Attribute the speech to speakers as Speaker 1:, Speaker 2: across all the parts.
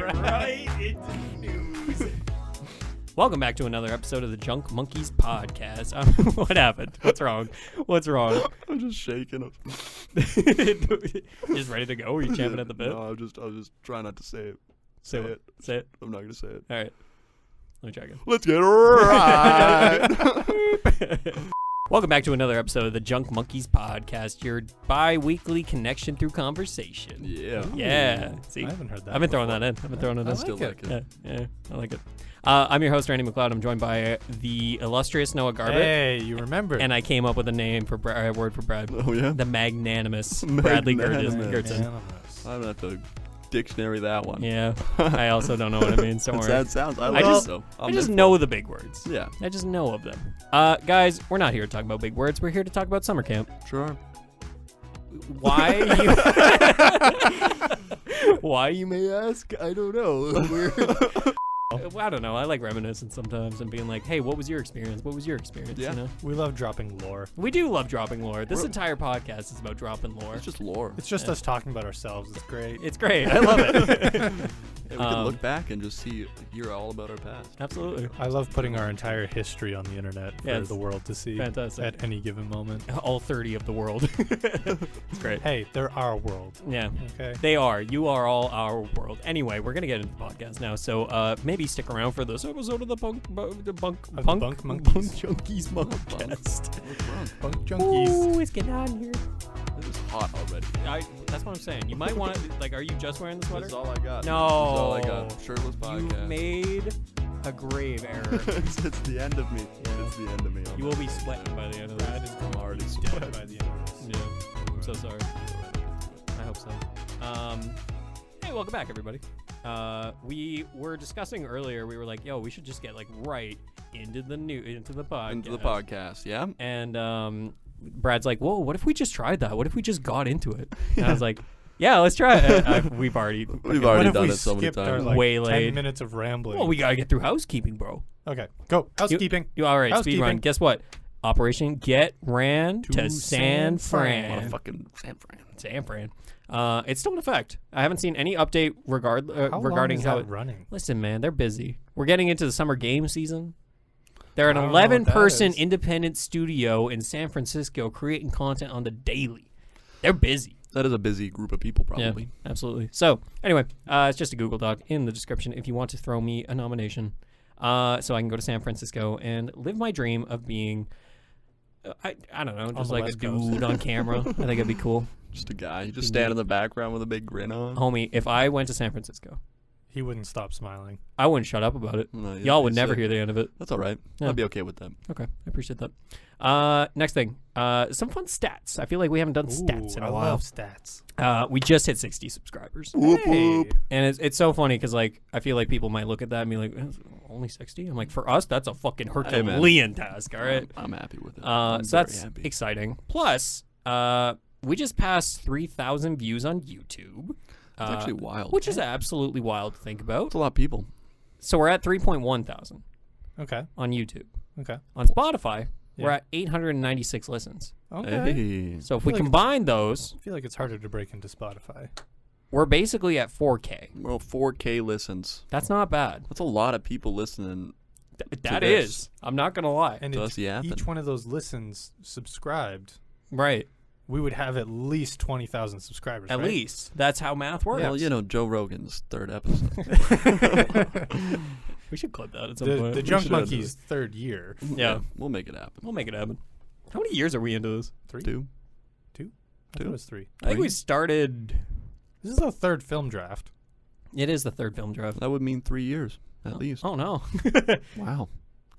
Speaker 1: right into news. Welcome back to another episode of the Junk Monkeys podcast. What happened? What's wrong?
Speaker 2: I'm just shaking.
Speaker 1: Just ready to go? Are you champing at the bit?
Speaker 2: No, I was just trying not to say it.
Speaker 1: Say it.
Speaker 2: I'm not gonna say it.
Speaker 1: All right. Let me try again.
Speaker 2: Let's get right.
Speaker 1: Welcome back to another episode of the Junk Monkeys podcast, your bi-weekly connection through conversation.
Speaker 2: Yeah.
Speaker 1: Yeah. See,
Speaker 3: I haven't heard that.
Speaker 1: I've been
Speaker 3: before.
Speaker 1: throwing that in.
Speaker 3: I
Speaker 2: Still like it.
Speaker 1: Yeah, I like it. I'm your host, Randy McLeod. I'm joined by the illustrious Noah Garbutt.
Speaker 3: Hey, you remember?
Speaker 1: And I came up with a name for a word for Brad.
Speaker 2: Oh yeah.
Speaker 1: The magnanimous Bradley Gertzen.
Speaker 2: I'm gonna have to dictionary that one.
Speaker 1: Yeah. I also don't know what it means. Don't worry.
Speaker 2: That sounds.
Speaker 1: I just know the big words.
Speaker 2: Yeah.
Speaker 1: I just know of them. Guys, we're not here to talk about big words. We're here to talk about summer camp.
Speaker 2: Sure.
Speaker 1: Why? Why, you may ask? I don't know. I don't know. I like reminiscing sometimes and being like, hey, what was your experience?
Speaker 2: Yeah.
Speaker 1: You know?
Speaker 3: We love dropping lore.
Speaker 1: We do love dropping lore. This entire podcast is about dropping lore.
Speaker 2: It's just lore.
Speaker 3: It's just us talking about ourselves. It's great.
Speaker 1: It's great. I love it.
Speaker 2: We can look back and just hear all about our past.
Speaker 1: Absolutely.
Speaker 3: I love putting our entire history on the internet for the world to see.
Speaker 1: Fantastic.
Speaker 3: At any given moment.
Speaker 1: All 30 of the world. It's great.
Speaker 3: Hey, they're our world.
Speaker 1: Yeah.
Speaker 3: Okay.
Speaker 1: They are. You are all our world. Anyway, we're going to get into the podcast now. So maybe stick around for this episode of the Bunk Monkeys podcast.
Speaker 3: Bunk junkies.
Speaker 1: Ooh, it's getting on here.
Speaker 2: It is hot already.
Speaker 1: That's what I'm saying. You might want to, like, are you just wearing the sweater?
Speaker 2: That's all I got.
Speaker 1: No.
Speaker 2: That's all I got. Shirtless
Speaker 1: You
Speaker 2: podcast.
Speaker 1: made a grave error.
Speaker 2: it's the end of me.
Speaker 1: Yeah.
Speaker 2: It's the end of me.
Speaker 1: You will be sweating by the end of this.
Speaker 3: I'm already dead by the end of this.
Speaker 1: Yeah. I'm so sorry. I hope so. Hey, welcome back, everybody. We were discussing earlier. We were like, "Yo, we should just get like right into the podcast."
Speaker 2: Into the podcast, yeah.
Speaker 1: And Brad's like, "Whoa, what if we just tried that? What if we just got into it?" And I was like, "Yeah, let's try it." We've already
Speaker 2: done it so many times.
Speaker 3: Our, like,
Speaker 1: Waylaid.
Speaker 3: 10 minutes of rambling.
Speaker 1: Well, we gotta get through housekeeping, bro.
Speaker 3: Okay, go. Housekeeping.
Speaker 1: You all right? Speed run.
Speaker 3: Housekeeping.
Speaker 1: Guess what? Operation Get Ran to San Fran.
Speaker 2: What a fucking San Fran.
Speaker 1: San Fran. It's still in effect. I haven't seen any update regarding
Speaker 3: long is
Speaker 1: how
Speaker 3: that running.
Speaker 1: Listen, man, they're busy. We're getting into the summer game season. They're an
Speaker 3: I don't know what that
Speaker 1: 11-person
Speaker 3: is.
Speaker 1: independent studio in San Francisco creating content on the daily. They're busy.
Speaker 2: That is a busy group of people, probably.
Speaker 1: Yeah, absolutely. So, anyway, it's just a Google Doc in the description if you want to throw me a nomination so I can go to San Francisco and live my dream of being, I don't know, just
Speaker 3: the
Speaker 1: like a
Speaker 3: West Coast.
Speaker 1: dude on camera. I think it'd be cool.
Speaker 2: Just a guy. You just stand in the background with a big grin on.
Speaker 1: Homie, if I went to San Francisco,
Speaker 3: He wouldn't stop smiling.
Speaker 1: I wouldn't shut up about it.
Speaker 2: No, yeah,
Speaker 1: Y'all would
Speaker 2: he's
Speaker 1: never
Speaker 2: sick.
Speaker 1: hear the end of it.
Speaker 2: That's all right.
Speaker 1: Yeah.
Speaker 2: I'd be okay with that.
Speaker 1: Okay, I appreciate that. Next thing, some fun stats. I feel like we haven't done stats in a
Speaker 3: I
Speaker 1: while.
Speaker 3: love stats.
Speaker 1: We just hit 60 subscribers.
Speaker 2: Whoop,
Speaker 3: Hey.
Speaker 2: whoop.
Speaker 1: And it's so funny because, like, I feel like people might look at that and be like, only 60? I'm like, for us, that's a fucking Herculean task, all right?
Speaker 2: I'm happy with it.
Speaker 1: So that's exciting. Plus, we just passed 3,000 views on YouTube.
Speaker 2: It's actually wild.
Speaker 1: Which is absolutely wild to think about.
Speaker 2: It's a lot of people.
Speaker 1: So we're at 3.1 thousand
Speaker 3: Okay.
Speaker 1: on YouTube.
Speaker 3: Okay.
Speaker 1: On Spotify, we're
Speaker 3: Yeah.
Speaker 1: at 896 listens.
Speaker 3: Okay.
Speaker 2: Hey.
Speaker 1: So if we
Speaker 3: feel like
Speaker 1: combine those,
Speaker 3: I feel like it's harder to break into Spotify.
Speaker 1: we're basically at 4K.
Speaker 2: Well, 4K listens.
Speaker 1: That's not bad.
Speaker 2: That's a lot of people listening.
Speaker 1: That
Speaker 2: this.
Speaker 1: is. I'm not going to lie.
Speaker 3: And
Speaker 2: So
Speaker 3: if
Speaker 2: that's yapping.
Speaker 3: each one of those listens subscribed,
Speaker 1: Right.
Speaker 3: we would have at least 20,000 subscribers.
Speaker 1: At
Speaker 3: right?
Speaker 1: least. That's how math works.
Speaker 2: Well, you know, Joe Rogan's third episode.
Speaker 1: We should clip that at some
Speaker 3: The
Speaker 1: point.
Speaker 3: Junk
Speaker 2: should.
Speaker 3: Monkeys' third year.
Speaker 1: Yeah.
Speaker 2: We'll make it happen.
Speaker 1: We'll make it happen. How many years are we into this?
Speaker 3: 3?
Speaker 2: 2.
Speaker 3: I thought it was 3.
Speaker 1: I think we
Speaker 2: Three?
Speaker 1: started...
Speaker 3: This is the third film draft.
Speaker 1: It is the third film draft.
Speaker 2: That would mean 3 years, at least.
Speaker 1: Oh, no.
Speaker 2: Wow.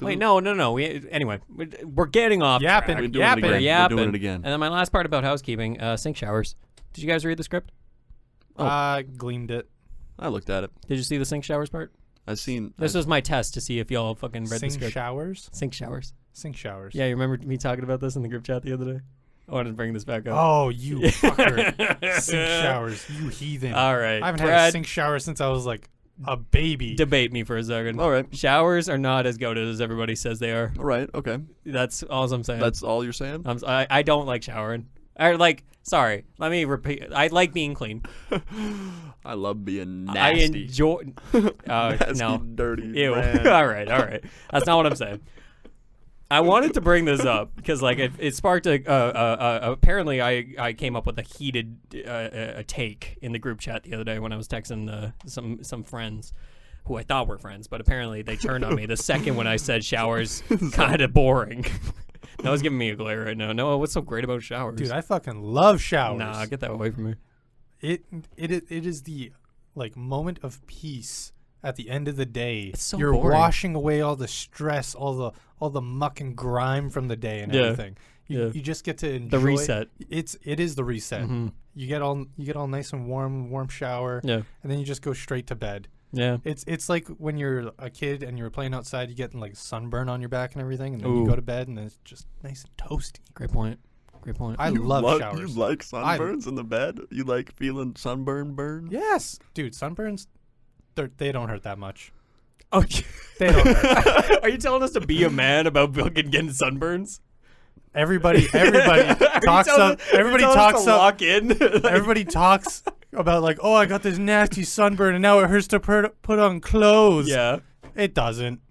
Speaker 1: Wait, no. Anyway, we're getting off
Speaker 3: Yapping.
Speaker 1: track.
Speaker 2: We're doing it again.
Speaker 1: We're
Speaker 2: We're
Speaker 1: yapping.
Speaker 2: doing it again.
Speaker 1: And then my last part about housekeeping, sink showers. Did you guys read the script?
Speaker 2: Oh.
Speaker 3: I gleamed it.
Speaker 2: I looked at it.
Speaker 1: Did you see the sink showers part?
Speaker 2: I've seen.
Speaker 1: This was my test to see if y'all fucking read the
Speaker 3: Sink
Speaker 1: script.
Speaker 3: showers?
Speaker 1: Sink showers.
Speaker 3: Sink showers.
Speaker 1: Yeah, you remember me talking about this in the group chat the other day? I wanted to bring this back up.
Speaker 3: Oh, you fucker. Sink showers. You heathen.
Speaker 1: All right.
Speaker 3: I haven't had
Speaker 1: Brad,
Speaker 3: a sink shower since I was like a baby.
Speaker 1: debate me for a second.
Speaker 2: All right.
Speaker 1: Showers are not as goated as everybody says they are.
Speaker 2: All right. Okay.
Speaker 1: That's all I'm saying.
Speaker 2: That's all you're saying?
Speaker 1: I don't like showering. Or like, sorry, let me repeat. I like being clean.
Speaker 2: I love being nasty.
Speaker 1: I enjoy.
Speaker 2: Nasty,
Speaker 1: No.
Speaker 2: dirty.
Speaker 1: Ew.
Speaker 2: man.
Speaker 1: all right. That's not what I'm saying. I wanted to bring this up because like it sparked apparently I came up with a heated take in the group chat the other day when I was texting some friends who I thought were friends, but apparently they turned on me the second when I said showers kind of boring. Noah's giving me a glare right now. Noah, what's so great about showers?
Speaker 3: Dude, I fucking love showers.
Speaker 1: Nah, get that away from me.
Speaker 3: It is the like moment of peace at the end of the day.
Speaker 1: It's so
Speaker 3: You're
Speaker 1: boring.
Speaker 3: washing away all the stress, all the muck and grime from the day and everything. You just get to enjoy
Speaker 1: The reset.
Speaker 3: It is the reset.
Speaker 1: Mm-hmm.
Speaker 3: You get all nice and warm shower,
Speaker 1: Yeah.
Speaker 3: and then you just go straight to bed.
Speaker 1: Yeah.
Speaker 3: It's like when you're a kid and you're playing outside, you get like sunburn on your back and everything, and then
Speaker 1: Ooh.
Speaker 3: you go to bed and then it's just nice and toasty.
Speaker 1: Great point.
Speaker 3: I
Speaker 2: You
Speaker 3: love showers.
Speaker 2: You like sunburns in the bed? You like feeling sunburn burn?
Speaker 3: Yes, dude, sunburns, they don't hurt that much.
Speaker 1: Oh,
Speaker 3: They don't hurt.
Speaker 1: are you telling us to be a man about fucking getting sunburns?
Speaker 3: Everybody talks up. Everybody talks up.
Speaker 1: Lock in.
Speaker 3: Everybody talks about like, oh, I got this nasty sunburn and now it hurts to put on clothes.
Speaker 1: Yeah.
Speaker 3: It doesn't.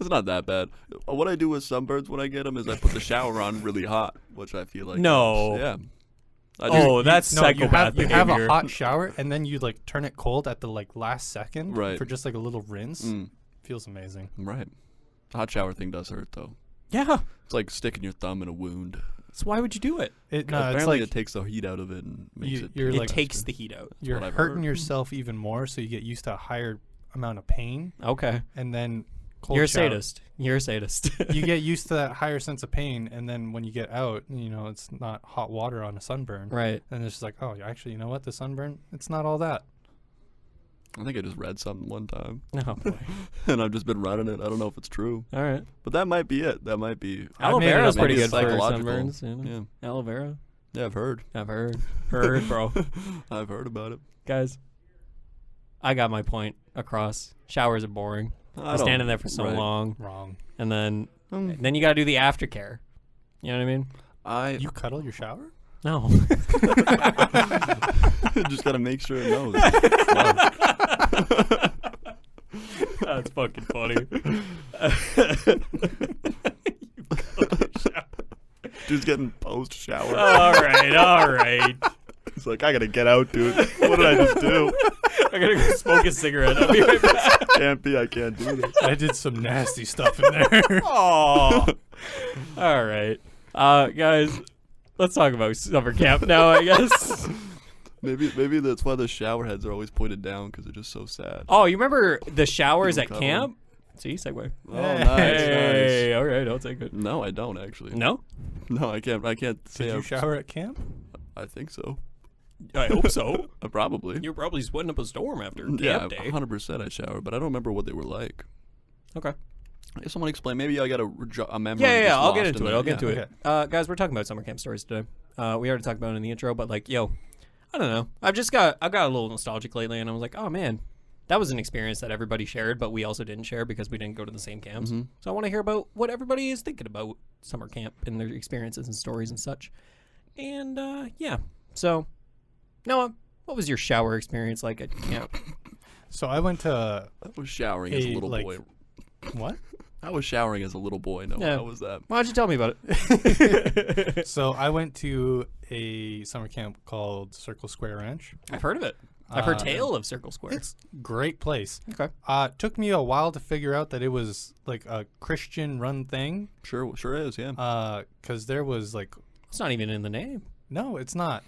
Speaker 2: It's not that bad. What I do with sunburns when I get them is I put the shower on really hot, which I feel like
Speaker 1: No.
Speaker 2: helps. Yeah. I
Speaker 1: Oh, that's
Speaker 3: No,
Speaker 1: psychopath
Speaker 3: you have a
Speaker 1: behavior.
Speaker 3: hot shower and then you like turn it cold at the like last second
Speaker 2: Right.
Speaker 3: for just like a little rinse.
Speaker 2: Mm,
Speaker 3: Feels amazing.
Speaker 2: right. The hot shower thing does hurt though.
Speaker 1: Yeah.
Speaker 2: It's like sticking your thumb in a wound.
Speaker 1: So why would you do it?
Speaker 3: No, it's
Speaker 2: Apparently,
Speaker 3: like
Speaker 2: it takes the heat out of it and makes it.
Speaker 3: you're
Speaker 1: It
Speaker 3: like
Speaker 1: takes the heat out.
Speaker 3: you're
Speaker 2: what I've
Speaker 3: hurting
Speaker 2: heard.
Speaker 3: yourself even more, so you get used to a higher amount of pain,
Speaker 1: Okay.
Speaker 3: and then cold
Speaker 1: You're a
Speaker 3: shower.
Speaker 1: sadist. You're a sadist.
Speaker 3: You get used to that higher sense of pain, and then when you get out, it's not hot water on a sunburn.
Speaker 1: right.
Speaker 3: And it's just like, oh, actually, you know what? The sunburn, it's not all that.
Speaker 2: I think I just read something one time,
Speaker 1: Oh boy.
Speaker 2: and I've just been running it. I don't know if it's true,
Speaker 1: All right.
Speaker 2: but that might be it. That might be.
Speaker 1: Aloe
Speaker 3: made it
Speaker 1: vera is
Speaker 3: up.
Speaker 1: pretty
Speaker 2: Maybe
Speaker 1: good
Speaker 2: it's
Speaker 1: for
Speaker 2: psychological.
Speaker 1: sunburns. You know?
Speaker 2: Yeah,
Speaker 1: Aloe vera.
Speaker 2: yeah, I've heard.
Speaker 1: I've heard. Heard, bro.
Speaker 2: I've heard about it.
Speaker 1: Guys, I got my point across. Showers are boring.
Speaker 2: I
Speaker 1: You're
Speaker 2: don't-
Speaker 1: standing there for so
Speaker 2: right.
Speaker 1: long,
Speaker 3: Wrong.
Speaker 1: and then
Speaker 2: Mm,
Speaker 1: you got to do the aftercare. You know what I mean?
Speaker 2: I
Speaker 3: You cuddle your shower?
Speaker 1: No.
Speaker 2: just gotta make sure it knows.
Speaker 1: That's fucking funny.
Speaker 2: Dude's getting post shower.
Speaker 1: all right.
Speaker 2: He's like, I gotta get out, dude. What did I just do?
Speaker 1: I gotta go smoke a cigarette. I'll be right back.
Speaker 2: Can't be. I can't do this.
Speaker 3: I did some nasty stuff in there.
Speaker 1: Aw. All right. Guys, let's talk about summer camp now, I guess.
Speaker 2: Maybe that's why the shower heads are always pointed down because they're just so sad.
Speaker 1: Oh, you remember the showers
Speaker 2: People
Speaker 1: at
Speaker 2: cuddle.
Speaker 1: camp? See, segue.
Speaker 2: Oh,
Speaker 3: Hey.
Speaker 2: nice,
Speaker 1: Hey, all right, I'll take it.
Speaker 2: nice. No, I don't actually.
Speaker 1: No?
Speaker 2: No, I can't. I can't say.
Speaker 3: Did you
Speaker 2: I've-
Speaker 3: shower at camp?
Speaker 2: I think so.
Speaker 1: I hope so.
Speaker 2: Probably.
Speaker 1: You were probably sweating up a storm after camp
Speaker 2: Yeah,
Speaker 1: day.
Speaker 2: 100% I showered, but I don't remember what they were like.
Speaker 1: Okay.
Speaker 2: If someone explain, maybe I got a memory.
Speaker 1: Yeah,
Speaker 2: just
Speaker 1: I'll get
Speaker 2: lost
Speaker 1: into
Speaker 2: in
Speaker 1: it.
Speaker 2: there.
Speaker 1: I'll get into
Speaker 2: Yeah.
Speaker 1: it. Guys, we're talking about summer camp stories today. We already talked about it in the intro, but like, yo, I don't know. I've got a little nostalgic lately, and I was like, oh man, that was an experience that everybody shared, but we also didn't share because we didn't go to the same camps.
Speaker 2: Mhm.
Speaker 1: So I want to hear about what everybody is thinking about summer camp and their experiences and stories and such. And yeah, so Noah, what was your shower experience like at camp?
Speaker 3: So I went to
Speaker 2: I was showering as a little
Speaker 3: like-
Speaker 2: boy.
Speaker 3: what?
Speaker 2: I was showering as a little boy. No,
Speaker 1: Yeah.
Speaker 2: how was that?
Speaker 1: Why don't you tell me about it?
Speaker 3: So I went to a summer camp called Circle Square Ranch.
Speaker 1: I've heard of it. I've heard
Speaker 3: Uh,
Speaker 1: tale of Circle Square.
Speaker 3: It's great place.
Speaker 1: Okay.
Speaker 3: Took me a while to figure out that it was like a Christian run thing.
Speaker 2: Sure is. Yeah.
Speaker 3: Cause there was like,
Speaker 1: It's not even in the name.
Speaker 3: no, it's not.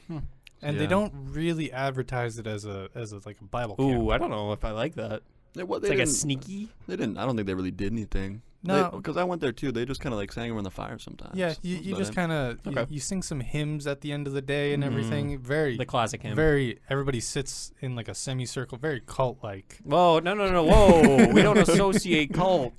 Speaker 3: And they
Speaker 2: Yeah.
Speaker 3: don't really advertise it as a like a Bible camp.
Speaker 1: Ooh, I don't know if I like that.
Speaker 2: They
Speaker 1: It's like a
Speaker 2: didn't-
Speaker 1: sneaky.
Speaker 2: They didn't. I don't think they really did anything.
Speaker 3: No.
Speaker 2: because I went there too. They just kind of like sang around the fire sometimes.
Speaker 3: Yeah, you
Speaker 2: But
Speaker 3: just kind of
Speaker 1: Okay.
Speaker 3: you sing some hymns at the end of the day and everything. Very
Speaker 1: The classic hymn.
Speaker 3: very everybody sits in like a semicircle, very cult like.
Speaker 1: Whoa, no. Whoa, we don't associate cult.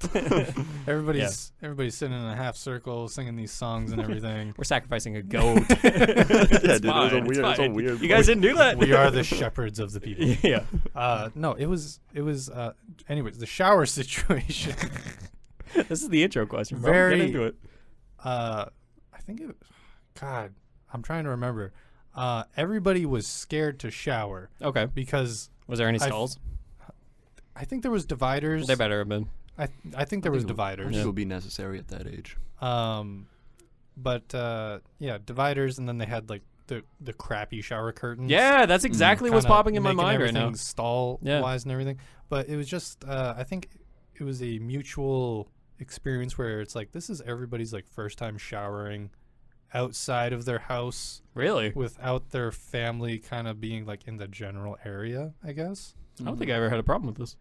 Speaker 3: Everybody's sitting in a half circle singing these songs and everything.
Speaker 1: We're sacrificing a goat.
Speaker 2: yeah,
Speaker 1: It's
Speaker 2: dude.
Speaker 1: fine,
Speaker 2: It was a
Speaker 1: fine.
Speaker 2: weird.
Speaker 1: You guys didn't do that?
Speaker 3: We are the shepherds of the people.
Speaker 1: Yeah.
Speaker 3: No, it was anyways, the shower situation.
Speaker 1: This is the intro question, bro.
Speaker 3: Very-
Speaker 1: Get into it.
Speaker 3: I think it God, I'm trying to remember. Everybody was scared to shower.
Speaker 1: Okay.
Speaker 3: Because
Speaker 1: was there any stalls?
Speaker 3: I think there was dividers.
Speaker 1: They better have been.
Speaker 3: I think there was dividers.
Speaker 2: I think it would be necessary at that age.
Speaker 3: But dividers, and then they had like the crappy shower curtains.
Speaker 1: Yeah, that's exactly what's popping in my mind right now.
Speaker 3: Stall wise and everything. But it was just I think it was a mutual experience where it's like this is everybody's like first time showering outside of their house.
Speaker 1: Really?
Speaker 3: Without their family kind of being like in the general area, I guess.
Speaker 1: I don't think I ever had a problem with this.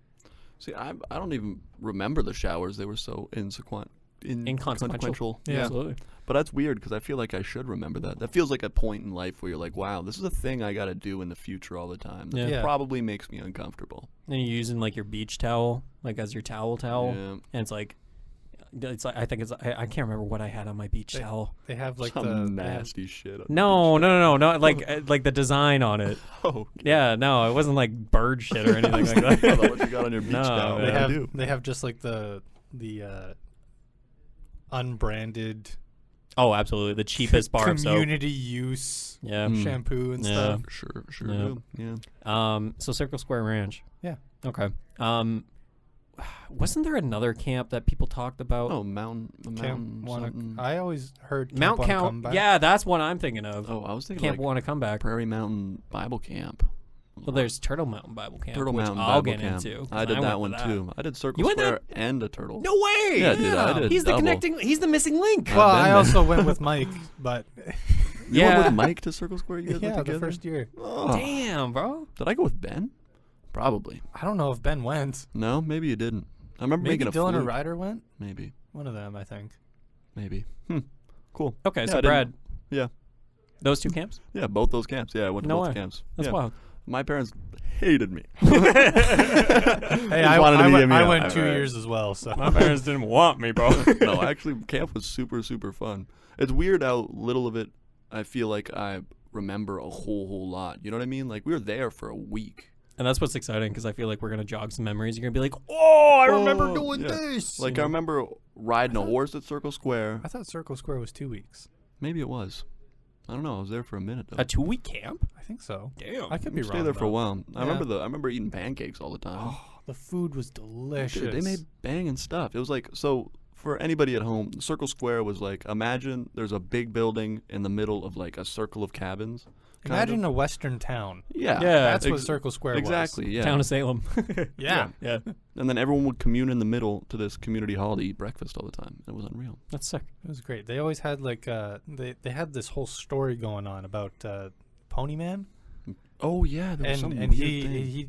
Speaker 2: See, I don't even remember the showers. They were so inconsequential.
Speaker 1: Yeah, absolutely.
Speaker 2: But that's weird because I feel like I should remember that. That feels like a point in life where you're like, wow, this is a thing I got to do in the future all the time. That probably makes me uncomfortable.
Speaker 1: And you're using like your beach towel, like as your towel.
Speaker 2: Yeah.
Speaker 1: And it's like I think it's I can't remember what I had on my beach towel.
Speaker 3: They have like
Speaker 2: some nasty shit. On
Speaker 1: no, like the design on it.
Speaker 2: Oh,
Speaker 1: yeah, no, it wasn't like bird shit or anything like that.
Speaker 2: What you got on your beach towel?
Speaker 3: They have just like the unbranded.
Speaker 1: Oh, absolutely, the cheapest bar of soap.
Speaker 3: Community use. Shampoo and stuff.
Speaker 2: Sure.
Speaker 1: Yeah. So Circle Square Ranch.
Speaker 3: Yeah.
Speaker 1: Okay. Wasn't there another camp that people talked about?
Speaker 2: Oh, Mountain.
Speaker 3: I always heard
Speaker 1: Mount Count. Yeah, that's what I'm thinking of.
Speaker 2: Oh, I was thinking
Speaker 1: Camp Want to Come Back.
Speaker 2: Prairie Mountain Bible Camp.
Speaker 1: Well, there's Turtle Mountain Bible Camp.
Speaker 2: Turtle
Speaker 1: which
Speaker 2: Mountain
Speaker 1: I'll
Speaker 2: Bible
Speaker 1: get
Speaker 2: Camp.
Speaker 1: into.
Speaker 2: I did that one too. I did Circle Square and a turtle.
Speaker 1: No way!
Speaker 2: Yeah, dude, I did.
Speaker 1: He's the connecting. He's the missing link.
Speaker 3: Well, I also went with Mike, but
Speaker 2: you went with Mike to Circle Square. You guys went together?
Speaker 3: The first year.
Speaker 2: Oh.
Speaker 1: Damn, bro.
Speaker 2: Did I go with Ben? Probably.
Speaker 3: I don't know if Ben went.
Speaker 2: No, maybe you didn't. I remember making a
Speaker 3: Dylan
Speaker 2: flute.
Speaker 3: or Ryder went.
Speaker 2: Maybe.
Speaker 3: One of them, I think.
Speaker 2: Maybe. Cool.
Speaker 1: Okay, so Brad.
Speaker 2: Yeah.
Speaker 1: Those two camps?
Speaker 2: Yeah, both those camps. Yeah, I went to both camps.
Speaker 1: That's wild.
Speaker 2: My parents hated me.
Speaker 3: Hey, I went 2 years as well, so
Speaker 1: my parents didn't want me, bro.
Speaker 2: No, actually, camp was super, super fun. It's weird how little of it I feel like I remember a whole lot. You know what I mean? Like, we were there for a week.
Speaker 1: And that's what's exciting because I feel like we're going to jog some memories. You're going to be like, oh, I remember doing this.
Speaker 2: Like, I remember riding a horse at Circle Square.
Speaker 3: I thought Circle Square was 2 weeks.
Speaker 2: Maybe it was. I don't know. I was there for a minute, though.
Speaker 1: A 2-week camp?
Speaker 3: I think so.
Speaker 1: Damn.
Speaker 3: I could be wrong.
Speaker 2: Stay there for a while. I remember eating pancakes all the time.
Speaker 3: Oh, the food was delicious.
Speaker 2: Dude, they made banging stuff. It was like, so for anybody at home, Circle Square was like, imagine there's a big building in the middle of like a circle of cabins.
Speaker 3: Imagine a western town.
Speaker 2: Yeah.
Speaker 3: That's what Circle Square was.
Speaker 2: Exactly, yeah.
Speaker 1: Town of Salem.
Speaker 3: Yeah.
Speaker 2: And then everyone would commune in the middle to this community hall to eat breakfast all the time. It was unreal.
Speaker 1: That's sick.
Speaker 3: It was great. They always had like, they had this whole story going on about Ponyman.
Speaker 2: Oh, yeah. There was
Speaker 3: and he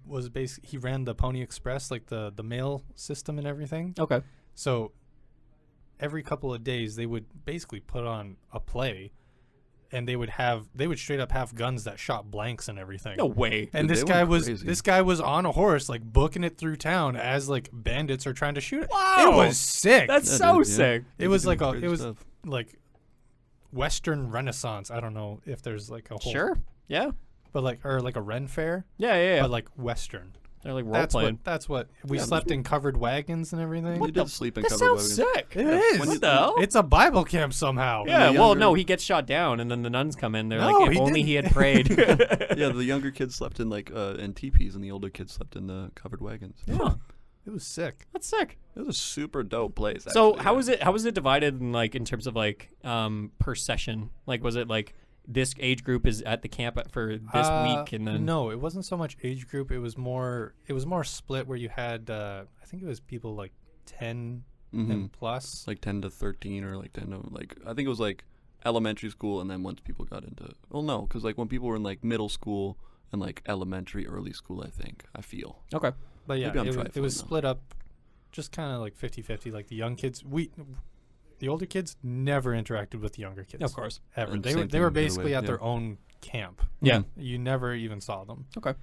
Speaker 3: was basically, he ran the Pony Express, like the mail system and everything.
Speaker 1: Okay.
Speaker 3: So every couple of days they would basically put on a play. And they would straight up have guns that shot blanks and everything.
Speaker 1: No way.
Speaker 3: And
Speaker 2: Dude,
Speaker 3: this guy was on a horse, like booking it through town as like bandits are trying to shoot it.
Speaker 1: Wow.
Speaker 3: It was sick.
Speaker 1: That's so sick.
Speaker 3: It was like like Western Renaissance. I don't know if there's like a whole
Speaker 1: Sure. Yeah.
Speaker 3: But like a Ren fair.
Speaker 1: Yeah.
Speaker 3: But like Western.
Speaker 1: They're like role playing.
Speaker 3: That's what we slept in covered wagons and everything.
Speaker 2: We did sleep in
Speaker 1: that
Speaker 2: covered wagons.
Speaker 1: That sounds sick.
Speaker 3: It is.
Speaker 1: What the hell?
Speaker 3: It's a Bible camp somehow.
Speaker 1: Yeah, well, no, he gets shot down, and then the nuns come in. They're like, if only he had prayed.
Speaker 2: Yeah, the younger kids slept in like in teepees, and the older kids slept in the covered wagons.
Speaker 3: Yeah, it was sick.
Speaker 1: That's sick.
Speaker 2: It was a super dope place.
Speaker 1: So how was it divided in like in terms of like per session? Like, was it like this age group is at the camp for this week, and then
Speaker 3: no, it wasn't so much age group. It was more split where you had I think it was people like 10 and plus,
Speaker 2: like 10 to 13 or like 10 to like I think it was like elementary school, and then once people got into because like when people were in like middle school and like elementary, early school, I feel
Speaker 1: okay,
Speaker 3: but yeah, it was split up, just kind of like 50-50. Like the young kids, the older kids never interacted with the younger kids.
Speaker 1: Of course.
Speaker 3: Ever. They were basically at their own camp.
Speaker 1: Yeah.
Speaker 3: You never even saw them.
Speaker 1: Okay.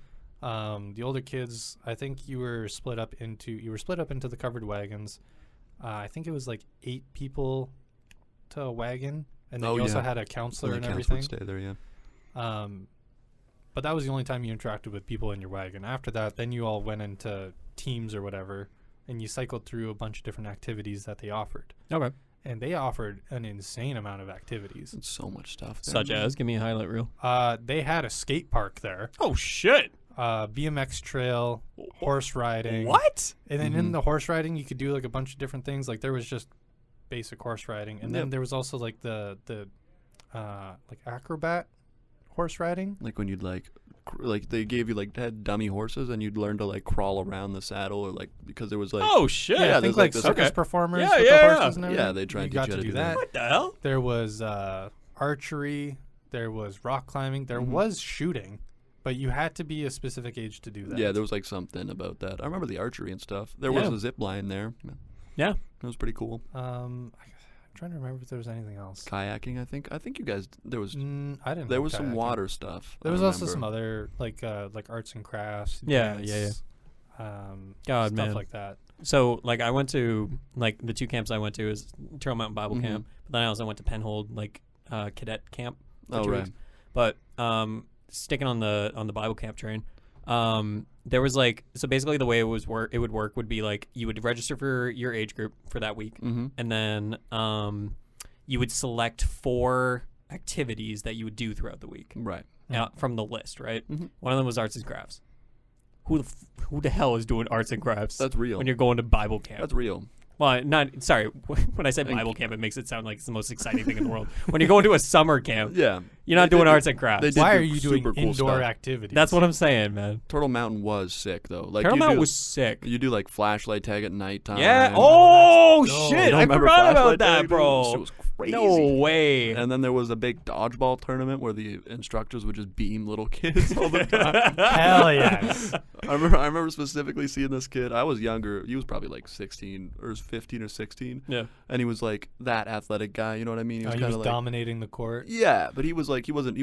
Speaker 3: The older kids, I think you were split up into the covered wagons. I think it was like 8 people to a wagon, and then you also had a counselor and everything.
Speaker 2: Would stay there, yeah.
Speaker 3: But that was the only time you interacted with people in your wagon. After that, then you all went into teams or whatever, and you cycled through a bunch of different activities that they offered.
Speaker 1: Okay.
Speaker 3: and they offered an insane amount of activities.
Speaker 2: It's so much stuff there.
Speaker 1: Such as, give me a highlight reel.
Speaker 3: They had a skate park there,
Speaker 1: Oh shit!
Speaker 3: BMX trail, horse riding.
Speaker 1: What?
Speaker 3: And then in the horse riding, you could do like a bunch of different things. Like there was just basic horse riding, and then there was also like the like acrobat horse riding.
Speaker 2: Like when you'd like they gave you like had dummy horses and you'd learn to like crawl around the saddle or like because there was like
Speaker 1: Oh shit!
Speaker 3: Yeah, I
Speaker 2: there's
Speaker 3: think like
Speaker 2: this-
Speaker 3: circus
Speaker 1: okay.
Speaker 3: performers
Speaker 1: Yeah,
Speaker 3: with
Speaker 1: yeah,
Speaker 3: the
Speaker 1: yeah.
Speaker 3: horses and everything.
Speaker 2: Yeah, they tried
Speaker 3: you
Speaker 2: to
Speaker 3: got
Speaker 2: get
Speaker 3: to
Speaker 2: you
Speaker 3: do
Speaker 2: to do
Speaker 3: that.
Speaker 1: What the hell?
Speaker 3: There was archery. There was rock climbing. There was shooting, but you had to be a specific age to do that.
Speaker 2: Yeah, there was like something about that. I remember the archery and stuff. There was
Speaker 1: Yeah.
Speaker 2: a zip line there.
Speaker 1: Yeah.
Speaker 2: It was pretty cool.
Speaker 3: I'm trying to remember if there was anything else.
Speaker 2: Kayaking, I think. I think you guys there was
Speaker 3: I didn't.
Speaker 2: there
Speaker 3: know
Speaker 2: was some
Speaker 3: kayaking.
Speaker 2: water stuff.
Speaker 3: There
Speaker 2: I
Speaker 3: was also
Speaker 2: remember.
Speaker 3: some other like arts and crafts.
Speaker 1: Yeah,
Speaker 3: dance,
Speaker 1: God,
Speaker 3: stuff
Speaker 1: man.
Speaker 3: like that.
Speaker 1: So like I went to like the 2 camps I went to is Turtle Mountain Bible
Speaker 2: Mhm.
Speaker 1: Camp, but then I also went to Penhold like Cadet Camp. For
Speaker 2: Oh
Speaker 1: 2
Speaker 2: right.
Speaker 1: weeks. But sticking on the Bible camp train, there was like so basically the way it would work would be like you would register for your age group for that week,
Speaker 2: Mm-hmm.
Speaker 1: and then you would select 4 activities that you would do throughout the week
Speaker 2: Right.
Speaker 1: from the list. Right.
Speaker 2: Mhm.
Speaker 1: One of them was arts and crafts. Who the hell is doing arts and crafts
Speaker 2: That's real.
Speaker 1: when you're going to Bible camp?
Speaker 2: That's real.
Speaker 1: Well, not sorry. When I say Bible camp, it makes it sound like it's the most exciting thing in the world. When you're going to a summer camp,
Speaker 2: Yeah.
Speaker 1: you're not
Speaker 2: They
Speaker 1: doing
Speaker 2: did-
Speaker 1: arts and crafts.
Speaker 2: they did
Speaker 3: Why
Speaker 2: do
Speaker 3: are you doing
Speaker 2: super cool
Speaker 3: indoor
Speaker 2: stuff.
Speaker 3: activities?
Speaker 1: That's what I'm saying, man.
Speaker 2: Turtle Mountain was sick though. Like
Speaker 1: Turtle
Speaker 2: you
Speaker 1: Mountain
Speaker 2: do,
Speaker 1: was sick.
Speaker 2: you do like flashlight tag at nighttime.
Speaker 1: Yeah. Oh
Speaker 3: Let's go.
Speaker 1: shit!
Speaker 2: You don't
Speaker 1: I
Speaker 2: remember
Speaker 1: forgot about
Speaker 2: flashlight
Speaker 1: that,
Speaker 2: tag, dude?
Speaker 1: bro.
Speaker 2: This shit was crazy.
Speaker 1: No way.
Speaker 2: And then there was a big dodgeball tournament where the instructors would just beam little kids all the time.
Speaker 3: Hell yes.
Speaker 2: I remember specifically seeing this kid. I was younger. He was probably like 16 or 15 or 16.
Speaker 1: Yeah.
Speaker 2: And he was like that athletic guy. You know what I mean?
Speaker 3: He
Speaker 2: was
Speaker 3: was
Speaker 2: kind of like
Speaker 3: dominating the court.
Speaker 2: yeah, but he was like he wasn't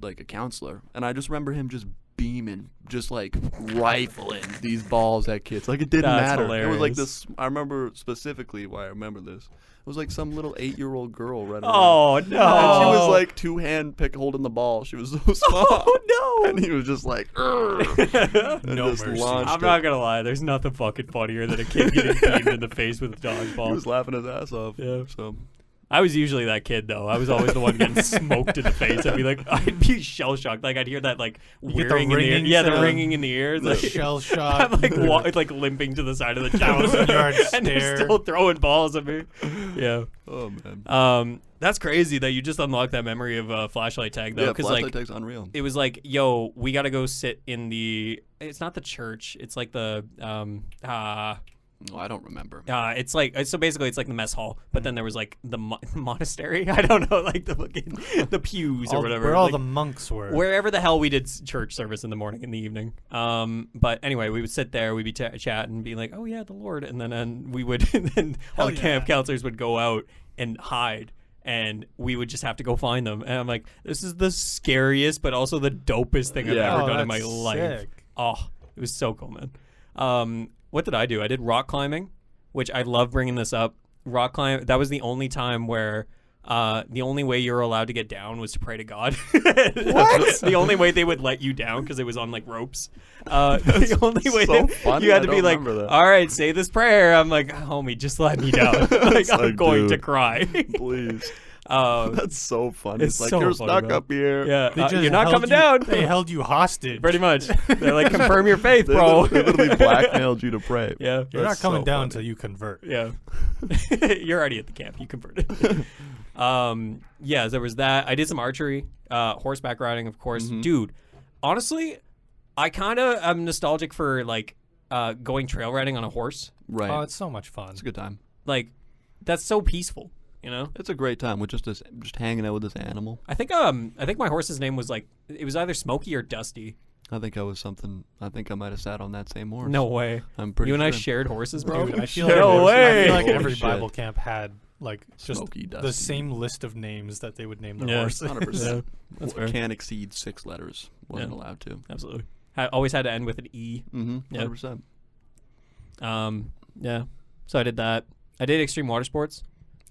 Speaker 2: like a counselor. And I just remember him just beaming, just like rifling these balls at kids. Like it didn't
Speaker 1: That's
Speaker 2: matter. It was like
Speaker 1: hilarious.
Speaker 2: this. I remember specifically why I remember this. It was like some little 8-year-old girl running around.
Speaker 1: Oh no!
Speaker 2: And she was like 2-hand holding the ball. She was so small.
Speaker 1: Oh no!
Speaker 2: And he was just like, "Urgh," and
Speaker 3: No
Speaker 2: just
Speaker 3: mercy.
Speaker 2: launched
Speaker 1: I'm
Speaker 2: it.
Speaker 1: not gonna lie. There's nothing fucking funnier than a kid getting beamed in the face with a
Speaker 2: He
Speaker 1: dodgeball.
Speaker 2: was laughing his ass off.
Speaker 1: Yeah.
Speaker 2: So
Speaker 1: I was usually that kid though. I was always the one getting smoked in the face. I'd be like, I'd be shell shocked. Like I'd hear that like
Speaker 3: You get the
Speaker 1: whirring in the ear.
Speaker 3: ringing
Speaker 1: Yeah, the
Speaker 3: sound.
Speaker 1: ringing in the ears.
Speaker 3: The
Speaker 1: Like,
Speaker 3: shell shot.
Speaker 1: I'm like limping to the side of the town,
Speaker 3: 1,000-yard
Speaker 1: and they're
Speaker 3: stare.
Speaker 1: still throwing balls at me. Yeah.
Speaker 2: oh man.
Speaker 1: That's crazy that you just unlocked that memory of flashlight tag though,
Speaker 2: Yeah,
Speaker 1: because
Speaker 2: flashlight
Speaker 1: like
Speaker 2: tag's unreal.
Speaker 1: it was like, yo, we gotta go sit in the. It's not the church. It's like the
Speaker 2: Oh, I don't remember.
Speaker 1: it's like so basically it's like the mess hall, but then there was like the monastery. I don't know, like the fucking the pews or whatever.
Speaker 3: Where all
Speaker 1: like,
Speaker 3: the monks were.
Speaker 1: wherever the hell we did church service in the morning and the evening. But anyway, we would sit there, we'd be chatting, and be like, "Oh yeah, the Lord," and then we would, and then all
Speaker 3: Hell
Speaker 1: the camp
Speaker 3: yeah.
Speaker 1: counselors would go out and hide. And we would just have to go find them. And I'm like, this is the scariest, but also the dopest thing I've
Speaker 2: Yeah.
Speaker 1: ever
Speaker 3: Oh,
Speaker 1: done in my
Speaker 3: that's
Speaker 1: life.
Speaker 3: sick.
Speaker 1: Oh, it was so cool, man. What did I do? I did rock climbing, which I love bringing this up. Rock climb. That was the only time where the only way you were allowed to get down was to pray to God. What? The only way they would let you down because it was on like ropes. The only way
Speaker 2: so funny.
Speaker 1: you had to
Speaker 2: I
Speaker 1: be
Speaker 2: don't
Speaker 1: like,
Speaker 2: remember that.
Speaker 1: all right, say this prayer. I'm like, homie, just let me down. like
Speaker 2: It's
Speaker 1: I'm
Speaker 2: like,
Speaker 1: going to
Speaker 2: dude.
Speaker 1: cry.
Speaker 2: Please.
Speaker 1: Um,
Speaker 2: That's so funny.
Speaker 1: it's
Speaker 2: It's like
Speaker 1: so
Speaker 2: you're
Speaker 1: funny,
Speaker 2: stuck
Speaker 1: man.
Speaker 2: up here.
Speaker 1: yeah,
Speaker 3: They just
Speaker 1: you're not
Speaker 3: held
Speaker 1: coming
Speaker 3: you-
Speaker 1: down.
Speaker 3: They held you hostage.
Speaker 1: Pretty much. They're like, confirm your faith,
Speaker 2: They
Speaker 1: bro.
Speaker 2: literally blackmailed you to pray.
Speaker 1: Yeah.
Speaker 3: You're not
Speaker 2: That's
Speaker 3: coming
Speaker 2: so
Speaker 3: down
Speaker 2: funny.
Speaker 3: until you convert.
Speaker 1: Yeah. You're already at the camp. You converted. Yeah, there was that. I did some archery, horseback riding, of course.
Speaker 2: Mhm.
Speaker 1: Dude, honestly, I kind of am nostalgic for like going trail riding on a horse.
Speaker 2: Right.
Speaker 3: Oh, it's so much fun.
Speaker 2: It's a good time.
Speaker 1: Like, that's so peaceful, you know?
Speaker 2: It's a great time with just hanging out with this animal.
Speaker 1: I think my horse's name was like, it was either Smokey or Dusty.
Speaker 2: I think I might have sat on that same horse.
Speaker 1: No way.
Speaker 2: I'm pretty
Speaker 1: You and I
Speaker 2: sure.
Speaker 1: shared horses, bro?
Speaker 3: Dude, I feel
Speaker 1: No
Speaker 3: like,
Speaker 1: way.
Speaker 3: I feel like
Speaker 2: Holy
Speaker 3: every
Speaker 2: shit.
Speaker 3: Bible camp had like just
Speaker 2: Smoky
Speaker 3: the
Speaker 2: Dusty.
Speaker 3: same list of names that they would name their
Speaker 1: Yeah.
Speaker 3: horses.
Speaker 2: 100%.
Speaker 1: Yeah, that's fair.
Speaker 2: Can't exceed 6 letters. Wasn't
Speaker 1: Yeah.
Speaker 2: allowed to.
Speaker 1: Absolutely. Always had to end with an E.
Speaker 2: Mm-hmm.
Speaker 1: Yeah.
Speaker 2: 100%.
Speaker 1: Yeah. So I did that. I did extreme water sports.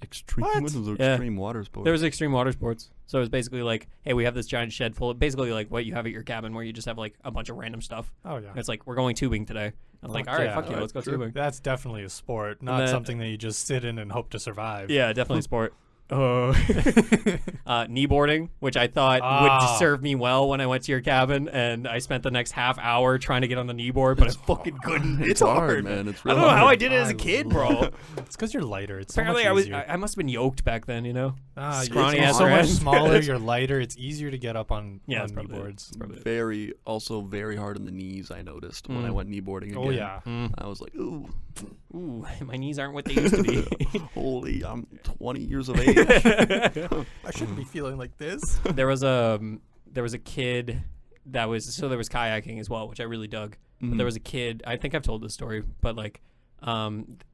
Speaker 2: Extreme.
Speaker 3: What?
Speaker 2: What was
Speaker 1: Yeah.
Speaker 2: extreme water sports?
Speaker 1: There was extreme water sports. So it was basically like, hey, we have this giant shed full of basically like what you have at your cabin where you just have like a bunch of random stuff.
Speaker 3: Oh yeah.
Speaker 1: It's like, we're going tubing today. I'm like, all right, fuck yeah, let's go tubing.
Speaker 3: That's definitely a sport, not
Speaker 1: then-
Speaker 3: something that you just sit in and hope to survive.
Speaker 1: Yeah, definitely sport. Kneeboarding, which I thought would serve me well when I went to your cabin, and I spent the next half hour trying to get on the kneeboard, but I fucking couldn't.
Speaker 2: It's hard, man. It's
Speaker 1: I
Speaker 2: really
Speaker 1: don't know how I
Speaker 2: hard.
Speaker 1: did it as a kid, bro.
Speaker 3: It's because you're lighter. It's
Speaker 1: Apparently,
Speaker 3: so
Speaker 1: I
Speaker 3: much
Speaker 1: was.
Speaker 3: easier.
Speaker 1: I must have been yoked back then, you know. Scrawny
Speaker 3: You're
Speaker 1: ass
Speaker 3: so much
Speaker 1: rand.
Speaker 3: smaller. You're lighter. It's easier to get up on
Speaker 1: That's probably
Speaker 3: kneeboards.
Speaker 1: it.
Speaker 2: Very hard on the knees. I noticed when I went kneeboarding again.
Speaker 3: Oh yeah.
Speaker 2: I was like, ooh,
Speaker 1: My knees aren't what they used to be.
Speaker 2: holy, I'm 20 years of age.
Speaker 3: I shouldn't be feeling like this.
Speaker 1: There was a kid that was there was kayaking as well, which I really dug. But there was a kid. I think I've told this story, but like.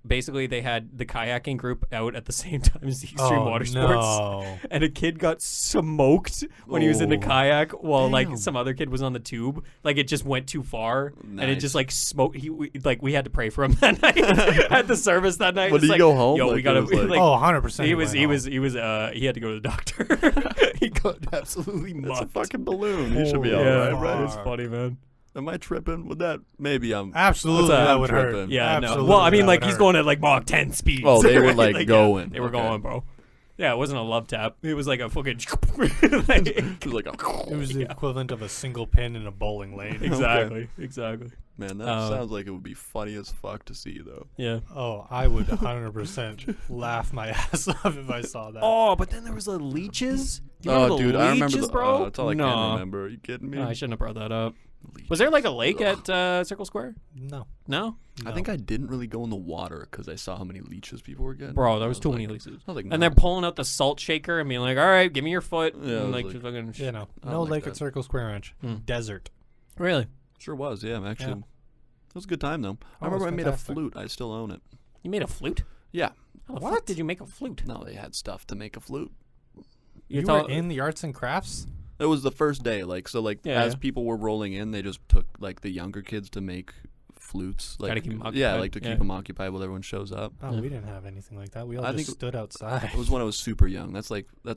Speaker 1: Basically they had the kayaking group out at the same time as the extreme water sports, and a kid got smoked when he was in the kayak while like some other kid was on the tube. Like it just went too far, and it just like smoked. We had to pray for him that night at the service that night.
Speaker 2: When did he go home?
Speaker 1: Yo,
Speaker 2: Like,
Speaker 1: we gotta.
Speaker 2: it was like-
Speaker 3: 100%.
Speaker 1: He had to go to the doctor. He got absolutely
Speaker 2: It's a
Speaker 1: mucked.
Speaker 2: fucking balloon. He should be
Speaker 3: Oh,
Speaker 2: all
Speaker 3: yeah.
Speaker 2: right, right?
Speaker 1: It's funny, man.
Speaker 2: Am I tripping with that? Maybe I'm.
Speaker 3: Absolutely,
Speaker 1: What's
Speaker 3: that
Speaker 1: up?
Speaker 3: would
Speaker 2: I'm
Speaker 3: hurt.
Speaker 2: tripping.
Speaker 1: Yeah,
Speaker 3: Absolutely,
Speaker 1: no. Well, I mean,
Speaker 3: that
Speaker 1: like
Speaker 3: would
Speaker 1: he's
Speaker 3: hurt.
Speaker 1: going at like Mach 10 speed.
Speaker 2: Oh, they were
Speaker 1: right?
Speaker 2: like
Speaker 1: yeah,
Speaker 2: going.
Speaker 1: they were
Speaker 2: Okay.
Speaker 1: going, bro. Yeah, it wasn't a love tap. It was like a fucking.
Speaker 2: It was like a.
Speaker 3: It was the equivalent of a single pin in a bowling lane.
Speaker 1: Exactly.
Speaker 2: Man, that sounds like it would be funny as fuck to see, though.
Speaker 1: Yeah.
Speaker 3: Oh, I would 100% laugh my ass off if I saw that.
Speaker 1: Oh, but then there was the leeches. Do you remember the
Speaker 2: dude, I remember
Speaker 1: leeches, bro.
Speaker 2: that's all I
Speaker 1: no.
Speaker 2: can remember. Are you kidding me?
Speaker 1: I shouldn't have brought that up. Was there like a lake at Circle Square?
Speaker 3: No.
Speaker 1: No,
Speaker 2: I think I didn't really go in the water because I saw how many leeches people were getting.
Speaker 1: bro. There
Speaker 2: I
Speaker 1: was too
Speaker 2: like-
Speaker 1: many leeches.
Speaker 2: I was like,
Speaker 1: And
Speaker 2: no.
Speaker 1: they're pulling out the salt shaker and being like, "All right, give me your foot."
Speaker 2: Yeah, I
Speaker 1: and
Speaker 2: was
Speaker 1: like,
Speaker 2: like-
Speaker 1: just fucking.
Speaker 3: Yeah, no.
Speaker 2: I
Speaker 3: No
Speaker 2: don't like
Speaker 3: lake
Speaker 2: that.
Speaker 3: at Circle Square Ranch.
Speaker 1: Hmm.
Speaker 3: Desert.
Speaker 1: Really?
Speaker 2: Sure was, yeah. Actually,
Speaker 3: Yeah.
Speaker 2: it was a good time though. I
Speaker 3: Oh, it was
Speaker 2: remember I made a
Speaker 3: fantastic.
Speaker 2: flute. I still own it.
Speaker 1: You made a flute?
Speaker 2: Yeah.
Speaker 1: How the fuck did you make a flute?
Speaker 2: No, they had stuff to make a flute.
Speaker 3: You
Speaker 1: thought-
Speaker 3: were in the arts and crafts?
Speaker 2: It was the first day,
Speaker 1: Yeah,
Speaker 2: as
Speaker 1: yeah.
Speaker 2: people were rolling in, they just took like the younger kids to make flutes. Like,
Speaker 1: Gotta keep 'em
Speaker 2: yeah,
Speaker 1: occupied,
Speaker 2: like to
Speaker 1: yeah.
Speaker 2: keep them occupied while everyone shows up.
Speaker 3: Oh,
Speaker 1: Yeah.
Speaker 3: we didn't have anything like that. We all
Speaker 2: I
Speaker 3: just
Speaker 2: think-
Speaker 3: stood outside.
Speaker 2: It was when I was super young. That's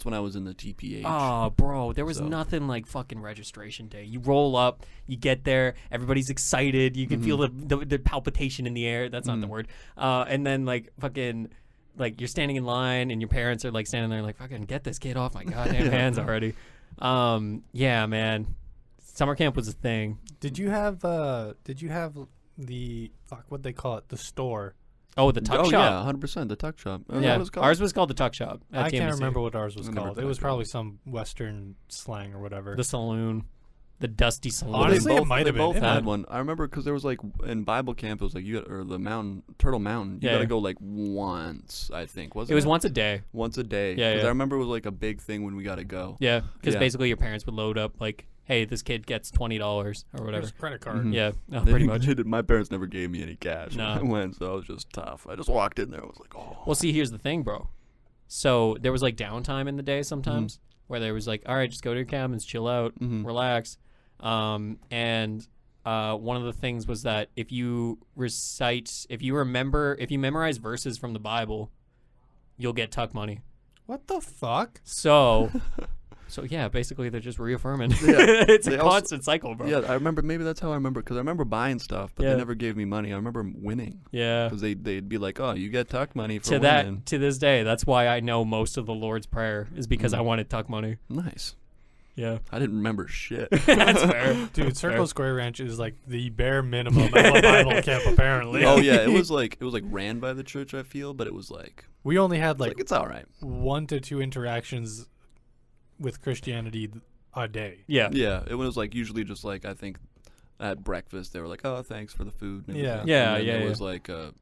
Speaker 2: when I was in the TPH.
Speaker 1: Oh, bro, there was
Speaker 2: So-
Speaker 1: nothing like fucking registration day. You roll up, you get there, everybody's excited. You can feel the palpitation in the air. That's not the word. And then like fucking, like you're standing in line and your parents are like standing there like fucking get this kid off my goddamn hands already. Yeah, man. Summer camp was a thing.
Speaker 3: Did you have the what they call it, the store?
Speaker 1: Oh, the tuck
Speaker 2: oh
Speaker 1: shop.
Speaker 2: yeah, 100%. The tuck shop. Is that
Speaker 1: Yeah,
Speaker 2: what it's called?
Speaker 1: ours was called the tuck shop. At
Speaker 3: I can't
Speaker 1: TMBC.
Speaker 3: remember what ours was
Speaker 2: I never
Speaker 3: called. It
Speaker 2: tried
Speaker 3: was
Speaker 2: that.
Speaker 3: probably some Western slang or whatever.
Speaker 1: The saloon, the dusty saloon.
Speaker 2: Well,
Speaker 3: Honestly,
Speaker 2: they
Speaker 3: it
Speaker 2: both,
Speaker 3: might
Speaker 2: they
Speaker 3: have been.
Speaker 2: both
Speaker 3: It might
Speaker 2: had
Speaker 3: have-
Speaker 2: one. I remember because there was like in Bible camp, it was like or the mountain, Turtle Mountain. You
Speaker 1: Yeah,
Speaker 2: gotta
Speaker 1: yeah.
Speaker 2: go like once, I think. Wasn't
Speaker 1: It was once a day.
Speaker 2: once a day.
Speaker 1: Yeah,
Speaker 2: 'Cause
Speaker 1: yeah.
Speaker 2: I remember it was like a big thing when we gotta go.
Speaker 1: Yeah, because
Speaker 2: Yeah.
Speaker 1: basically your parents would load up like, hey, this kid gets $20 or whatever.
Speaker 3: Here's a credit card.
Speaker 2: Mhm.
Speaker 1: Yeah,
Speaker 2: They
Speaker 1: pretty
Speaker 2: didn't-
Speaker 1: much.
Speaker 2: they didn't- my parents never gave me any cash
Speaker 1: No.
Speaker 2: when I went, so I was just tough. I just walked in there. I was like, oh.
Speaker 1: Well, see, here's the thing, bro. So there was like downtime in the day sometimes where there was like, all right, just go to your cabins, chill out,
Speaker 2: Mhm.
Speaker 1: relax. And one of the things was that if you memorize verses from the Bible, you'll get tuck money.
Speaker 3: What the fuck?
Speaker 1: So yeah, basically they're just reaffirming.
Speaker 2: Yeah.
Speaker 1: It's
Speaker 2: They
Speaker 1: a
Speaker 2: also-
Speaker 1: constant cycle, bro.
Speaker 2: Yeah, I remember. Maybe that's how I remember. Because I remember buying stuff, but
Speaker 1: Yeah.
Speaker 2: they never gave me money. I remember winning.
Speaker 1: Yeah.
Speaker 2: Because they'd be like, oh, you get tuck money for
Speaker 1: To
Speaker 2: winning.
Speaker 1: to this day, that's why I know most of the Lord's Prayer is because I wanted tuck money.
Speaker 2: Nice.
Speaker 1: Yeah.
Speaker 2: I didn't remember shit.
Speaker 1: That's fair.
Speaker 3: Dude, Circle
Speaker 1: Fair.
Speaker 3: Square Ranch is like the bare minimum of a Bible camp, apparently.
Speaker 2: Oh yeah, it was like ran by the church. I feel, but it was like
Speaker 3: We only had
Speaker 2: like
Speaker 3: like
Speaker 2: it's all right.
Speaker 3: 1 to 2 interactions with Christianity a day.
Speaker 1: Yeah.
Speaker 2: Yeah, it was like usually just like I think at breakfast they were like, oh, thanks for the food. And
Speaker 3: Yeah.
Speaker 2: everything.
Speaker 1: Yeah,
Speaker 2: And then
Speaker 1: yeah,
Speaker 2: It
Speaker 1: yeah.
Speaker 2: was like a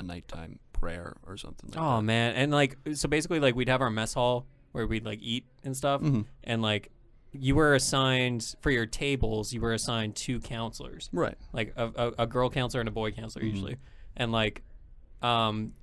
Speaker 2: nighttime prayer or something. Like
Speaker 1: Oh
Speaker 2: that.
Speaker 1: man, and like so basically like we'd have our mess hall where we'd like eat and stuff,
Speaker 2: Mhm.
Speaker 1: and like you were assigned for your tables. You were assigned 2 counselors,
Speaker 2: Right.
Speaker 1: like a girl counselor and a boy counselor
Speaker 2: Mhm.
Speaker 1: usually, and like.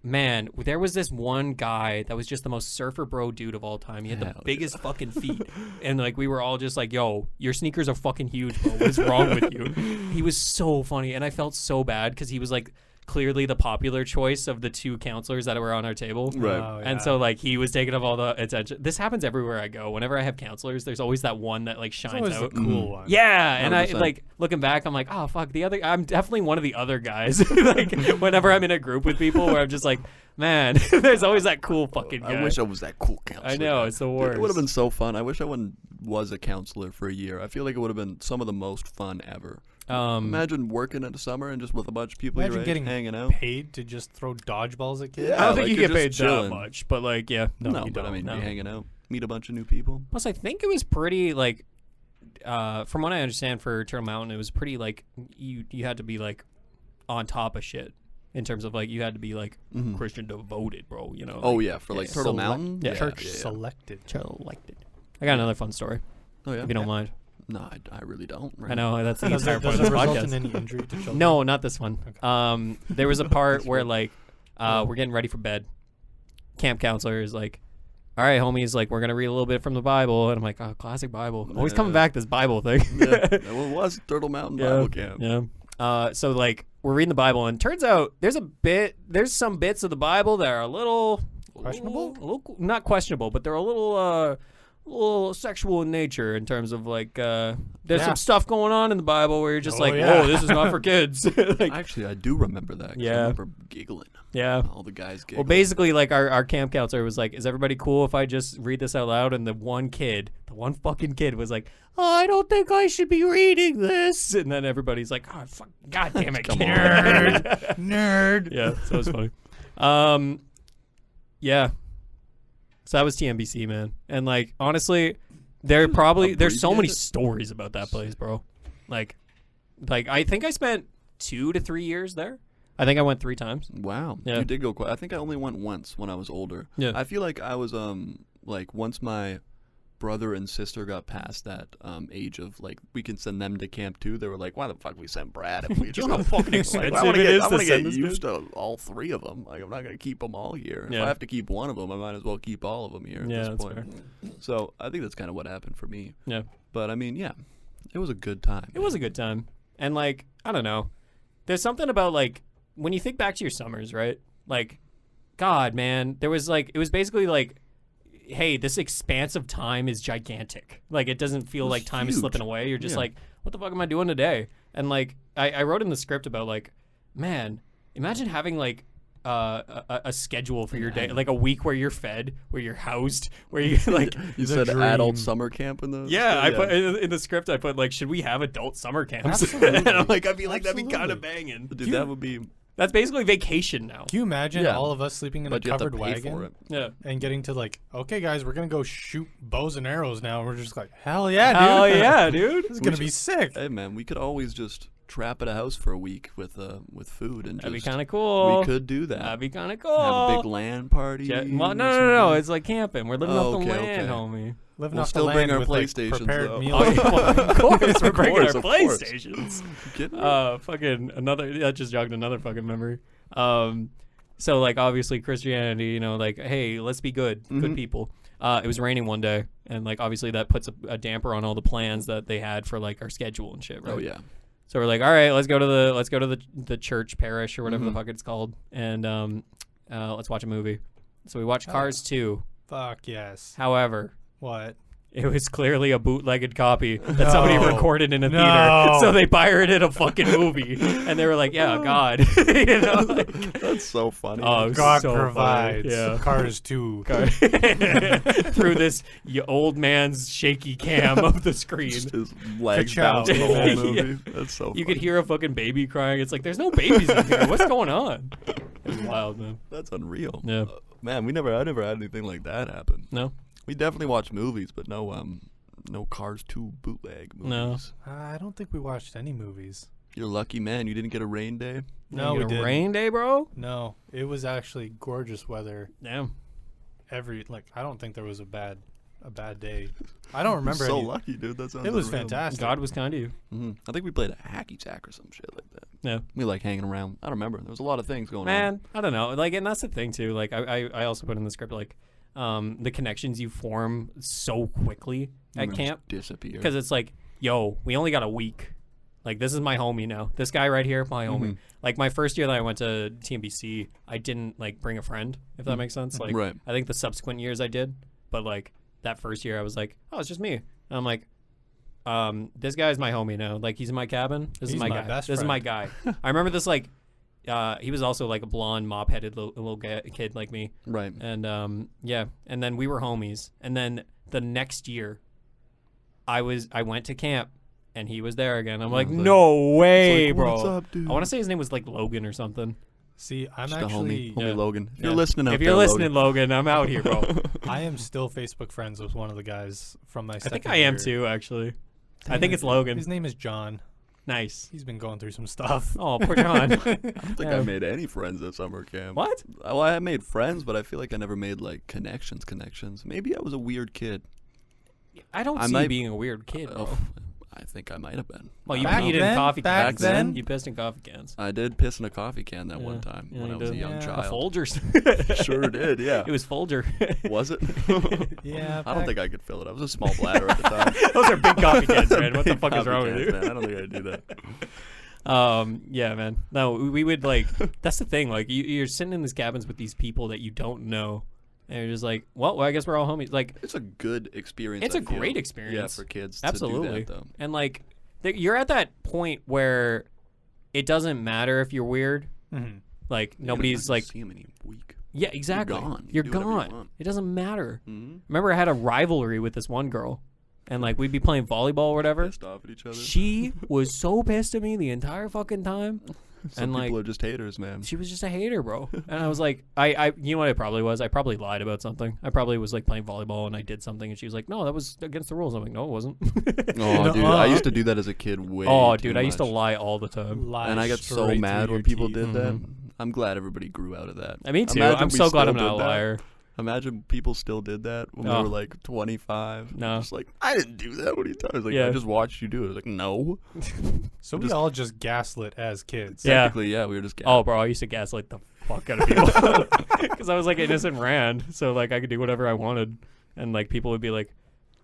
Speaker 1: Man, there was this one guy that was just the most surfer bro dude of all time. He had the
Speaker 2: Hell
Speaker 1: biggest fucking feet. And like we were all just like, yo, your sneakers are fucking huge, bro. What is wrong with you? He was so funny. And I felt so bad because he was like clearly the popular choice of the two counselors that were on our table.
Speaker 2: Right.
Speaker 3: Oh,
Speaker 1: And
Speaker 3: yeah.
Speaker 1: so like he was taking up all the attention. This happens everywhere I go. Whenever I have counselors, there's always that one that like
Speaker 3: It's
Speaker 1: shines
Speaker 3: always
Speaker 1: out.
Speaker 3: the cool one.
Speaker 1: Yeah, and I
Speaker 2: 100%.
Speaker 1: like looking back, I'm like, oh fuck, I'm definitely one of the other guys. Like whenever I'm in a group with people, where I'm just like, man, there's always that cool fucking guy.
Speaker 2: I wish I was that cool counselor.
Speaker 1: I know, it's the
Speaker 2: Dude,
Speaker 1: worst.
Speaker 2: it would have been so fun. I wish I was a counselor for a year. I feel like it would have been some of the most fun ever. Imagine working in the summer and just with a bunch of people
Speaker 3: Imagine
Speaker 2: your age,
Speaker 3: getting
Speaker 2: hanging out.
Speaker 3: paid to just throw dodgeballs at kids.
Speaker 2: Yeah.
Speaker 1: I don't think
Speaker 2: like
Speaker 1: you
Speaker 2: you're
Speaker 1: get paid
Speaker 2: just
Speaker 1: that
Speaker 2: chilling.
Speaker 1: much, but like, yeah.
Speaker 3: No, you
Speaker 2: but I
Speaker 3: don't.
Speaker 2: mean,
Speaker 1: No.
Speaker 2: you're hanging out, meet a bunch of new people.
Speaker 1: Plus, I think it was pretty like, from what I understand for Turtle Mountain, it was pretty like you had to be like on top of shit in terms of like you had to be like Christian devoted, bro. You know.
Speaker 2: Oh
Speaker 1: like,
Speaker 2: yeah, for like
Speaker 1: yeah.
Speaker 2: Turtle
Speaker 3: Select-
Speaker 2: Mountain.
Speaker 1: yeah.
Speaker 3: Church
Speaker 2: yeah.
Speaker 3: selected.
Speaker 1: Elected. I got another fun story,
Speaker 2: Oh yeah.
Speaker 1: if you don't mind.
Speaker 2: No, I really don't. Right
Speaker 1: I know that's the
Speaker 3: Does
Speaker 1: entire
Speaker 3: it,
Speaker 1: point
Speaker 3: does
Speaker 1: of
Speaker 3: it
Speaker 1: this
Speaker 3: result
Speaker 1: podcast.
Speaker 3: in any injury to children?
Speaker 1: No, not this one.
Speaker 3: Okay.
Speaker 1: There was a part where like we're getting ready for bed. Camp counselor is like, all right, homies, like we're gonna read a little bit from the Bible, and I'm like, oh, classic Bible. Always coming back to this Bible thing.
Speaker 2: yeah. Well, it was Turtle Mountain Bible Camp.
Speaker 1: Yeah. So like we're reading the Bible, and turns out there's some bits of the Bible that are a little
Speaker 3: Questionable?
Speaker 1: not questionable, but they're a little sexual in nature in terms of like there's
Speaker 3: Yeah.
Speaker 1: some stuff going on in the Bible where you're just
Speaker 3: Oh,
Speaker 1: like,
Speaker 3: yeah.
Speaker 1: whoa, this is not for kids. Like,
Speaker 2: Actually, I do remember that. 'cause
Speaker 1: Yeah.
Speaker 2: I remember giggling.
Speaker 1: yeah.
Speaker 2: All the guys giggling.
Speaker 1: Well, basically, like our camp counselor was like, "Is everybody cool if I just read this out loud?" And the one fucking kid was like, "Oh, I don't think I should be reading this." And then everybody's like, "Oh, fuck, god damn it,
Speaker 2: Come
Speaker 1: kid."
Speaker 2: on.
Speaker 3: Nerd.
Speaker 1: Yeah, so it was funny. Yeah. So that was TNBC, man. And like, honestly, there's so many
Speaker 2: Abbreviated?
Speaker 1: stories about that place, bro. Like I think I spent 2 to 3 years there. I think I went 3 times.
Speaker 2: Wow.
Speaker 1: Yeah.
Speaker 2: You did go quite. I think I only went once when I was older.
Speaker 1: Yeah.
Speaker 2: I feel like I was like once my brother and sister got past that age of like we can send them to camp too. They were like, why the fuck we send Brad if we
Speaker 1: Do
Speaker 2: just
Speaker 1: you know how fucking expensive
Speaker 2: I want
Speaker 1: it is
Speaker 2: to
Speaker 1: to
Speaker 2: get
Speaker 1: send this
Speaker 2: used to all 3 of them. Like I'm not gonna keep them all here. If
Speaker 1: Yeah.
Speaker 2: I have to keep one of them, I might as well keep all of them here. At
Speaker 1: Yeah,
Speaker 2: this
Speaker 1: that's
Speaker 2: point.
Speaker 1: fair.
Speaker 2: So I think that's kind of what happened for me.
Speaker 1: Yeah.
Speaker 2: But I mean, yeah, it was a good time.
Speaker 1: It was a good time. And like, I don't know. There's something about like when you think back to your summers, right? Like, God, man, it was basically like, hey, this expanse of time is gigantic. Like, it doesn't feel
Speaker 2: It was
Speaker 1: like time is
Speaker 2: huge.
Speaker 1: slipping away. You're just
Speaker 2: Yeah.
Speaker 1: like, what the fuck am I doing today? And like, I wrote in the script about like, man, imagine having like a schedule for your day, like a week where you're fed, where you're housed, where you like.
Speaker 2: You
Speaker 3: The
Speaker 2: said adult
Speaker 3: dream.
Speaker 2: summer camp in the
Speaker 1: Yeah, I put in the script. I put like, should we have adult summer camps?
Speaker 3: Absolutely.
Speaker 1: And I'm like, I feel like that'd be kind of
Speaker 3: Absolutely.
Speaker 1: banging.
Speaker 2: Dude, that would be.
Speaker 1: That's basically vacation now.
Speaker 3: Can you imagine
Speaker 2: Yeah.
Speaker 3: all of us sleeping in
Speaker 2: But
Speaker 3: a
Speaker 2: you have to
Speaker 3: covered
Speaker 2: pay
Speaker 3: wagon
Speaker 2: for it.
Speaker 1: Yeah.
Speaker 3: and getting to like, okay, guys, we're gonna go shoot bows and arrows now. And we're just like, hell yeah, dude!
Speaker 1: Hell yeah, dude.
Speaker 3: This is gonna be sick.
Speaker 2: Hey man, we could always just trap at a house for a week with food and
Speaker 1: That'd be
Speaker 2: just.
Speaker 1: kind of cool.
Speaker 2: We could do that.
Speaker 1: That'd be kind of cool.
Speaker 2: Have a big LAN party.
Speaker 1: Well,
Speaker 2: or
Speaker 1: no.
Speaker 2: something.
Speaker 1: It's like camping. We're living
Speaker 2: Oh,
Speaker 1: off the
Speaker 2: okay,
Speaker 1: land,
Speaker 2: okay.
Speaker 1: homie.
Speaker 3: Living
Speaker 2: We'll
Speaker 3: off
Speaker 2: still
Speaker 3: the
Speaker 2: bring
Speaker 3: land
Speaker 2: our
Speaker 3: with, like,
Speaker 2: PlayStations,
Speaker 3: prepared
Speaker 2: though.
Speaker 3: meals.
Speaker 1: Of course, we're bringing our
Speaker 2: Of course.
Speaker 1: PlayStations.
Speaker 2: Kidding me?
Speaker 1: Fucking another. That just jogged another fucking memory. So like obviously Christianity, you know, like hey, let's be good people. It was raining one day, and like obviously that puts a damper on all the plans that they had for like our schedule and shit, right?
Speaker 2: Oh yeah.
Speaker 1: So we're like, all right, let's go to the church parish or whatever the fuck it's called, and let's watch a movie. So we watched Cars 2.
Speaker 3: Fuck yes.
Speaker 1: However,
Speaker 3: What?
Speaker 1: it was clearly a bootlegged copy that somebody
Speaker 3: No.
Speaker 1: recorded in a
Speaker 3: No.
Speaker 1: theater. So they pirated a fucking movie, and they were like, yeah, God, you know, like,
Speaker 2: That's so funny.
Speaker 1: oh, it was
Speaker 3: God
Speaker 1: so funny.
Speaker 3: provides.
Speaker 1: Yeah.
Speaker 3: Cars 2.
Speaker 1: Through this old man's shaky cam of the screen.
Speaker 2: Just his legs
Speaker 3: Ka-chow.
Speaker 2: bouncing the whole
Speaker 1: Yeah.
Speaker 2: movie. That's so funny.
Speaker 1: You could hear a fucking baby crying. It's like, there's no babies in here. What's going on? It's wild, man.
Speaker 2: That's unreal.
Speaker 1: Yeah.
Speaker 2: Man, I never had anything like that happen.
Speaker 1: No?
Speaker 2: We definitely watched movies, but no Cars 2 bootleg movies.
Speaker 1: No.
Speaker 3: I don't think we watched any movies.
Speaker 2: You're lucky, man. You didn't get a rain day.
Speaker 3: No,
Speaker 1: You
Speaker 3: we
Speaker 1: get a
Speaker 3: didn't.
Speaker 1: rain day, bro?
Speaker 3: No, it was actually gorgeous weather.
Speaker 1: Damn.
Speaker 3: I don't think there was a bad day. I don't remember.
Speaker 2: You're so
Speaker 3: any-
Speaker 2: lucky, dude. That sounds
Speaker 3: It was
Speaker 2: unreal.
Speaker 3: fantastic.
Speaker 1: God was kind to you.
Speaker 2: I think we played a hacky sack or some shit like that.
Speaker 1: Yeah.
Speaker 2: We like hanging around. I don't remember. There was a lot of things going on.
Speaker 1: Man, I don't know. Like, and that's the thing, too. Like, I also put in the script, like, the connections you form so quickly at
Speaker 2: And then
Speaker 1: camp.
Speaker 2: just disappear.
Speaker 1: Because it's like, yo, we only got a week. Like, this is my homie now. This guy right here, my homie.
Speaker 2: Mhm.
Speaker 1: Like, my first year that I went to TMBC, I didn't, like, bring a friend, if that makes sense. Like,
Speaker 2: Right.
Speaker 1: I think the subsequent years I did. But, like, that first year I was like, oh, it's just me. And I'm like, this guy's my homie now. Like, he's in my cabin. This is my guy.
Speaker 3: best
Speaker 1: This is my
Speaker 3: friend.
Speaker 1: guy. I remember this, like, he was also, like, a blonde, mop-headed little kid like me.
Speaker 2: Right.
Speaker 1: And, yeah. And then we were homies. And then the next year, I went to camp. And he was there again. I'm like,
Speaker 2: was like-
Speaker 1: no way,
Speaker 2: Like,
Speaker 1: bro.
Speaker 2: what's up, dude?
Speaker 1: I want to say his name was like Logan or something.
Speaker 3: See, I'm
Speaker 2: Just a
Speaker 3: actually
Speaker 2: homie
Speaker 1: yeah.
Speaker 2: Logan. If
Speaker 1: Yeah.
Speaker 2: you're listening out
Speaker 1: If
Speaker 2: there,
Speaker 1: you're listening, Logan, I'm out here, bro.
Speaker 3: I am still Facebook friends with one of the guys from my
Speaker 1: I
Speaker 3: second
Speaker 1: think I am
Speaker 3: year.
Speaker 1: too, actually. I think it's Logan.
Speaker 3: His name is John.
Speaker 1: Nice.
Speaker 3: He's been going through some stuff.
Speaker 1: Oh, poor John.
Speaker 2: I don't think
Speaker 1: Yeah.
Speaker 2: I made any friends at summer camp.
Speaker 1: What?
Speaker 2: Well, I made friends, but I feel like I never made like connections. Maybe I was a weird kid.
Speaker 1: I don't
Speaker 2: I
Speaker 1: see
Speaker 2: might-
Speaker 1: you being a weird kid, bro.
Speaker 2: Oh, I think I might have been.
Speaker 1: Well, you
Speaker 3: Back
Speaker 1: peed in
Speaker 3: then?
Speaker 1: coffee
Speaker 3: Back
Speaker 1: cans.
Speaker 3: then?
Speaker 1: You pissed in coffee cans.
Speaker 2: I did piss in a coffee can that one
Speaker 1: Yeah.
Speaker 2: time
Speaker 1: Yeah,
Speaker 2: when
Speaker 1: you
Speaker 2: I was a
Speaker 1: did.
Speaker 2: young
Speaker 3: Yeah.
Speaker 1: A
Speaker 2: child.
Speaker 1: Folgers.
Speaker 2: Sure did, yeah.
Speaker 1: It was Folger.
Speaker 2: Was it?
Speaker 3: Yeah,
Speaker 2: I don't
Speaker 3: back-
Speaker 2: think I could fill it. I was a small bladder at the time.
Speaker 1: Those are big coffee cans, man. What the
Speaker 2: Big
Speaker 1: fuck is
Speaker 2: coffee
Speaker 1: wrong with
Speaker 2: cans,
Speaker 1: you?
Speaker 2: man. I don't think I'd do that.
Speaker 1: Yeah, man. No, we would like. That's the thing. Like, you're sitting in these cabins with these people that you don't know, and you're just like, well, I guess we're all homies. Like,
Speaker 2: It's a good experience.
Speaker 1: It's
Speaker 2: I
Speaker 1: a great
Speaker 2: feel.
Speaker 1: experience.
Speaker 2: Yeah, for kids.
Speaker 1: absolutely.
Speaker 2: To do that, though.
Speaker 1: And like, you're at that point where it doesn't matter if you're weird.
Speaker 3: Mhm.
Speaker 1: Like,
Speaker 2: Yeah,
Speaker 1: nobody's
Speaker 2: I
Speaker 1: like,
Speaker 2: don't see him any week.
Speaker 1: yeah, exactly.
Speaker 2: gone.
Speaker 1: You're
Speaker 2: You do whatever you
Speaker 1: gone.
Speaker 2: want.
Speaker 1: It doesn't matter.
Speaker 2: Mm-hmm.
Speaker 1: Remember, I had a rivalry with this one girl, and like we'd be playing volleyball or whatever.
Speaker 2: Pissed off at each other.
Speaker 1: She was so pissed at me the entire fucking time.
Speaker 2: Some
Speaker 1: and,
Speaker 2: people
Speaker 1: like,
Speaker 2: are just haters, man.
Speaker 1: She was just a hater, bro. And I was like, you know what I probably was? I probably lied about something. I probably was like playing volleyball and I did something, and she was like, no, that was against the rules. I'm like, no, it wasn't.
Speaker 2: Oh, dude, I used to do that as a kid way
Speaker 1: Oh,
Speaker 2: too
Speaker 1: dude, I used to
Speaker 2: much.
Speaker 1: lie all the time.
Speaker 3: Lie
Speaker 2: And I got so
Speaker 3: straight
Speaker 2: mad
Speaker 3: through
Speaker 2: when
Speaker 3: your
Speaker 2: people
Speaker 3: teeth.
Speaker 2: did that.
Speaker 1: Mhm.
Speaker 2: I'm glad everybody grew out of that.
Speaker 1: Me too.
Speaker 2: Imagine
Speaker 1: I'm
Speaker 2: we
Speaker 1: so glad
Speaker 2: still
Speaker 1: I'm not a
Speaker 2: did that.
Speaker 1: liar.
Speaker 2: Imagine people still did that when
Speaker 1: Oh.
Speaker 2: we were like 25.
Speaker 1: No.
Speaker 2: Just like, I didn't do that. What are you talking about? Like,
Speaker 1: Yeah.
Speaker 2: I just watched you do it. I was like, no.
Speaker 3: So we
Speaker 2: Just-
Speaker 3: all just gaslit as kids.
Speaker 1: Yeah.
Speaker 2: Technically, yeah, we were just
Speaker 1: Oh, bro, I used to gaslight the fuck out of people because I was like innocent Rand, so like I could do whatever I wanted, and like people would be like,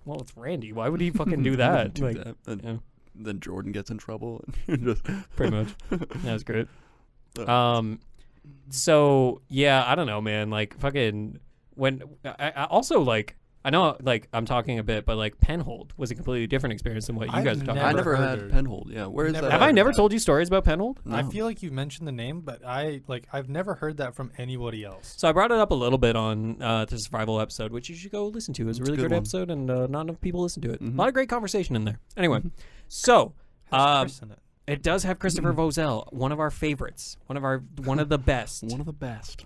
Speaker 1: "Well, it's Randy. Why would he fucking do that?"
Speaker 2: do
Speaker 1: like,
Speaker 2: that. And
Speaker 1: yeah,
Speaker 2: then Jordan gets in trouble. And you're just
Speaker 1: pretty much. That was great.
Speaker 2: Uh,
Speaker 1: So yeah, I don't know, man. Like fucking when I also like. I know, like, I'm talking a bit, but, like, Penhold was a completely different experience than what you
Speaker 3: I've
Speaker 1: guys are talking
Speaker 2: I
Speaker 1: about.
Speaker 2: never
Speaker 3: heard
Speaker 2: had
Speaker 3: of-
Speaker 2: Penhold. Yeah, where is
Speaker 3: Never
Speaker 2: that?
Speaker 1: Have I
Speaker 3: heard
Speaker 1: never
Speaker 3: that.
Speaker 1: told you stories about Penhold?
Speaker 3: I
Speaker 2: No.
Speaker 3: feel like you've mentioned the name, but I've never heard that from anybody else.
Speaker 1: So I brought it up a little bit on the survival episode, which you should go listen to. It's a
Speaker 2: It's a
Speaker 1: really
Speaker 2: good
Speaker 1: great
Speaker 2: one.
Speaker 1: episode, and not enough people listen to it.
Speaker 2: Mhm.
Speaker 1: A lot of great conversation in there. Anyway, so
Speaker 3: Has Chris in it.
Speaker 1: it does have Christopher Vozell, one of our favorites, one of the best.
Speaker 2: One of the best.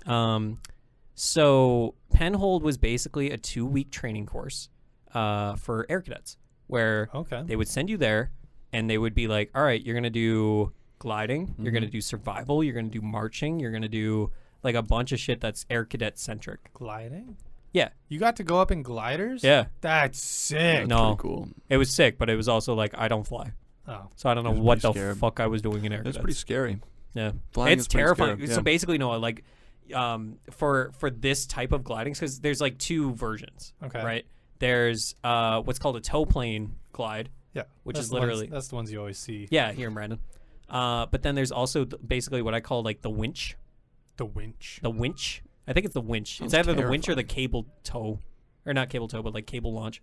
Speaker 1: So Penhold was basically a 2-week training course for air cadets, where
Speaker 3: Okay.
Speaker 1: they would send you there, and they would be like, all right, you're going to do gliding, you're going to do survival, you're going to do marching, you're going to do like a bunch of shit that's air cadet centric.
Speaker 3: Gliding?
Speaker 1: Yeah.
Speaker 3: You got to go up in gliders?
Speaker 1: Yeah.
Speaker 3: That's sick.
Speaker 2: That's
Speaker 1: No.
Speaker 2: pretty cool.
Speaker 1: It was sick, but it was also like, I don't fly.
Speaker 3: Oh.
Speaker 1: So I don't know
Speaker 2: That's
Speaker 1: what the
Speaker 2: pretty scary.
Speaker 1: fuck I was doing in air
Speaker 2: It's
Speaker 1: cadets.
Speaker 2: pretty scary.
Speaker 1: Yeah.
Speaker 2: Flying
Speaker 1: It's
Speaker 2: is pretty
Speaker 1: terrifying.
Speaker 2: scary,
Speaker 1: So
Speaker 2: yeah.
Speaker 1: basically, Noah, like, for this type of gliding, because there's like 2 versions,
Speaker 3: Okay.
Speaker 1: right? There's what's called a tow plane glide.
Speaker 3: Yeah.
Speaker 1: Which
Speaker 3: That's
Speaker 1: is
Speaker 3: the ones-
Speaker 1: literally-
Speaker 3: that's the ones you always see.
Speaker 1: Yeah, here in Brandon. But then there's also basically what I call like the winch.
Speaker 3: The winch.
Speaker 1: The winch. I think it's the winch.
Speaker 2: Sounds
Speaker 1: It's either the winch or the
Speaker 2: terrifying.
Speaker 1: cable tow, or not cable tow, but like cable launch.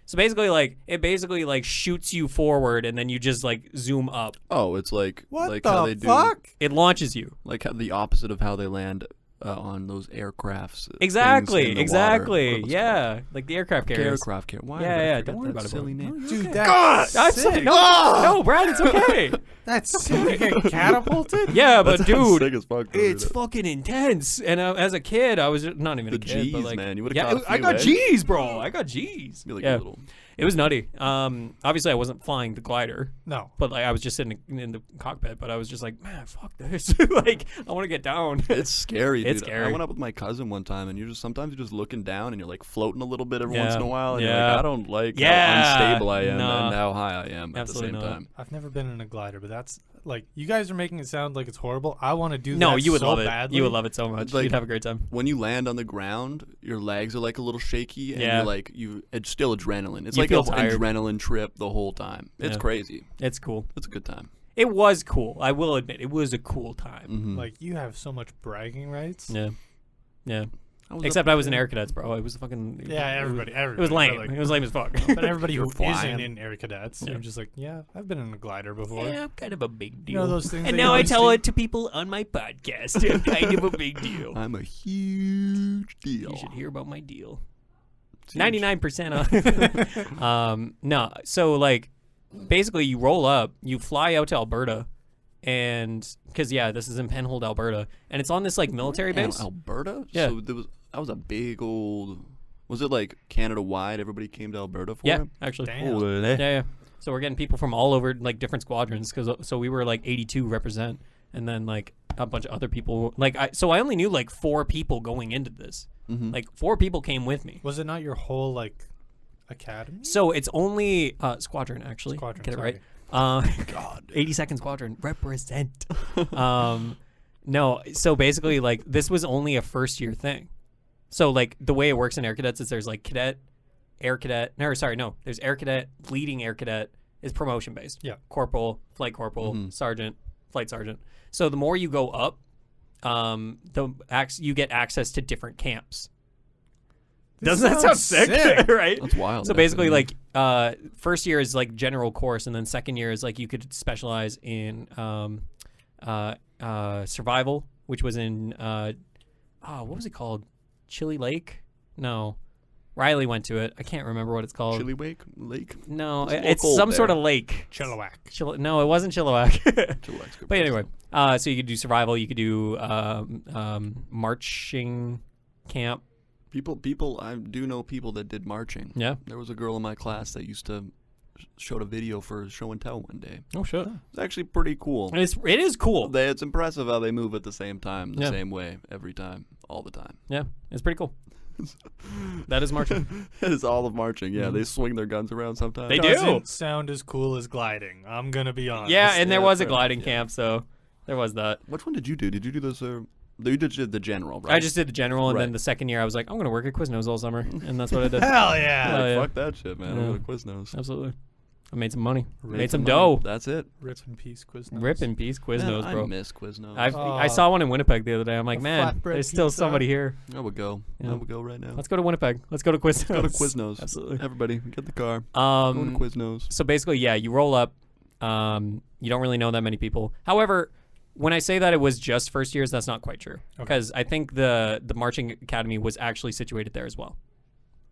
Speaker 1: So basically, like it basically like shoots you forward, and then you just like zoom up.
Speaker 2: Oh, it's like
Speaker 3: What
Speaker 2: like
Speaker 3: the
Speaker 2: how they do
Speaker 3: fuck?
Speaker 1: It launches you.
Speaker 2: like how, the opposite of how they land on those aircrafts.
Speaker 1: Exactly.
Speaker 2: Things in the
Speaker 1: exactly.
Speaker 2: water. What was it
Speaker 1: Yeah, like the aircraft
Speaker 2: called?
Speaker 1: carriers.
Speaker 2: Aircraft carrier. Why
Speaker 1: Yeah,
Speaker 2: did I
Speaker 1: yeah.
Speaker 2: forget
Speaker 1: Don't worry
Speaker 2: that
Speaker 1: about it.
Speaker 2: silly
Speaker 1: bro.
Speaker 2: name.
Speaker 1: No,
Speaker 3: Dude,
Speaker 1: okay.
Speaker 3: that's
Speaker 1: I'm
Speaker 3: sick.
Speaker 1: sorry. No, Brad, it's okay.
Speaker 3: That's sick. You get catapulted?
Speaker 1: Yeah, but
Speaker 2: That sounds
Speaker 1: dude,
Speaker 2: sick as fuck, though,
Speaker 1: it's
Speaker 2: dude.
Speaker 1: fucking intense. And as a kid, I was not even
Speaker 2: The
Speaker 1: a kid, but
Speaker 2: G's,
Speaker 1: like,
Speaker 2: man. You would've
Speaker 1: yeah,
Speaker 2: caught a
Speaker 1: I
Speaker 2: few,
Speaker 1: got
Speaker 2: eh?
Speaker 1: G's, bro. I got G's.
Speaker 2: Be like
Speaker 1: yeah,
Speaker 2: a little.
Speaker 1: it was nutty. Obviously, I wasn't flying the glider,
Speaker 3: No.
Speaker 1: but like I was just sitting in the cockpit. But I was just like, man, fuck this. Like, I want to get down.
Speaker 2: It's scary, dude.
Speaker 1: It's scary.
Speaker 2: I went up with my cousin one time, and sometimes you're just looking down, and you're like floating a little bit every once
Speaker 1: Yeah.
Speaker 2: in a while, and you're
Speaker 1: Yeah.
Speaker 2: like, I don't like
Speaker 1: Yeah.
Speaker 2: how unstable I am
Speaker 1: Nah.
Speaker 2: and how high I am
Speaker 1: Absolutely
Speaker 2: at the
Speaker 1: not.
Speaker 2: same time.
Speaker 3: I've never been in a glider, but that's like you guys are making it sound like it's horrible. I want to do
Speaker 1: No,
Speaker 3: that
Speaker 1: you would
Speaker 3: so
Speaker 1: love it.
Speaker 3: badly.
Speaker 1: You would love it so much.
Speaker 2: Like,
Speaker 1: You'd have a great time.
Speaker 2: When you land on the ground, your legs are like a little shaky, and
Speaker 1: Yeah.
Speaker 2: you're like it's still adrenaline. It's
Speaker 1: You
Speaker 2: like
Speaker 1: feel
Speaker 2: an
Speaker 1: tired.
Speaker 2: adrenaline trip the whole time. It's
Speaker 1: Yeah.
Speaker 2: crazy.
Speaker 1: It's cool.
Speaker 2: It's a good time.
Speaker 1: It was cool. I will admit, it was a cool time.
Speaker 2: Mm-hmm.
Speaker 3: Like you have so much bragging rights.
Speaker 1: Yeah. Yeah.
Speaker 2: I
Speaker 1: Except I was in Air Cadets, bro. It was fucking.
Speaker 3: Yeah, everybody.
Speaker 1: It was lame.
Speaker 3: Like,
Speaker 1: It was lame as fuck.
Speaker 3: but everybody who
Speaker 2: You're flying.
Speaker 3: isn't in Air Cadets,
Speaker 1: Yeah.
Speaker 3: you're just like, yeah, I've been in a glider before.
Speaker 1: Yeah, I'm kind of a big deal.
Speaker 3: You know those things.
Speaker 1: And
Speaker 3: that
Speaker 1: now
Speaker 3: you
Speaker 1: I
Speaker 3: always
Speaker 1: tell
Speaker 3: see?
Speaker 1: it to people on my podcast. I'm kind of a big deal.
Speaker 2: I'm a huge deal.
Speaker 1: You should hear about my deal.
Speaker 2: It's huge.
Speaker 1: 99% off. No, so like, basically, you roll up, you fly out to Alberta, and because this is in Penhold, Alberta, and it's on this like military base.
Speaker 2: Alberta?
Speaker 1: Yeah.
Speaker 2: So that was a big old. Was it like Canada wide? Everybody came to Alberta for
Speaker 1: Yeah,
Speaker 2: it?
Speaker 1: actually.
Speaker 3: Damn.
Speaker 2: Holy.
Speaker 1: Yeah. So we're getting people from all over like different squadrons so we were like 82 represent, and then like a bunch of other people. Like I only knew like 4 people going into this.
Speaker 2: Mhm.
Speaker 1: Like 4 people came with me.
Speaker 3: Was it not your whole like academy?
Speaker 1: So it's only squadron actually.
Speaker 3: Squadron,
Speaker 1: Get it
Speaker 3: sorry.
Speaker 1: right.
Speaker 2: God.
Speaker 1: 82nd Squadron represent. No, so basically like this was only a first year thing. So like the way it works in Air Cadets is there's like cadet, air cadet. There's air cadet, leading air cadet is promotion based.
Speaker 3: Yeah.
Speaker 1: Corporal, flight corporal,
Speaker 2: Mhm.
Speaker 1: sergeant, flight sergeant. So the more you go up, you get access to different camps.
Speaker 3: This
Speaker 1: Doesn't that sound
Speaker 3: sounds
Speaker 1: sick? Right?
Speaker 2: That's wild.
Speaker 1: So
Speaker 2: actually.
Speaker 1: basically, like, first year is like general course, and then second year is like you could specialize in survival, which was in what was it called? Chili Lake? No, Riley went to it. I can't remember what it's called.
Speaker 2: Chili Lake?
Speaker 1: No,
Speaker 2: It's a little
Speaker 1: it's
Speaker 2: cold
Speaker 1: some
Speaker 2: there.
Speaker 1: sort of lake.
Speaker 3: Chilliwack.
Speaker 1: No, it wasn't Chilliwack.
Speaker 2: Chilliwack's good
Speaker 1: But anyway,
Speaker 2: place.
Speaker 1: so you could do survival. You could do marching camp.
Speaker 2: People, I do know people that did marching.
Speaker 1: Yeah.
Speaker 2: There was a girl in my class that used to showed a video for show and tell one day.
Speaker 1: Oh shit.
Speaker 2: It's actually pretty cool.
Speaker 1: It is cool.
Speaker 2: It's impressive how they move at the same time, the
Speaker 1: Yeah.
Speaker 2: same way, every time, all the time.
Speaker 1: Yeah, it's pretty cool. That is marching.
Speaker 2: It's all of marching. Yeah,
Speaker 1: Mhm.
Speaker 2: they swing their guns around sometimes.
Speaker 1: They do.
Speaker 3: Doesn't sound as cool as gliding. I'm gonna be honest.
Speaker 1: Yeah, and there was a
Speaker 2: fair
Speaker 1: gliding
Speaker 2: enough, yeah.
Speaker 1: camp, so there was that.
Speaker 2: Which one did you do? Did you do this? You did the general, right?
Speaker 1: I just did the general, and then
Speaker 2: Right.
Speaker 1: the second year I was like, I'm going to work at Quiznos all summer, and that's what I did.
Speaker 3: Hell yeah.
Speaker 1: Hell yeah.
Speaker 2: Fuck that shit, man.
Speaker 1: Yeah.
Speaker 2: I'm going to Quiznos.
Speaker 1: Absolutely. I made some money.
Speaker 3: Made
Speaker 1: Made some
Speaker 2: money.
Speaker 1: dough.
Speaker 2: That's it.
Speaker 3: Rip in peace, Quiznos.
Speaker 1: Rip in peace, Quiznos,
Speaker 2: Man,
Speaker 1: bro.
Speaker 2: I miss Quiznos.
Speaker 1: I saw one in Winnipeg the other day. I'm like,
Speaker 3: A
Speaker 1: man,
Speaker 3: flatbread
Speaker 1: there's still
Speaker 3: pizza.
Speaker 1: somebody here.
Speaker 2: I would go.
Speaker 1: Yeah.
Speaker 2: I would go right now.
Speaker 1: Let's go to Winnipeg. Let's go to Quiznos.
Speaker 2: Go to Quiznos.
Speaker 1: Absolutely.
Speaker 2: Everybody, get the car. Going to Quiznos.
Speaker 1: So basically, yeah, you roll up. You don't really know that many people. However, when I say that it was just first years, that's not quite true.
Speaker 3: Okay.
Speaker 1: Because I think the marching academy was actually situated there as well.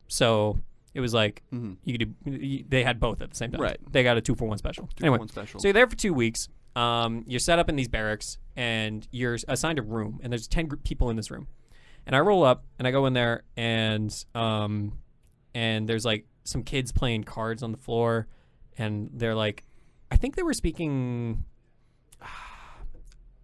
Speaker 1: So it was like
Speaker 2: Mm-hmm.
Speaker 1: you could do. They had both at the same time.
Speaker 2: Right.
Speaker 1: They got a 2-for-1 special.
Speaker 2: Anyway,
Speaker 1: Anyway,
Speaker 2: special.
Speaker 1: so you're there for 2 weeks. You're set up in these barracks, and you're assigned a room, and there's 10 people in this room. And I roll up, and I go in there, and there's like some kids playing cards on the floor, and they're like, I think they were speaking.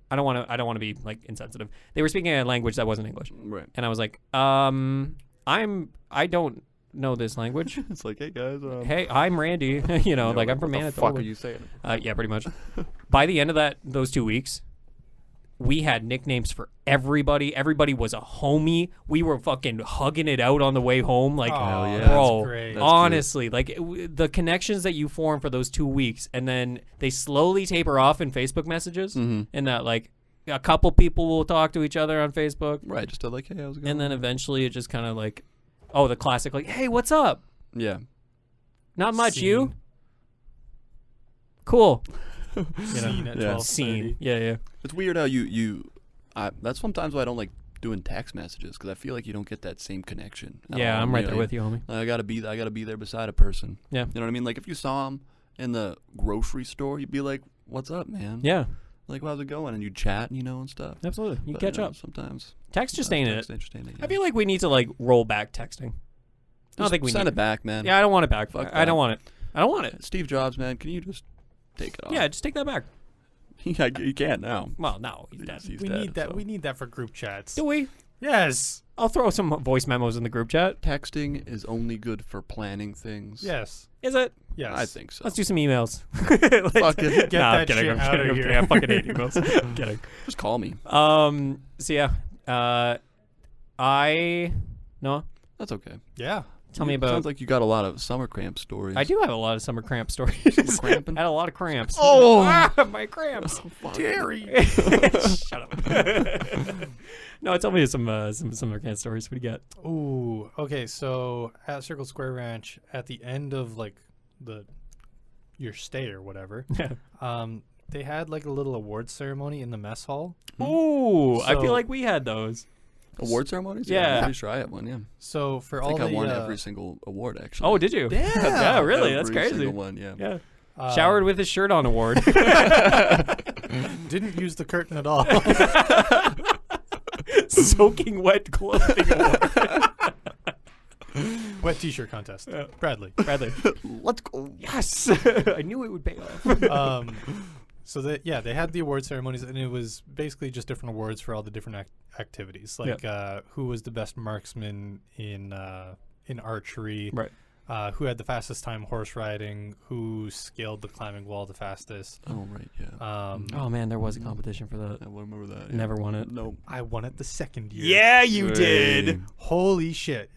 Speaker 1: I don't want to be like insensitive. They were speaking a language that wasn't English,
Speaker 2: Right.
Speaker 1: and I was like, I don't know this language.
Speaker 2: It's like, hey guys.
Speaker 1: Hey, I'm Randy. You know,
Speaker 2: yeah,
Speaker 1: like I'm from
Speaker 2: what the
Speaker 1: Manitoba.
Speaker 2: fuck are you saying?
Speaker 1: Yeah, pretty much. By the end of those 2 weeks, we had nicknames for everybody. Everybody was a homie. We were fucking hugging it out on the way home. Like,
Speaker 2: Hell yeah.
Speaker 1: bro,
Speaker 3: That's great.
Speaker 2: That's
Speaker 1: honestly, like the connections that you form for those 2 weeks, and then they slowly taper off in Facebook messages,
Speaker 2: Mm-hmm.
Speaker 1: and that like a couple people will talk to each other on Facebook,
Speaker 2: Right. Just to like, hey, how's it going?
Speaker 1: and then eventually it just kind of like, oh, the classic like, hey, what's up?
Speaker 2: yeah.
Speaker 1: Not much,
Speaker 3: Scene.
Speaker 1: you? Cool.
Speaker 3: Scene at
Speaker 2: Yeah.
Speaker 3: 12:30.
Speaker 1: Scene. Yeah.
Speaker 2: It's weird how that's sometimes why I don't like doing text messages, because I feel like you don't get that same connection. at
Speaker 1: Yeah,
Speaker 2: all,
Speaker 1: I'm
Speaker 2: you
Speaker 1: right
Speaker 2: know
Speaker 1: there
Speaker 2: what
Speaker 1: with you, homie.
Speaker 2: I mean? I gotta be there beside a person.
Speaker 1: Yeah.
Speaker 2: You know what I mean? Like if you saw him in the grocery store, you'd be like, "What's up, man?
Speaker 1: Yeah,
Speaker 2: Like how's it going?" And you'd chat, and stuff.
Speaker 1: absolutely. You
Speaker 2: But,
Speaker 1: catch
Speaker 2: know,
Speaker 1: up.
Speaker 2: sometimes.
Speaker 1: Text just ain't it.
Speaker 2: Text entertaining,
Speaker 1: I feel like we need to like roll back texting. I don't think we
Speaker 2: send
Speaker 1: need
Speaker 2: it back, man.
Speaker 1: Yeah, I don't want it back.
Speaker 2: Fuck
Speaker 1: I don't
Speaker 2: that.
Speaker 1: want it. I don't want it.
Speaker 2: Steve Jobs, man, can you just take it off?
Speaker 1: Yeah, just take that back.
Speaker 2: Yeah, you can't now.
Speaker 1: Well, no, he's dead.
Speaker 2: He's
Speaker 3: We
Speaker 2: dead,
Speaker 3: need that.
Speaker 2: so.
Speaker 3: We need that for group chats.
Speaker 1: Do we?
Speaker 3: Yes.
Speaker 1: I'll throw some voice memos in the group chat.
Speaker 2: Texting is only good for planning things.
Speaker 3: Yes.
Speaker 1: Is it?
Speaker 3: Yes.
Speaker 2: I think so.
Speaker 1: Let's do some emails.
Speaker 2: Fuck it.
Speaker 3: Get
Speaker 1: I'm
Speaker 3: that
Speaker 1: kidding.
Speaker 3: shit
Speaker 1: I'm
Speaker 3: out
Speaker 1: kidding.
Speaker 3: of
Speaker 1: I'm
Speaker 3: here.
Speaker 1: kidding. I fucking hate emails. I'm kidding.
Speaker 2: Just call me.
Speaker 1: So yeah. Noah,
Speaker 2: That's okay.
Speaker 3: Yeah.
Speaker 1: tell me about.
Speaker 2: Sounds like you got a lot of summer camp stories.
Speaker 1: I do have a lot of summer cramp stories.
Speaker 2: Cramping?
Speaker 1: I had a lot of cramps.
Speaker 2: Oh!
Speaker 1: My cramps.
Speaker 3: Terry.
Speaker 1: Shut up. No, tell me some summer camp stories. What do you got?
Speaker 3: Ooh. Okay. So at Circle Square Ranch, at the end of like your stay or whatever, they had like a little award ceremony in the mess hall.
Speaker 1: Ooh, I
Speaker 3: So-
Speaker 1: feel like we had those.
Speaker 2: Award ceremonies?
Speaker 1: Yeah.
Speaker 2: I'm pretty sure I had one, yeah.
Speaker 3: So for
Speaker 2: I
Speaker 3: all
Speaker 2: think
Speaker 3: the
Speaker 2: I won every single award, actually.
Speaker 1: Oh, did you?
Speaker 3: Yeah.
Speaker 1: Yeah, really? That's
Speaker 2: Every
Speaker 1: crazy.
Speaker 2: single one, yeah.
Speaker 1: Yeah. Showered with his shirt on award.
Speaker 3: didn't use the curtain at all.
Speaker 1: Soaking wet clothing award.
Speaker 3: Wet t-shirt contest. Bradley.
Speaker 1: Bradley.
Speaker 2: Let's go.
Speaker 1: Yes. I knew it would pay off.
Speaker 3: So they had the award ceremonies, and it was basically just different awards for all the different activities, like who was the best marksman in archery,
Speaker 1: Right.
Speaker 3: Who had the fastest time horse riding, who scaled the climbing wall the fastest.
Speaker 2: Oh, right, yeah.
Speaker 1: Oh man, there was a competition for that.
Speaker 2: I remember that. Yeah.
Speaker 1: Never won it.
Speaker 2: Nope.
Speaker 3: I won it the second year.
Speaker 1: Yeah, you
Speaker 2: Hey.
Speaker 1: did.
Speaker 3: Holy shit!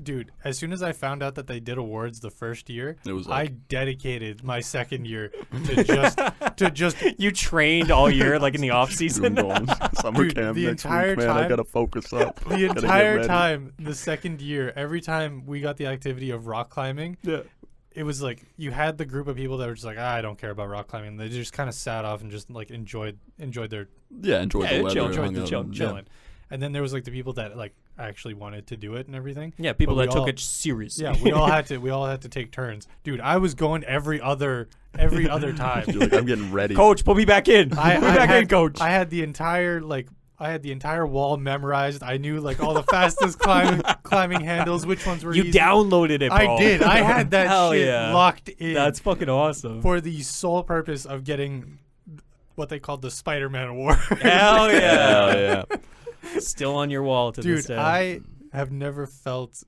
Speaker 3: Dude, as soon as I found out that they did awards the first year,
Speaker 2: It was
Speaker 3: I
Speaker 2: like,
Speaker 3: dedicated my second year to just
Speaker 1: You trained all year, like in the off season.
Speaker 2: summer
Speaker 3: Dude,
Speaker 2: camp
Speaker 3: the
Speaker 2: next
Speaker 3: entire
Speaker 2: week, man. I
Speaker 3: time-
Speaker 2: gotta focus up.
Speaker 3: the
Speaker 2: Gotta get
Speaker 3: entire
Speaker 2: ready.
Speaker 3: time, the second year, every time we got the activity of rock climbing,
Speaker 1: Yeah.
Speaker 3: it was like you had the group of people that were just like, I don't care about rock climbing. They just kind of sat off and just like enjoyed their
Speaker 2: Yeah, enjoy
Speaker 1: Yeah,
Speaker 2: the weather.
Speaker 1: chill,
Speaker 3: enjoyed
Speaker 2: hung
Speaker 3: the
Speaker 2: out,
Speaker 3: chilling.
Speaker 2: yeah.
Speaker 3: And then there was like the people that like actually wanted to do it and everything.
Speaker 1: Yeah, people
Speaker 3: But we
Speaker 1: that took
Speaker 3: all-
Speaker 1: it seriously.
Speaker 3: Yeah, we all had to take turns. Dude, I was going every other time.
Speaker 2: You're like, I'm getting ready.
Speaker 1: Coach, put me back in. Put me back in, coach.
Speaker 3: I had the entire wall memorized. I knew like all the fastest climbing handles, which ones were
Speaker 1: You
Speaker 3: easy.
Speaker 1: downloaded it, bro.
Speaker 3: I did. I had that
Speaker 1: Hell
Speaker 3: shit
Speaker 1: yeah.
Speaker 3: locked in.
Speaker 1: That's fucking awesome.
Speaker 3: for the sole purpose of getting what they called the Spider-Man award.
Speaker 1: Hell yeah.
Speaker 2: Hell yeah.
Speaker 1: Still on your wall to this
Speaker 3: Dude,
Speaker 1: day.
Speaker 3: I have never felt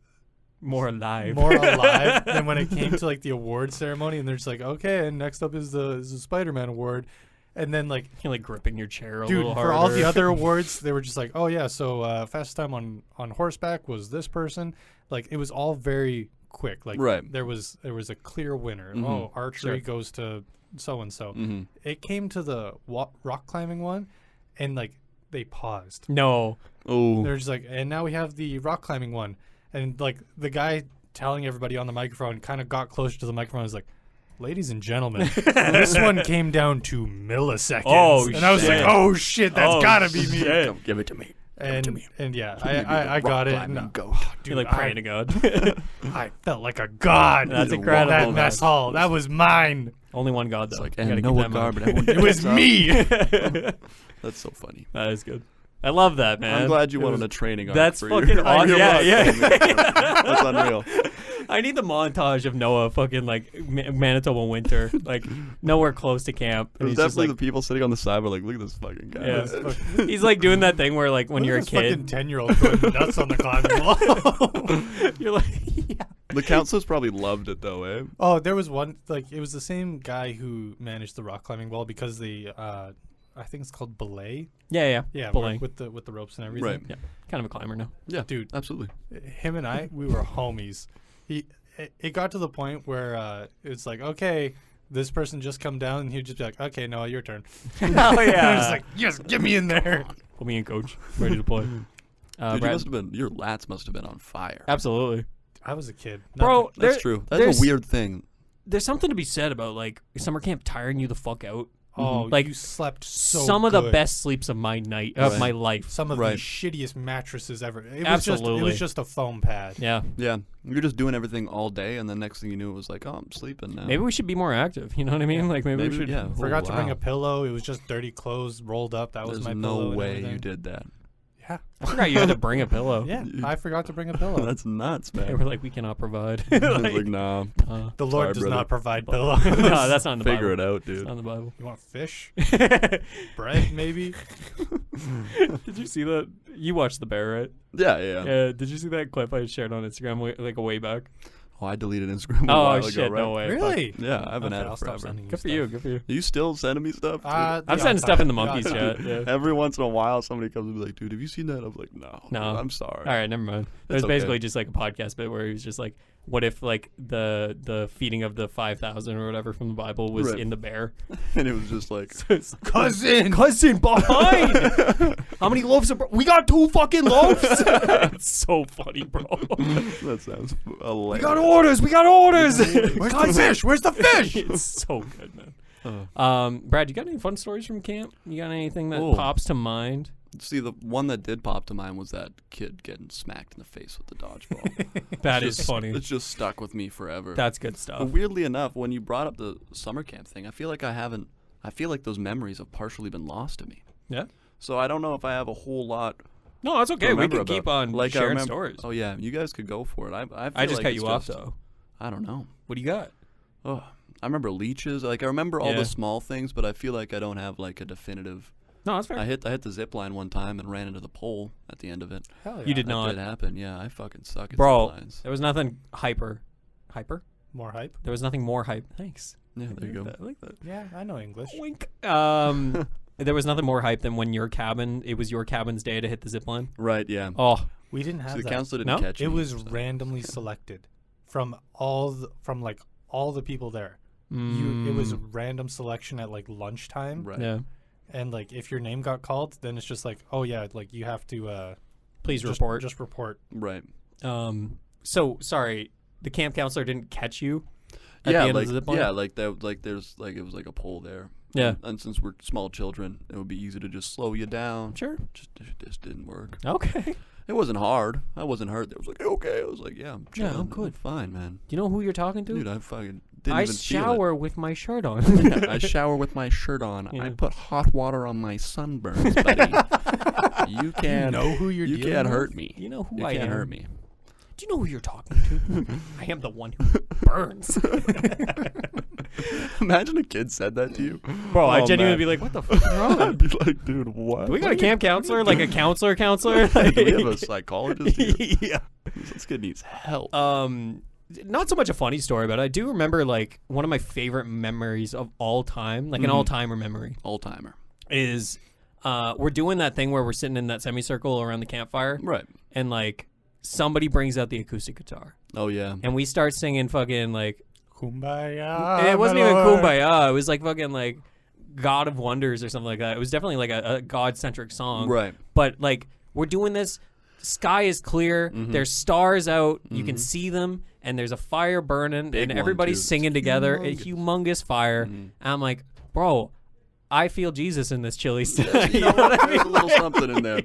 Speaker 1: More alive.
Speaker 3: more alive than when it came to like the award ceremony, and they're just like, okay, and next up is the Spider-Man award, and then like,
Speaker 1: You're like gripping your chair a
Speaker 3: dude,
Speaker 1: little
Speaker 3: for
Speaker 1: harder.
Speaker 3: all the other awards, they were just like, oh yeah, so fastest time on horseback was this person. Like it was all very quick. Like
Speaker 2: Right.
Speaker 3: there was a clear winner.
Speaker 2: Mhm.
Speaker 3: Oh, archery
Speaker 1: Sure.
Speaker 3: goes to so and so.
Speaker 2: Mm-hmm.
Speaker 3: It came to the rock climbing one, and like they paused.
Speaker 1: No.
Speaker 2: Oh.
Speaker 3: They're just like, and now we have the rock climbing one, and like the guy telling everybody on the microphone kind of got closer to the microphone. And was like, ladies and gentlemen, this one came down to milliseconds.
Speaker 1: Oh,
Speaker 3: and I was like,
Speaker 1: shit.
Speaker 3: oh shit, that's
Speaker 1: Oh,
Speaker 3: gotta be me.
Speaker 1: shit.
Speaker 2: Come, give it to me.
Speaker 3: And yeah,
Speaker 2: Give me the
Speaker 3: I got
Speaker 2: rock
Speaker 3: it.
Speaker 2: climbing
Speaker 3: And,
Speaker 2: goat.
Speaker 3: dude,
Speaker 1: You're like praying to God.
Speaker 3: I felt like a god.
Speaker 1: That's
Speaker 3: in
Speaker 1: incredible,
Speaker 3: That
Speaker 1: man.
Speaker 3: mess hall, that was mine.
Speaker 1: Only one God,
Speaker 2: It's
Speaker 1: though.
Speaker 2: like,
Speaker 1: You gotta
Speaker 2: and
Speaker 1: keep
Speaker 2: Noah
Speaker 1: that in mind.
Speaker 2: Garbutt. everyone
Speaker 3: It was
Speaker 2: gets up.
Speaker 3: me.
Speaker 2: That's so funny.
Speaker 1: That is good. I love that, man.
Speaker 2: I'm glad you
Speaker 1: It
Speaker 2: went
Speaker 1: was-
Speaker 2: on a training arc
Speaker 1: That's
Speaker 2: for
Speaker 1: fucking
Speaker 2: your,
Speaker 1: awesome.
Speaker 2: your
Speaker 1: Yeah,
Speaker 2: rock
Speaker 1: yeah.
Speaker 2: climbing. That's unreal.
Speaker 1: I need the montage of Noah fucking like Manitoba winter, like nowhere close to camp.
Speaker 2: It
Speaker 1: And
Speaker 2: was
Speaker 1: he's just
Speaker 2: definitely
Speaker 1: like,
Speaker 2: the people sitting on the side were like, look at this fucking guy.
Speaker 1: yeah. He's like doing that thing where like when you're a kid,
Speaker 3: 10-year-old going nuts on the climbing wall.
Speaker 1: you're like, yeah.
Speaker 2: The counselors probably loved it though, eh?
Speaker 3: Oh, there was one, like, it was the same guy who managed the rock climbing wall because the, I think it's called belay.
Speaker 1: Yeah,
Speaker 3: Yeah,
Speaker 1: Belaying.
Speaker 3: with the ropes and everything.
Speaker 2: Right.
Speaker 1: Yeah, kind of a climber now.
Speaker 2: Yeah,
Speaker 3: Dude.
Speaker 2: absolutely.
Speaker 3: Him and I, we were homies. It got to the point where it's like, okay, this person just come down, and he'd just be like, okay, Noah, your turn.
Speaker 1: Hell
Speaker 3: And I was
Speaker 1: yeah!
Speaker 3: like, yes, get me in there.
Speaker 1: Put me in, coach. Ready to play.
Speaker 2: Dude,
Speaker 1: Brad-
Speaker 2: you must have been, your lats must have been on fire.
Speaker 1: absolutely,
Speaker 3: I was a kid.
Speaker 1: bro.
Speaker 2: That's
Speaker 1: there-
Speaker 2: true.
Speaker 1: there's-
Speaker 2: That's a weird thing.
Speaker 1: There's something to be said about like summer camp tiring you the fuck out.
Speaker 3: Oh,
Speaker 1: Like,
Speaker 3: you slept so
Speaker 1: Some of the
Speaker 3: good.
Speaker 1: best sleeps of my night of
Speaker 2: Right.
Speaker 1: my life.
Speaker 3: Some of
Speaker 2: Right.
Speaker 3: the shittiest mattresses ever. It was
Speaker 1: Absolutely.
Speaker 3: just a foam pad.
Speaker 1: Yeah,
Speaker 2: Yeah, you're just doing everything all day, and then next thing you knew, it was like, oh, I'm sleeping now.
Speaker 1: maybe we should be more active. You know what I mean?
Speaker 3: Yeah.
Speaker 1: Like maybe we
Speaker 2: Maybe,
Speaker 1: should.
Speaker 2: yeah.
Speaker 3: Forgot to bring
Speaker 2: wow.
Speaker 3: a pillow. It was just dirty clothes rolled up. That was
Speaker 2: There's
Speaker 3: my
Speaker 2: no
Speaker 3: pillow. and
Speaker 2: way
Speaker 3: everything.
Speaker 2: you did that.
Speaker 3: Yeah.
Speaker 1: I forgot you had to bring a pillow.
Speaker 3: Yeah, I forgot to bring a pillow.
Speaker 2: That's nuts,
Speaker 1: They
Speaker 2: man.
Speaker 1: were like, we cannot provide.
Speaker 2: I was like, nah,
Speaker 3: The Lord
Speaker 2: Sorry,
Speaker 3: does
Speaker 2: brother.
Speaker 3: not provide pillows.
Speaker 1: no, that's not in the
Speaker 2: figure
Speaker 1: Bible.
Speaker 2: it out,
Speaker 1: It's
Speaker 2: dude.
Speaker 1: not in the Bible.
Speaker 3: You want fish? Bread, maybe?
Speaker 1: Did you see that? You watched The Bear, right?
Speaker 2: Yeah.
Speaker 1: Yeah. Did you see that clip I shared on Instagram like a way back?
Speaker 2: Oh, I deleted Instagram a
Speaker 1: Oh
Speaker 2: while ago,
Speaker 1: shit!
Speaker 2: right?
Speaker 1: No way.
Speaker 3: Really?
Speaker 2: Yeah, I haven't had
Speaker 3: I'll
Speaker 2: it
Speaker 3: stop
Speaker 2: forever.
Speaker 3: sending you
Speaker 1: Good for
Speaker 3: stuff.
Speaker 1: you. Good for you.
Speaker 2: Are you still sending me stuff? Dude?
Speaker 1: I'm sending stuff in the monkeys chat. Yeah.
Speaker 2: Every once in a while, somebody comes and be like, "Dude, have you seen that?" I'm like, "No,
Speaker 1: No.
Speaker 2: dude, I'm sorry."
Speaker 1: All right, never mind. It was
Speaker 2: It's okay.
Speaker 1: basically just like a podcast bit where he was just like, "What if like the feeding of the 5,000 or whatever from the Bible was
Speaker 2: Right.
Speaker 1: in the bear?"
Speaker 2: And it was just like,
Speaker 1: cousin behind. How many loaves of we got 2 fucking loaves. It's so funny, bro.
Speaker 2: that sounds hilarious.
Speaker 1: We got orders.
Speaker 3: Where's the fish? Where's the fish?
Speaker 1: It's so good, man. Brad, you got any fun stories from camp? You got anything that
Speaker 2: Oh.
Speaker 1: pops to mind?
Speaker 2: See, the one that did pop to mind was that kid getting smacked in the face with the dodgeball.
Speaker 1: That
Speaker 2: It's
Speaker 1: is
Speaker 2: just-
Speaker 1: funny.
Speaker 2: It's just stuck with me forever.
Speaker 1: That's good
Speaker 2: But
Speaker 1: stuff.
Speaker 2: weirdly enough, when you brought up the summer camp thing, I feel like those memories have partially been lost to me.
Speaker 1: Yeah.
Speaker 2: So I don't know if I have a whole lot.
Speaker 1: No, it's okay. We
Speaker 2: remember
Speaker 1: can keep
Speaker 2: about-
Speaker 1: on
Speaker 2: like I
Speaker 1: sharing
Speaker 2: remember-
Speaker 1: stories.
Speaker 2: Oh yeah, you guys could go for it. I feel
Speaker 1: I just
Speaker 2: like
Speaker 1: cut
Speaker 2: it's
Speaker 1: you off
Speaker 2: just-
Speaker 1: though.
Speaker 2: I don't know.
Speaker 1: What do you got?
Speaker 2: Oh, I remember leeches. Like I remember all
Speaker 1: Yeah.
Speaker 2: the small things, but I feel like I don't have like a definitive.
Speaker 1: No, that's fair.
Speaker 2: I hit the zip line one time and ran into the pole at the end of it.
Speaker 3: Hell yeah.
Speaker 1: You did
Speaker 2: That
Speaker 1: not.
Speaker 2: did happen. Yeah, I fucking suck at
Speaker 1: Bro,
Speaker 2: zip lines.
Speaker 1: there was nothing hyper.
Speaker 3: More hype?
Speaker 1: There was nothing more hype. Thanks.
Speaker 2: Yeah, there you go.
Speaker 1: I like that.
Speaker 3: Yeah, I know English.
Speaker 1: Wink. There was nothing more hype than when it was your cabin's day to hit the zip line.
Speaker 2: Right. Yeah.
Speaker 1: Oh,
Speaker 3: We didn't
Speaker 2: So
Speaker 3: have
Speaker 2: the
Speaker 3: that.
Speaker 2: counselor didn't
Speaker 1: No?
Speaker 2: catch
Speaker 3: It
Speaker 2: me,
Speaker 3: was
Speaker 2: so-
Speaker 3: randomly selected from all the people there. It was a random selection at like lunchtime,
Speaker 2: Right.
Speaker 1: yeah.
Speaker 3: and like if your name got called, then it's just like, oh yeah, like you have to
Speaker 1: Please
Speaker 3: just
Speaker 1: report.
Speaker 3: Just report.
Speaker 2: Right.
Speaker 1: So sorry, the camp counselor didn't catch you at
Speaker 2: Yeah,
Speaker 1: the end
Speaker 2: like
Speaker 1: of the zip line?
Speaker 2: yeah, like that. Like there's like it was like a pole there.
Speaker 1: Yeah.
Speaker 2: And since we're small children, it would be easy to just slow you down.
Speaker 1: Sure.
Speaker 2: Just didn't work.
Speaker 1: Okay.
Speaker 2: It wasn't hard. I wasn't hurt. It was like okay. I was like yeah, I'm
Speaker 1: Yeah,
Speaker 2: chilling.
Speaker 1: I'm good.
Speaker 2: Fine, man.
Speaker 1: Do you know who you're talking to?
Speaker 2: Dude, I fucking didn't
Speaker 1: I
Speaker 2: even feel it.
Speaker 1: shower with my shirt on.
Speaker 2: Yeah, I shower with my shirt on.
Speaker 1: Yeah.
Speaker 2: I put hot water on my sunburns, buddy. You can't.
Speaker 3: know who you're
Speaker 2: You
Speaker 3: dealing
Speaker 2: can't
Speaker 3: with?
Speaker 2: hurt me.
Speaker 1: You know who
Speaker 2: You
Speaker 1: I
Speaker 2: can't
Speaker 1: am.
Speaker 2: hurt me.
Speaker 1: Do you know who you're talking to? I am the one who burns.
Speaker 2: Imagine a kid said that to you.
Speaker 1: Bro, I'd
Speaker 2: Oh,
Speaker 1: genuinely
Speaker 2: man.
Speaker 1: be like, what the fuck is wrong?
Speaker 2: I'd be like, dude, what?
Speaker 1: Do we got a camp counselor? Like a counselor?
Speaker 2: Do we have a psychologist here?
Speaker 1: Yeah.
Speaker 2: This kid needs help.
Speaker 1: Not so much a funny story, but I do remember like one of my favorite memories of all time, like an all-timer memory,
Speaker 2: All-timer.
Speaker 1: is we're doing that thing where we're sitting in that semicircle around the campfire,
Speaker 2: Right.
Speaker 1: and like somebody brings out the acoustic guitar,
Speaker 2: Oh, yeah.
Speaker 1: and we start singing fucking like
Speaker 3: Kumbaya.
Speaker 1: it wasn't
Speaker 3: my
Speaker 1: even
Speaker 3: lord.
Speaker 1: Kumbaya. It was like fucking like God of Wonders or something like that. It was definitely like a God-centric song.
Speaker 2: Right.
Speaker 1: But like we're doing this, sky is clear, there's stars out, you can see them, and the's a fire burning,
Speaker 2: Big
Speaker 1: and
Speaker 2: one,
Speaker 1: everybody's
Speaker 2: too.
Speaker 1: singing together, a
Speaker 2: Humongous.
Speaker 1: humongous fire. And I'm like, bro, I feel Jesus in this chili still.
Speaker 2: You
Speaker 1: You
Speaker 2: know
Speaker 1: know what I
Speaker 2: There's
Speaker 1: mean?
Speaker 2: a little something in there.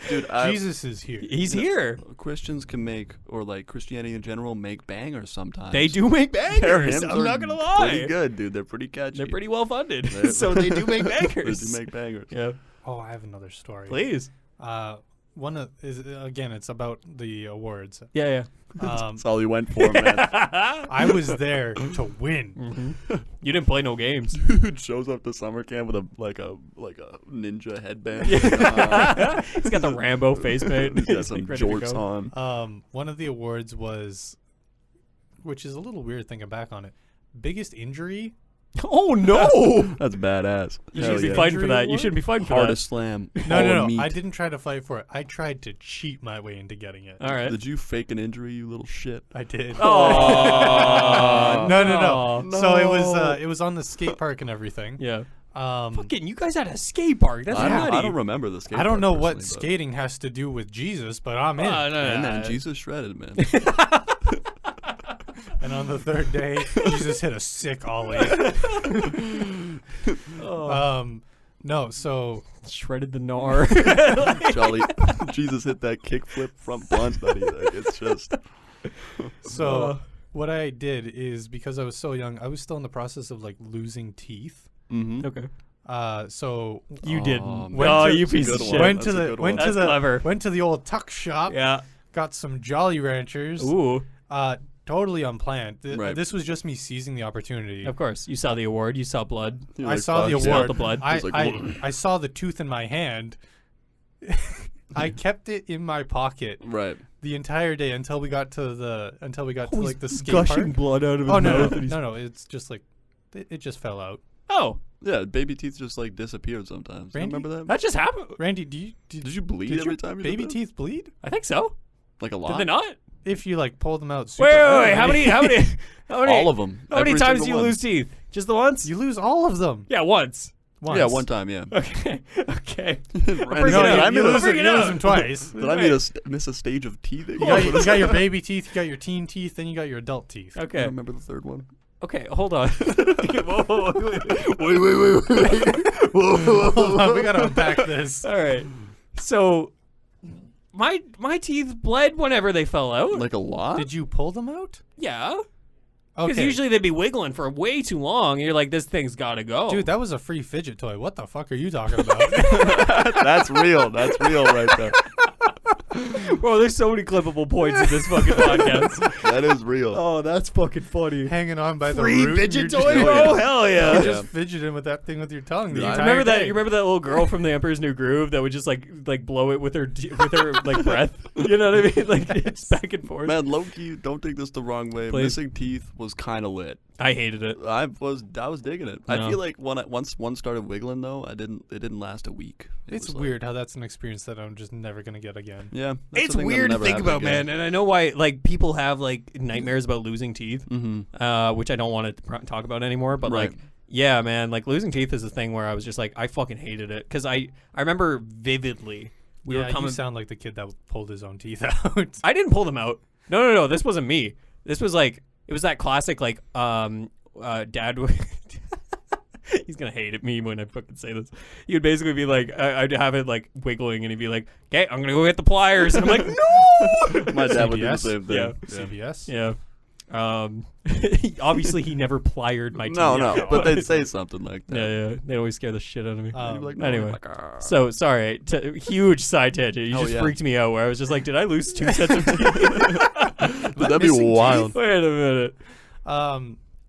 Speaker 2: Dude,
Speaker 3: Jesus is here.
Speaker 1: He's here.
Speaker 2: Christians can make, or like Christianity in general, make bangers sometimes.
Speaker 1: They do make
Speaker 2: Their
Speaker 1: bangers.
Speaker 2: hymns
Speaker 1: I'm
Speaker 2: are
Speaker 1: not gonna lie.
Speaker 2: Pretty good, dude. They're pretty catchy.
Speaker 1: They're pretty well funded,
Speaker 2: They-
Speaker 1: so they do make
Speaker 2: They
Speaker 1: bangers.
Speaker 2: do make bangers.
Speaker 1: Yeah,
Speaker 3: Oh, I have another story.
Speaker 1: please.
Speaker 3: Again, it's about the awards.
Speaker 1: Yeah,
Speaker 2: That's all you went for, man.
Speaker 1: yeah.
Speaker 3: I was there to win.
Speaker 1: You didn't play no games.
Speaker 2: Dude shows up to summer camp with a ninja headband.
Speaker 1: He's got the Rambo face paint.
Speaker 2: He's got
Speaker 1: He's,
Speaker 2: some
Speaker 1: like, ready to
Speaker 2: jorts
Speaker 1: go.
Speaker 2: on.
Speaker 3: One of the awards was, which is a little weird thinking back on it, biggest injury.
Speaker 1: Oh no!
Speaker 2: That's badass.
Speaker 1: You
Speaker 2: Hell
Speaker 1: shouldn't be
Speaker 2: yeah.
Speaker 1: fighting for
Speaker 3: Injury
Speaker 1: that. You
Speaker 3: award?
Speaker 1: shouldn't be fighting for
Speaker 2: Hardest slam.
Speaker 3: No,
Speaker 2: all
Speaker 3: no.
Speaker 2: meat.
Speaker 3: I didn't try to fight for it. I tried to cheat my way into getting it.
Speaker 1: that. All right.
Speaker 2: Did you fake an injury, you little shit?
Speaker 3: I did.
Speaker 1: Oh
Speaker 3: No.
Speaker 2: No.
Speaker 3: So it was on the skate park and everything.
Speaker 1: Yeah.
Speaker 3: Um,
Speaker 1: Fucking, you guys had a skate park. That's
Speaker 2: I
Speaker 1: nutty.
Speaker 2: don't remember the skate
Speaker 3: I don't
Speaker 2: park
Speaker 3: know what
Speaker 2: personally, but-
Speaker 3: skating has to do with Jesus, but I'm in.
Speaker 2: Hey, man, Jesus shredded, man.
Speaker 3: And on the third day, Jesus hit a sick ollie. No, so
Speaker 1: Shredded the gnar.
Speaker 2: Jolly. Jesus hit that kickflip front blunt, buddy. Like, it's just.
Speaker 3: what I did is, because I was so young, I was still in the process of like losing teeth.
Speaker 2: Mm-hmm.
Speaker 1: Okay.
Speaker 3: So
Speaker 1: You
Speaker 2: Oh,
Speaker 1: didn't.
Speaker 2: man.
Speaker 1: Oh,
Speaker 3: Went to-
Speaker 1: you
Speaker 2: That's a
Speaker 1: piece
Speaker 2: good
Speaker 1: of
Speaker 2: one.
Speaker 1: shit.
Speaker 3: went to
Speaker 2: That's a
Speaker 3: the
Speaker 2: good
Speaker 3: went
Speaker 2: one.
Speaker 3: to
Speaker 1: That's
Speaker 3: the
Speaker 1: clever.
Speaker 3: went to the old tuck shop.
Speaker 1: Yeah.
Speaker 3: Got some Jolly Ranchers.
Speaker 1: Ooh.
Speaker 3: totally unplanned.
Speaker 2: Right.
Speaker 3: This was just me seizing the opportunity.
Speaker 1: Of course, you saw the award. You saw blood.
Speaker 2: You're
Speaker 3: I
Speaker 2: like,
Speaker 3: saw the
Speaker 2: fuck,
Speaker 1: You
Speaker 3: award.
Speaker 1: smelled the blood.
Speaker 3: I,
Speaker 2: It's like,
Speaker 3: I,
Speaker 2: whoa.
Speaker 3: I saw the tooth in my hand. I kept it in my pocket
Speaker 2: Right.
Speaker 3: the entire day until we got to like the skate park.
Speaker 1: blood out of
Speaker 3: Oh no! It's just like it just fell out.
Speaker 1: Oh,
Speaker 2: Yeah, baby teeth just like disappeared sometimes. You
Speaker 3: Randy?
Speaker 2: remember that?
Speaker 1: that just happened.
Speaker 3: Randy,
Speaker 2: Did you bleed
Speaker 3: did
Speaker 2: every
Speaker 3: your
Speaker 2: time you
Speaker 3: baby
Speaker 2: did that?
Speaker 3: teeth bleed?
Speaker 1: I think so.
Speaker 2: Like a
Speaker 1: Did
Speaker 2: lot?
Speaker 1: they not?
Speaker 3: If you like pull them out super
Speaker 1: Wait.
Speaker 3: early,
Speaker 1: How many?
Speaker 2: All of them.
Speaker 1: How many
Speaker 2: Every
Speaker 1: times
Speaker 2: single
Speaker 1: do you
Speaker 2: one.
Speaker 1: lose teeth? Just the once?
Speaker 3: you lose all of them.
Speaker 1: Yeah, once.
Speaker 3: Once.
Speaker 2: Yeah, one time, yeah.
Speaker 1: Okay. Okay.
Speaker 2: Randy,
Speaker 1: freaking
Speaker 3: No,
Speaker 1: out.
Speaker 2: did I
Speaker 3: you
Speaker 2: miss
Speaker 3: lose
Speaker 2: a-
Speaker 3: them. You lose them twice.
Speaker 2: Did I miss a stage of teething?
Speaker 3: You got your baby teeth, you got your teen teeth, then you got your adult teeth.
Speaker 2: I
Speaker 1: Okay.
Speaker 2: remember the third one.
Speaker 1: Okay. Hold on. Whoa, wait.
Speaker 3: Hold on, we gotta unpack this.
Speaker 1: All right. So, my teeth bled whenever they fell out.
Speaker 2: Like a lot?
Speaker 3: Did you pull them out?
Speaker 1: Yeah. Because
Speaker 3: Okay.
Speaker 1: usually they'd be wiggling for way too long. And you're like, this thing's got to go.
Speaker 3: Dude, that was a free fidget toy. What the fuck are you talking about?
Speaker 2: That's real. That's real right there.
Speaker 1: Bro, there's so many clippable points in this fucking podcast.
Speaker 2: That is real.
Speaker 1: Oh, that's fucking funny.
Speaker 3: Hanging on by the
Speaker 1: Free
Speaker 3: root.
Speaker 1: fidget
Speaker 3: you're
Speaker 1: toy,
Speaker 3: just-
Speaker 1: bro? Hell yeah.
Speaker 3: You're just fidgeting with that thing with your tongue. The
Speaker 2: Yeah, I
Speaker 3: entire
Speaker 1: Remember that?
Speaker 3: day.
Speaker 1: You remember that little girl from The Emperor's New Groove that would just like blow it with her like breath? You know what I mean? Like it's back and forth.
Speaker 2: Man, low-key, don't take this the wrong way.
Speaker 1: Please.
Speaker 2: Missing teeth was kind of lit.
Speaker 1: I hated it.
Speaker 2: I was digging it. I
Speaker 1: No.
Speaker 2: feel like once one started wiggling though, it didn't last a week. It
Speaker 3: It's
Speaker 2: was like-
Speaker 3: weird how that's an experience that I'm just never gonna get again.
Speaker 2: Yeah, that's
Speaker 1: It's
Speaker 2: the thing that'll
Speaker 1: weird to
Speaker 2: never
Speaker 1: think
Speaker 2: happen
Speaker 1: about,
Speaker 2: again.
Speaker 1: man. And I know why like people have like nightmares about losing teeth, which I don't want to talk about anymore. But
Speaker 2: Right.
Speaker 1: like, yeah, man, like losing teeth is a thing where I was just like, I fucking hated it because I remember vividly. We
Speaker 3: yeah,
Speaker 1: were coming.
Speaker 3: you sound like the kid that pulled his own teeth out.
Speaker 1: I didn't pull them out. No. This wasn't me. This was like it was that classic like dad. He's gonna hate at me when I fucking say this. He would basically be like, I'd have it like wiggling, and he'd be like, "Okay, I'm gonna go get the pliers," and I'm like, "No!"
Speaker 2: My dad would do the
Speaker 3: CBS?
Speaker 2: same thing.
Speaker 1: Yeah.
Speaker 3: CBS.
Speaker 1: Yeah. Obviously, he never plied my teeth.
Speaker 2: No, but they'd say something like that.
Speaker 1: Yeah. They always scare the shit out of me.
Speaker 2: And you'd be like, no.
Speaker 1: Anyway.
Speaker 2: Like, "Ah."
Speaker 1: So sorry. Huge side tangent. You
Speaker 2: Oh,
Speaker 1: just
Speaker 2: yeah.
Speaker 1: freaked me out. Where I was just like, did I lose 2 sets of teeth?
Speaker 2: That'd be
Speaker 3: missing
Speaker 2: wild.
Speaker 1: Wait a minute.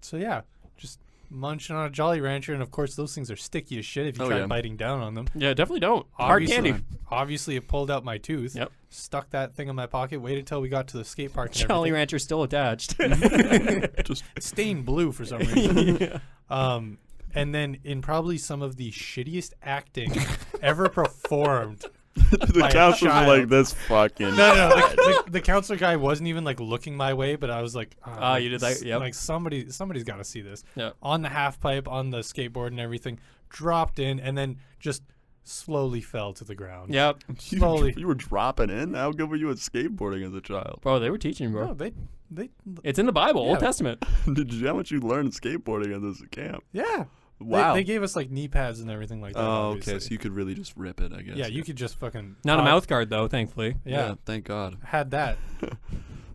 Speaker 3: So yeah, just munching on a Jolly Rancher, and of course those things are sticky as shit if you
Speaker 2: Oh,
Speaker 3: try
Speaker 2: yeah.
Speaker 3: biting down on them.
Speaker 1: Yeah, definitely don't. Hard
Speaker 3: Obviously-
Speaker 1: candy.
Speaker 3: Obviously, it pulled out my tooth.
Speaker 1: Yep.
Speaker 3: Stuck that thing in my pocket. Waited till we got to the skate park. And
Speaker 1: Jolly
Speaker 3: everything.
Speaker 1: Rancher's still attached.
Speaker 2: Just
Speaker 3: Stained blue for some reason.
Speaker 1: Yeah.
Speaker 3: And then in probably some of the shittiest acting ever performed.
Speaker 2: the
Speaker 3: By a
Speaker 2: counselors are
Speaker 3: child.
Speaker 2: like this fucking.
Speaker 3: No. The counselor guy wasn't even like looking my way, but I was like,
Speaker 1: You did that? Yep.
Speaker 3: Like somebody's got to see this.
Speaker 1: Yep.
Speaker 3: On the half pipe, on the skateboard and everything, dropped in and then just slowly fell to the ground.
Speaker 1: Yep.
Speaker 3: Slowly.
Speaker 2: You were dropping in. How good were you at skateboarding as a child?
Speaker 1: Bro, they were teaching, bro.
Speaker 3: No, they,
Speaker 1: It's in the Bible,
Speaker 3: Yeah.
Speaker 1: Old Testament.
Speaker 2: How much you learned skateboarding at this camp?
Speaker 3: yeah.
Speaker 2: Wow.
Speaker 3: They gave us like knee pads and everything like that.
Speaker 2: Oh,
Speaker 3: obviously.
Speaker 2: okay. So you could really just rip it, I guess.
Speaker 3: Yeah, you could just fucking.
Speaker 1: Not a mouth guard, though, thankfully.
Speaker 3: Yeah,
Speaker 2: Thank God.
Speaker 3: had that.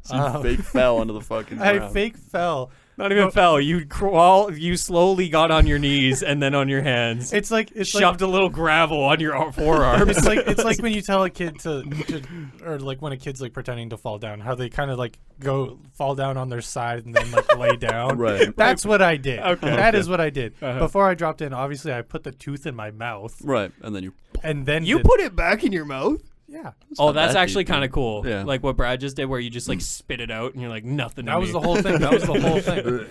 Speaker 2: So you fake fell onto the fucking
Speaker 3: I
Speaker 2: ground.
Speaker 3: fake fell.
Speaker 1: Not even fell. You slowly got on your knees and then on your hands.
Speaker 3: It's like
Speaker 1: Shoved a little gravel on your forearm.
Speaker 3: it's like when you tell a kid to or like when a kid's like pretending to fall down, how they kind of like fall down on their side and then like lay down.
Speaker 2: Right.
Speaker 3: That's what I did.
Speaker 1: Okay.
Speaker 3: That is what I did.
Speaker 1: Uh-huh.
Speaker 3: Before I dropped in, obviously I put the tooth in my mouth
Speaker 2: Right. And then you.
Speaker 3: and then
Speaker 1: You put it back in your mouth?
Speaker 3: yeah.
Speaker 1: Oh,
Speaker 2: not
Speaker 1: that's
Speaker 2: that
Speaker 1: actually
Speaker 2: deep,
Speaker 1: kind of cool.
Speaker 2: Yeah.
Speaker 1: Like what Brad just did, where you just like spit it out and you're like nothing.
Speaker 3: That was the whole thing. That was the whole thing.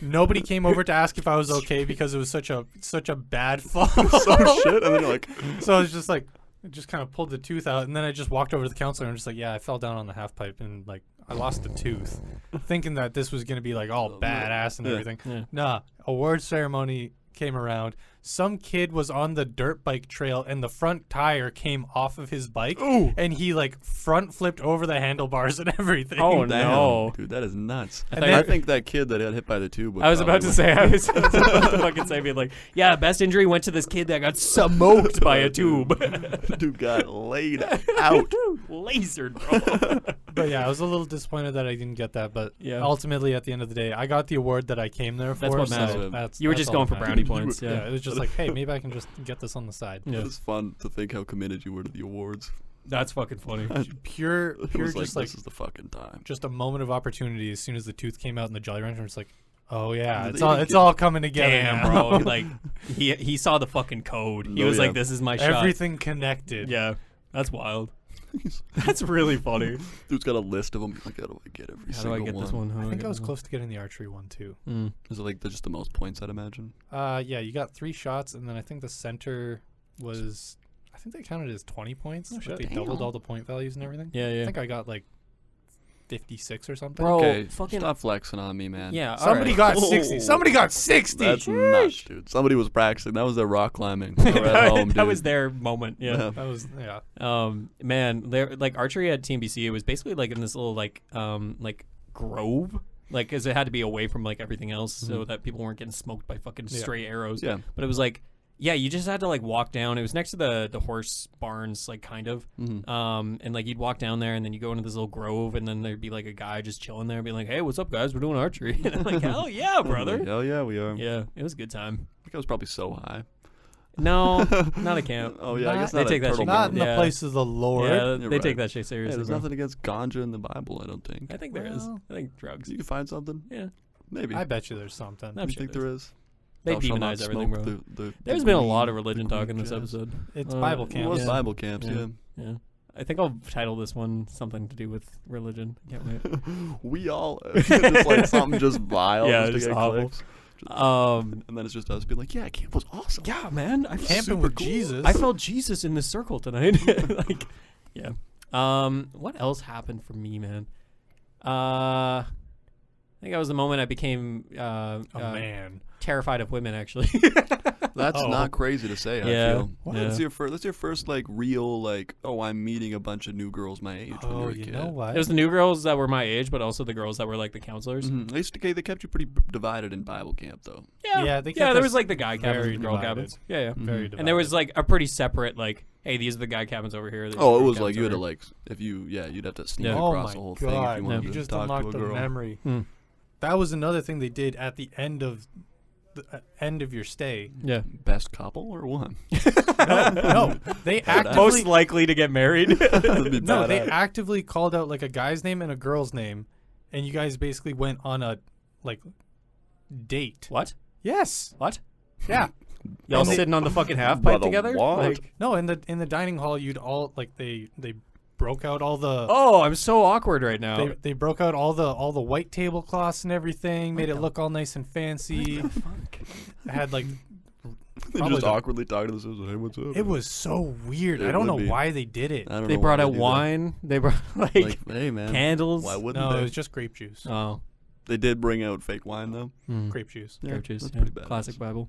Speaker 3: Nobody came over to ask if I was okay because it was such a bad fall.
Speaker 2: Oh, shit. And then you're like.
Speaker 3: So I was just like, I just kind of pulled the tooth out, and then I just walked over to the counselor and just like, yeah, I fell down on the half pipe and like I lost a tooth, thinking that this was gonna be like all badass and
Speaker 2: Yeah.
Speaker 3: everything.
Speaker 1: Yeah.
Speaker 3: Nah, award ceremony came around. Some kid was on the dirt bike trail and the front tire came off of his bike, and he like front flipped over the handlebars and everything.
Speaker 1: Oh,
Speaker 2: Damn,
Speaker 1: no.
Speaker 2: dude, that is nuts.
Speaker 1: I
Speaker 3: And
Speaker 1: thought
Speaker 2: I
Speaker 1: you-
Speaker 2: think that kid that got hit by the tube.
Speaker 1: I was about to say, I was about to fucking say, being like, yeah, best injury went to this kid that got smoked by a tube.
Speaker 2: Dude got laid out.
Speaker 1: Lasered, bro.
Speaker 3: But yeah, I was a little disappointed that I didn't get that. But
Speaker 1: Yeah.
Speaker 3: ultimately, at the end of the day, I got the award that I came there for.
Speaker 1: That's what
Speaker 3: so
Speaker 1: matters.
Speaker 3: that's-
Speaker 1: You were
Speaker 3: that's
Speaker 1: just
Speaker 3: all
Speaker 1: going
Speaker 3: that
Speaker 1: for
Speaker 3: matters.
Speaker 1: brownie points.
Speaker 3: Yeah,
Speaker 1: Yeah.
Speaker 3: it was just like, hey, maybe I can just get this on the side.
Speaker 1: Yeah.
Speaker 2: It was fun to think how committed you were to the awards.
Speaker 1: That's fucking funny.
Speaker 3: Pure,
Speaker 2: It was
Speaker 3: just
Speaker 2: this is the fucking time.
Speaker 3: just a moment of opportunity. As soon as the tooth came out in the Jolly Rancher, it's like, oh yeah,
Speaker 2: They
Speaker 3: it's
Speaker 2: didn't
Speaker 3: all coming together.
Speaker 1: Damn,
Speaker 3: now.
Speaker 1: bro. Like he saw the fucking code. He
Speaker 2: Oh,
Speaker 1: was
Speaker 2: yeah.
Speaker 1: like, "This is my shot."
Speaker 3: Everything connected.
Speaker 1: Yeah, that's wild. That's really funny.
Speaker 2: Dude's got a list of them. Like, how do I get every
Speaker 1: How do
Speaker 2: single
Speaker 1: I get this one? How do
Speaker 3: I think
Speaker 1: get
Speaker 3: I was
Speaker 1: this
Speaker 3: close to getting the archery one too.
Speaker 1: one?
Speaker 2: Is it like just the most points? I'd imagine.
Speaker 3: Yeah, you got 3 shots, and then I think the center was, I think they counted as 20 points.
Speaker 1: Oh,
Speaker 3: Like
Speaker 1: shit.
Speaker 3: they
Speaker 2: Damn.
Speaker 3: doubled all the point values and everything.
Speaker 1: Yeah,
Speaker 3: I
Speaker 1: yeah.
Speaker 3: think I got like 56 or something.
Speaker 1: Bro,
Speaker 2: Okay,
Speaker 1: fucking
Speaker 2: stop flexing on me, man.
Speaker 1: yeah.
Speaker 3: Somebody
Speaker 1: alright.
Speaker 3: got 60. Somebody got 60.
Speaker 2: That's nuts, dude. Somebody was practicing. That was their rock climbing. They were at home,
Speaker 1: that
Speaker 2: dude.
Speaker 1: was their moment. Yeah.
Speaker 3: That was yeah.
Speaker 1: Man, there like archery at TMBC. It was basically like in this little like grove, like because it had to be away from like everything else, so that people weren't getting smoked by fucking
Speaker 3: Yeah.
Speaker 1: stray arrows.
Speaker 2: Yeah.
Speaker 1: But it was like, yeah, you just had to like walk down. It was next to the horse barns, like kind of.
Speaker 2: Mhm.
Speaker 1: And like you'd walk down there, and then you go into this little grove, and then there'd be like a guy just chilling there, being like, "Hey, what's up, guys? We're doing archery." And I'm like, "Hell yeah, brother!"
Speaker 2: Hell yeah, we are.
Speaker 1: Yeah, it was a good time.
Speaker 2: I think I was probably so high.
Speaker 1: No, not a camp.
Speaker 2: Oh yeah, I guess
Speaker 1: They
Speaker 2: not
Speaker 1: take that
Speaker 2: Turtle
Speaker 1: shit
Speaker 3: Not in
Speaker 1: Yeah.
Speaker 3: the place of the Lord.
Speaker 1: Yeah,
Speaker 2: You're
Speaker 1: they take
Speaker 2: right.
Speaker 1: that shit
Speaker 2: Hey,
Speaker 1: seriously.
Speaker 2: there's
Speaker 1: bro.
Speaker 2: nothing against ganja in the Bible, I don't think.
Speaker 1: I think there is.
Speaker 3: Well,
Speaker 1: I think drugs.
Speaker 2: You can find something.
Speaker 1: Yeah,
Speaker 2: Maybe.
Speaker 3: I bet you there's something.
Speaker 1: I'm
Speaker 2: you
Speaker 1: sure
Speaker 2: think
Speaker 1: there's-
Speaker 2: there is?
Speaker 1: They
Speaker 2: Thou shalt not
Speaker 1: demonize everything, bro.
Speaker 2: smoke the
Speaker 1: There's been a lot of
Speaker 2: green-
Speaker 1: religion
Speaker 2: the
Speaker 1: talk
Speaker 2: green
Speaker 1: in this
Speaker 2: jazz.
Speaker 1: episode.
Speaker 3: It's Bible
Speaker 2: It
Speaker 3: camp.
Speaker 2: was
Speaker 1: Yeah.
Speaker 2: Bible camps,
Speaker 1: Yeah.
Speaker 2: yeah.
Speaker 1: Yeah. I think I'll title this one something to do with religion. I can't wait.
Speaker 2: We all just like something just vile.
Speaker 1: Yeah,
Speaker 2: just to
Speaker 1: just
Speaker 2: get
Speaker 1: awful.
Speaker 2: clicks.
Speaker 1: Um,
Speaker 2: And then it's just us being like, yeah, camp was awesome.
Speaker 1: yeah, man. I
Speaker 3: Camping
Speaker 2: super
Speaker 3: with
Speaker 2: cool.
Speaker 3: Jesus.
Speaker 1: I felt Jesus in this circle tonight. Like, yeah. What else happened for me, man? I think that was the moment I became
Speaker 3: man.
Speaker 1: terrified of women. Actually,
Speaker 2: That's
Speaker 3: Oh.
Speaker 2: not crazy to say.
Speaker 1: Yeah.
Speaker 2: I feel.
Speaker 3: What?
Speaker 1: Yeah.
Speaker 2: That's your first like real like, oh, I'm meeting a bunch of new girls my age when
Speaker 3: Oh,
Speaker 2: you're a
Speaker 3: you
Speaker 2: kid.
Speaker 3: know what?
Speaker 1: it was the new girls that were my age, but also the girls that were like the counselors.
Speaker 2: Mhm. They kept you pretty divided in Bible camp though.
Speaker 3: Yeah, they
Speaker 1: yeah.
Speaker 3: kept
Speaker 1: There
Speaker 3: us
Speaker 1: was like the guy cabins
Speaker 3: very
Speaker 1: and the girl
Speaker 3: divided.
Speaker 1: cabins. Yeah, yeah.
Speaker 3: Very
Speaker 2: Mhm.
Speaker 1: And there was
Speaker 3: divided.
Speaker 1: like a pretty separate like, hey, these are the guy cabins over here. these are
Speaker 2: Oh,
Speaker 1: the
Speaker 2: it
Speaker 1: girl
Speaker 2: was like
Speaker 1: cabins
Speaker 2: you had to
Speaker 1: over
Speaker 2: like if you you'd have to sneak
Speaker 1: Yeah.
Speaker 3: Oh
Speaker 2: across
Speaker 3: my
Speaker 2: the whole thing if
Speaker 3: God!
Speaker 2: you wanted
Speaker 3: You
Speaker 2: to
Speaker 3: just
Speaker 2: talk to a
Speaker 3: unlocked a
Speaker 2: girl.
Speaker 3: memory.
Speaker 1: here.
Speaker 3: That was another thing they did at the end of your stay.
Speaker 1: Yeah.
Speaker 2: Best couple or one?
Speaker 3: No, they
Speaker 1: Most
Speaker 3: actively
Speaker 1: likely to get married.
Speaker 2: That'd be
Speaker 3: no, they
Speaker 2: badass.
Speaker 3: actively called out like a guy's name and a girl's name, and you guys basically went on a like date.
Speaker 1: What?
Speaker 3: Yes.
Speaker 1: What?
Speaker 3: Yeah.
Speaker 1: Y'all
Speaker 3: And they-
Speaker 1: sitting on the fucking half pipe
Speaker 2: Brother,
Speaker 1: together?
Speaker 2: what?
Speaker 1: Like,
Speaker 3: No, in the dining hall, you'd all like they broke out all the
Speaker 1: oh, I'm so awkward right now.
Speaker 3: they broke out all the white tablecloths and everything, made it look all nice and fancy. Had like
Speaker 2: They
Speaker 3: probably
Speaker 2: just
Speaker 3: the-
Speaker 2: awkwardly talking to themselves. Hey, what's up?
Speaker 3: it was so weird.
Speaker 2: It
Speaker 3: I don't
Speaker 2: would
Speaker 3: know
Speaker 2: be.
Speaker 3: why they did it.
Speaker 2: I don't
Speaker 1: They
Speaker 2: know
Speaker 1: brought
Speaker 2: why
Speaker 1: out
Speaker 2: do that.
Speaker 1: wine. They brought
Speaker 2: Like, hey man,
Speaker 1: candles.
Speaker 2: why wouldn't
Speaker 3: No,
Speaker 2: they?
Speaker 3: it was just grape juice.
Speaker 1: Oh,
Speaker 2: They did bring out fake wine though.
Speaker 3: Grape juice.
Speaker 2: Yeah,
Speaker 1: grape juice.
Speaker 2: that's
Speaker 1: yeah.
Speaker 2: pretty bad.
Speaker 1: Classic Bible.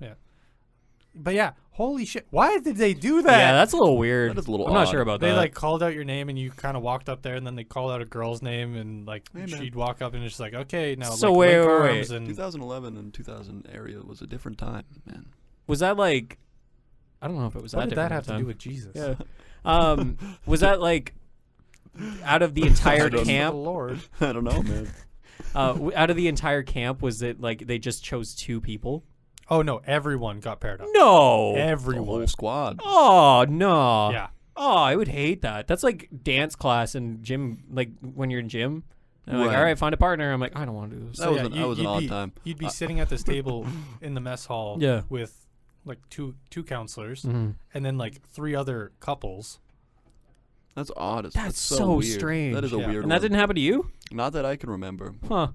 Speaker 3: But yeah, holy shit! Why did they do that?
Speaker 1: Yeah, that's a little weird.
Speaker 2: That is a little
Speaker 1: I'm not
Speaker 2: odd.
Speaker 1: sure about
Speaker 3: They
Speaker 1: that.
Speaker 3: like called out your name and you kind of walked up there, and then they called out a girl's name and like
Speaker 2: Hey, man.
Speaker 3: she'd walk up and it's just like, okay, now
Speaker 1: So
Speaker 3: like,
Speaker 1: wait,
Speaker 3: link
Speaker 1: wait, wait.
Speaker 3: arms and
Speaker 2: 2011 and 2000 area was a different time, man.
Speaker 1: was that like? I don't know if it was
Speaker 3: what
Speaker 1: that.
Speaker 3: did that
Speaker 1: different
Speaker 3: have to
Speaker 1: time.
Speaker 3: do with Jesus?
Speaker 1: Yeah. Was that like out of the entire
Speaker 3: Praise the
Speaker 1: camp?
Speaker 3: Lord.
Speaker 2: I don't know, man.
Speaker 1: Out of the entire camp, was it like they just chose 2 people?
Speaker 3: Oh no, everyone got paired up.
Speaker 1: No.
Speaker 2: The
Speaker 3: Everyone.
Speaker 2: whole squad.
Speaker 1: Oh no.
Speaker 3: Yeah.
Speaker 1: Oh, I would hate that. That's like dance class and gym. Like when you're in gym, and like,
Speaker 2: Right.
Speaker 1: all right, find a partner. I'm like, I don't want to do this.
Speaker 2: That was
Speaker 3: yeah,
Speaker 2: that was an
Speaker 3: you'd
Speaker 2: odd
Speaker 3: be-
Speaker 2: time.
Speaker 3: You'd be sitting at this table in the mess hall
Speaker 1: Yeah.
Speaker 3: with like two counselors
Speaker 1: Mhm.
Speaker 3: and then like 3 other couples.
Speaker 2: That's odd.
Speaker 1: That's
Speaker 2: so
Speaker 1: so
Speaker 2: weird.
Speaker 1: strange.
Speaker 2: That is a
Speaker 3: Yeah.
Speaker 2: weird
Speaker 1: And that
Speaker 2: one.
Speaker 1: didn't happen to you,
Speaker 2: Not that I can remember.
Speaker 1: huh?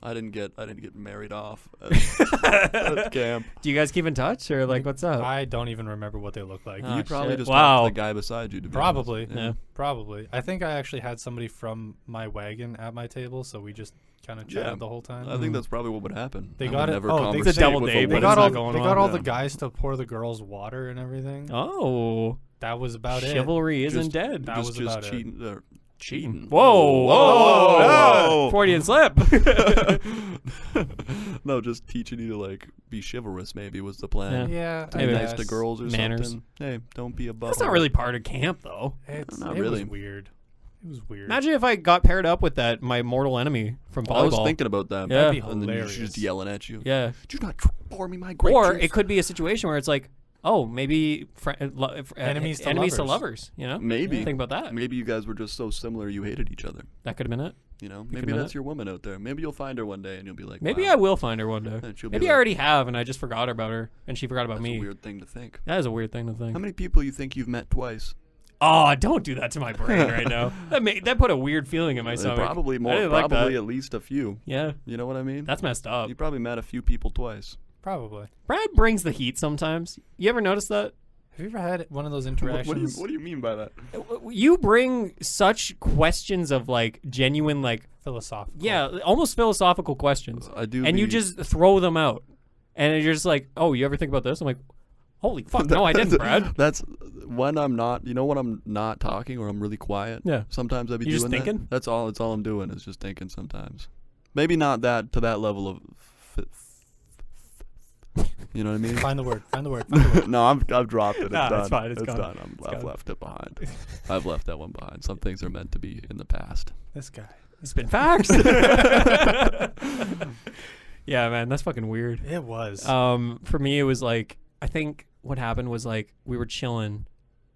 Speaker 2: I didn't get married off at camp.
Speaker 1: Do you guys keep in touch or like what's up?
Speaker 3: I don't even remember what they look like.
Speaker 1: Oh,
Speaker 2: you probably
Speaker 1: shit.
Speaker 2: just
Speaker 1: Wow.
Speaker 2: talked to the guy beside you. To be
Speaker 3: Probably.
Speaker 2: honest.
Speaker 1: Yeah.
Speaker 3: Probably. I think I actually had somebody from my wagon at my table, so we just kind of chatted
Speaker 2: Yeah.
Speaker 3: the whole time.
Speaker 2: I think that's probably what would happen.
Speaker 3: They
Speaker 2: I
Speaker 3: got
Speaker 2: would
Speaker 3: it-
Speaker 2: never
Speaker 3: oh, they-
Speaker 1: It's a
Speaker 2: conversate
Speaker 1: double
Speaker 2: with
Speaker 1: date,
Speaker 2: a
Speaker 1: but
Speaker 3: they
Speaker 1: it's
Speaker 3: got
Speaker 1: not
Speaker 3: all
Speaker 1: going
Speaker 3: they
Speaker 1: on.
Speaker 3: got all
Speaker 2: Yeah.
Speaker 3: the guys to pour the girls water and everything.
Speaker 1: Oh,
Speaker 3: That was about it.
Speaker 1: chivalry isn't
Speaker 2: Just-
Speaker 1: dead.
Speaker 3: That
Speaker 2: just
Speaker 3: was
Speaker 2: just
Speaker 3: about it.
Speaker 2: cheating. Cheating.
Speaker 1: Whoa,
Speaker 2: Whoa.
Speaker 1: Freudian slip.
Speaker 2: No, just teaching you to like be chivalrous. Maybe was the plan.
Speaker 3: Yeah,
Speaker 2: To
Speaker 3: I
Speaker 2: be nice to
Speaker 3: guess.
Speaker 2: girls or
Speaker 1: Manners.
Speaker 2: something. Hey, don't be a butthole.
Speaker 1: That's not really part of camp though.
Speaker 3: It
Speaker 2: Not
Speaker 3: was
Speaker 2: really.
Speaker 3: weird. It was weird.
Speaker 1: Imagine if I got paired up with that my mortal enemy from volleyball.
Speaker 2: I was thinking about that.
Speaker 1: Yeah.
Speaker 3: That'd be
Speaker 2: And then
Speaker 3: hilarious.
Speaker 2: she's just yelling at you.
Speaker 1: Yeah.
Speaker 2: Do not pour me my grape
Speaker 1: Or
Speaker 2: juice.
Speaker 1: it could be a situation where it's like, oh, maybe
Speaker 3: Enemies to
Speaker 1: to
Speaker 3: lovers.
Speaker 1: lovers. You know,
Speaker 2: Maybe.
Speaker 1: think about that.
Speaker 2: Maybe you guys were just so similar you hated each other.
Speaker 1: That could have been it.
Speaker 2: You know,
Speaker 1: could
Speaker 2: maybe
Speaker 1: have
Speaker 2: that's
Speaker 1: it.
Speaker 2: your woman out there. Maybe you'll find her one day and you'll be like,
Speaker 1: Maybe
Speaker 2: wow.
Speaker 1: I will find her one day.
Speaker 2: And she'll
Speaker 1: Maybe
Speaker 2: be
Speaker 1: I
Speaker 2: like,
Speaker 1: already have, and I just forgot about her, and she forgot about
Speaker 2: that's
Speaker 1: me.
Speaker 2: a weird thing to think.
Speaker 1: That is a weird thing to think.
Speaker 2: How many people you think you've met twice?
Speaker 1: Oh, don't do that to my brain right now. That put a weird feeling in my stomach.
Speaker 2: Probably
Speaker 1: I
Speaker 2: more.
Speaker 1: didn't like
Speaker 2: Probably
Speaker 1: that.
Speaker 2: at least a few.
Speaker 1: Yeah,
Speaker 2: You know what I mean?
Speaker 1: that's messed up.
Speaker 2: You probably met a few people twice.
Speaker 3: Probably.
Speaker 1: Brad brings the heat sometimes. You ever notice that?
Speaker 3: Have you ever had one of those
Speaker 2: What
Speaker 3: interactions?
Speaker 2: do you mean by that?
Speaker 1: You bring such questions of like genuine, like,
Speaker 3: Philosophical.
Speaker 1: yeah, almost philosophical questions,
Speaker 2: I do.
Speaker 1: and you just throw them out, and you're just like, oh, you ever think about this? I'm like, holy fuck, no, I didn't, Brad.
Speaker 2: That's when I'm not. You know when I'm not talking or I'm really quiet.
Speaker 1: Yeah.
Speaker 2: Sometimes I'd be
Speaker 1: You're just
Speaker 2: doing that.
Speaker 1: thinking?
Speaker 2: That's all. It's all I'm doing is just thinking. Sometimes, maybe not that to that level of. You know what I mean?
Speaker 3: Find the word. Find the word. Find the word.
Speaker 2: No, I've dropped it. It's
Speaker 1: Nah,
Speaker 2: done.
Speaker 1: it's fine, it's gone.
Speaker 2: done. I've
Speaker 1: gone.
Speaker 2: left it behind. I've left that one behind. Some things are meant to be in the past.
Speaker 3: This guy.
Speaker 1: It's been facts. Yeah, man, that's fucking weird.
Speaker 3: It was.
Speaker 1: For me, it was like, I think what happened was like we were chilling,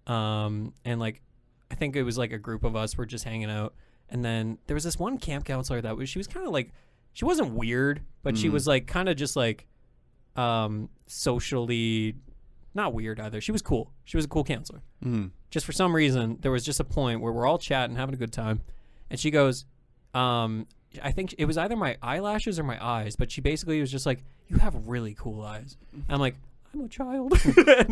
Speaker 1: and like I think it was like a group of us were just hanging out, and then there was this one camp counselor she was kind of like, she wasn't weird, but she was like kind of just like socially not weird either. She was cool. She was a cool counselor. Just for some reason, there was just a point where we're all chatting, having a good time, and she goes, I think it was either my eyelashes or my eyes, but she basically was just like, you have really cool eyes. And I'm like, I'm a child.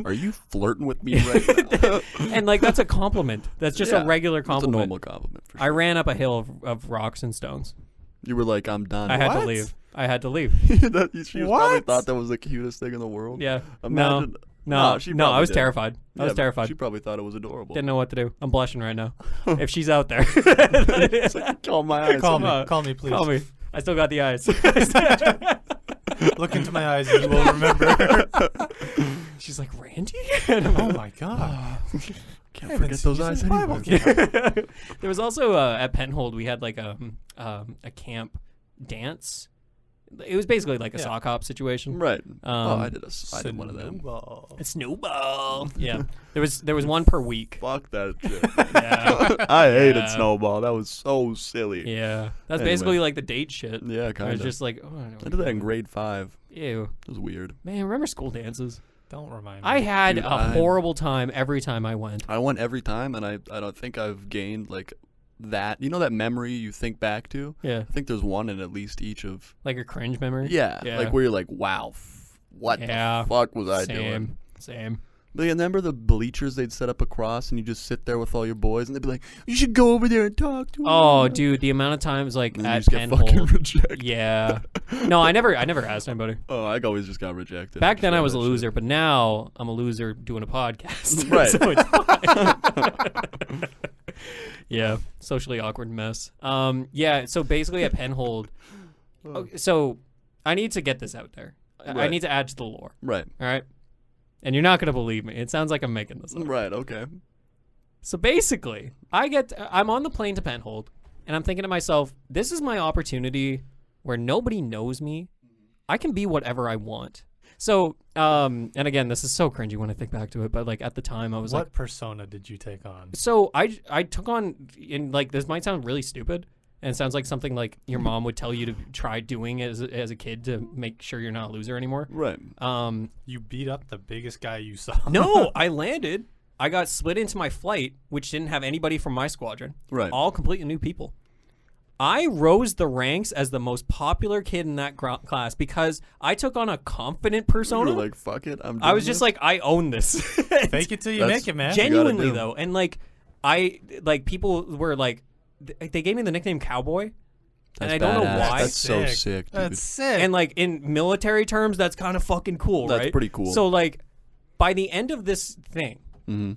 Speaker 2: Are you flirting with me right now?
Speaker 1: And like, that's a compliment. That's just a regular
Speaker 2: It's a
Speaker 1: compliment.
Speaker 2: normal compliment for sure.
Speaker 1: I ran up a hill of rocks and stones.
Speaker 2: You were like, I'm done.
Speaker 1: I had to
Speaker 3: What?
Speaker 1: leave. I had to leave.
Speaker 2: She probably
Speaker 3: What?
Speaker 2: thought that was the cutest thing in the world.
Speaker 1: Yeah.
Speaker 2: Imagine.
Speaker 1: No,
Speaker 2: she
Speaker 1: no, I
Speaker 2: probably
Speaker 1: was
Speaker 2: did.
Speaker 1: terrified. I was
Speaker 2: Yeah,
Speaker 1: terrified.
Speaker 2: She probably thought it was adorable.
Speaker 1: Didn't know what to do. I'm blushing right now. If she's out there,
Speaker 2: Call my eyes.
Speaker 3: Call
Speaker 1: Come
Speaker 3: me.
Speaker 1: on.
Speaker 3: Call me, please.
Speaker 1: call me. I still got the eyes.
Speaker 3: Look into my eyes and you will remember.
Speaker 1: She's like, Randy? And I'm
Speaker 3: Oh
Speaker 1: like,
Speaker 3: my god.
Speaker 2: Can't
Speaker 3: I haven't
Speaker 2: forget those
Speaker 3: seen
Speaker 2: eyes
Speaker 3: you since
Speaker 2: anymore.
Speaker 3: Bible camp.
Speaker 1: There was also at Penhold, we had like a camp dance. It was basically like a
Speaker 3: Yeah.
Speaker 1: sock hop situation.
Speaker 2: Right. I did one of them.
Speaker 3: Snowball.
Speaker 1: A snowball. Yeah. There was one per week.
Speaker 2: Fuck that shit.
Speaker 1: Yeah.
Speaker 2: I hated
Speaker 1: Yeah.
Speaker 2: Snowball. That was so silly.
Speaker 1: Yeah. That's
Speaker 2: Anyway.
Speaker 1: basically like the date shit.
Speaker 2: Yeah,
Speaker 1: I
Speaker 2: kind
Speaker 1: was
Speaker 2: of.
Speaker 1: just like, oh,
Speaker 2: I did that in grade 5.
Speaker 1: Ew.
Speaker 2: It was weird.
Speaker 1: Man, remember school dances?
Speaker 3: Don't remind me.
Speaker 1: I had
Speaker 2: Dude,
Speaker 1: a horrible time every time I went.
Speaker 2: I went every time, and I don't think I've gained like that. You know that memory you think back to?
Speaker 1: Yeah.
Speaker 2: I think there's one in at least each of.
Speaker 1: Like a cringe memory?
Speaker 2: Yeah.
Speaker 1: Yeah.
Speaker 2: Like where you're like, wow, what
Speaker 1: Yeah.
Speaker 2: the fuck was I doing?
Speaker 1: Same.
Speaker 2: But remember the bleachers they'd set up across, and you just sit there with all your boys, and they'd be like, "You should go over there and talk to him."
Speaker 1: Oh, dude, the amount of times like
Speaker 2: And then you
Speaker 1: at
Speaker 2: just get fucking
Speaker 1: Penhold.
Speaker 2: rejected.
Speaker 1: Yeah. No, I never asked anybody.
Speaker 2: Oh, I always just got rejected.
Speaker 1: Back then I
Speaker 2: for
Speaker 1: was a
Speaker 2: that
Speaker 1: loser,
Speaker 2: shit.
Speaker 1: but now I'm a loser doing a podcast.
Speaker 2: Right.
Speaker 1: So it's fine. Yeah, socially awkward mess. Yeah, so basically at Penhold, okay, so I need to get this out there. I
Speaker 2: Right.
Speaker 1: need to add to the lore,
Speaker 2: Right.
Speaker 1: all right? And you're not going to believe me. It sounds like I'm making this up.
Speaker 2: Right. Okay.
Speaker 1: So basically, I'm on the plane to Penhold, and I'm thinking to myself, this is my opportunity where nobody knows me. I can be whatever I want. So, and again, this is so cringy when I think back to it, but like at the time I was
Speaker 3: What
Speaker 1: like,
Speaker 3: persona did you take on?
Speaker 1: so I took on, in like, this might sound really stupid, and it sounds like something like your mom would tell you to try doing as a kid to make sure you're not a loser anymore.
Speaker 2: Right.
Speaker 3: You beat up the biggest guy you saw.
Speaker 1: No, I landed. I got split into my flight, which didn't have anybody from my squadron.
Speaker 2: Right.
Speaker 1: All completely new people. I rose the ranks as the most popular kid in that class because I took on a confident persona.
Speaker 2: You're like, fuck it. I'm.
Speaker 1: I was
Speaker 2: doing
Speaker 1: just
Speaker 2: this.
Speaker 1: like, I own this.
Speaker 3: Fake it till you
Speaker 2: That's
Speaker 3: make it, man.
Speaker 1: Genuinely
Speaker 2: do.
Speaker 1: though, and like, people were like, they gave me the nickname Cowboy, and
Speaker 2: That's
Speaker 1: I don't know
Speaker 2: badass.
Speaker 1: why.
Speaker 2: That's so sick, dude.
Speaker 3: That's sick.
Speaker 1: And like in military terms, that's kind of fucking cool,
Speaker 2: That's
Speaker 1: right?
Speaker 2: pretty cool.
Speaker 1: So like, by the end of this thing,
Speaker 2: Mm-hmm.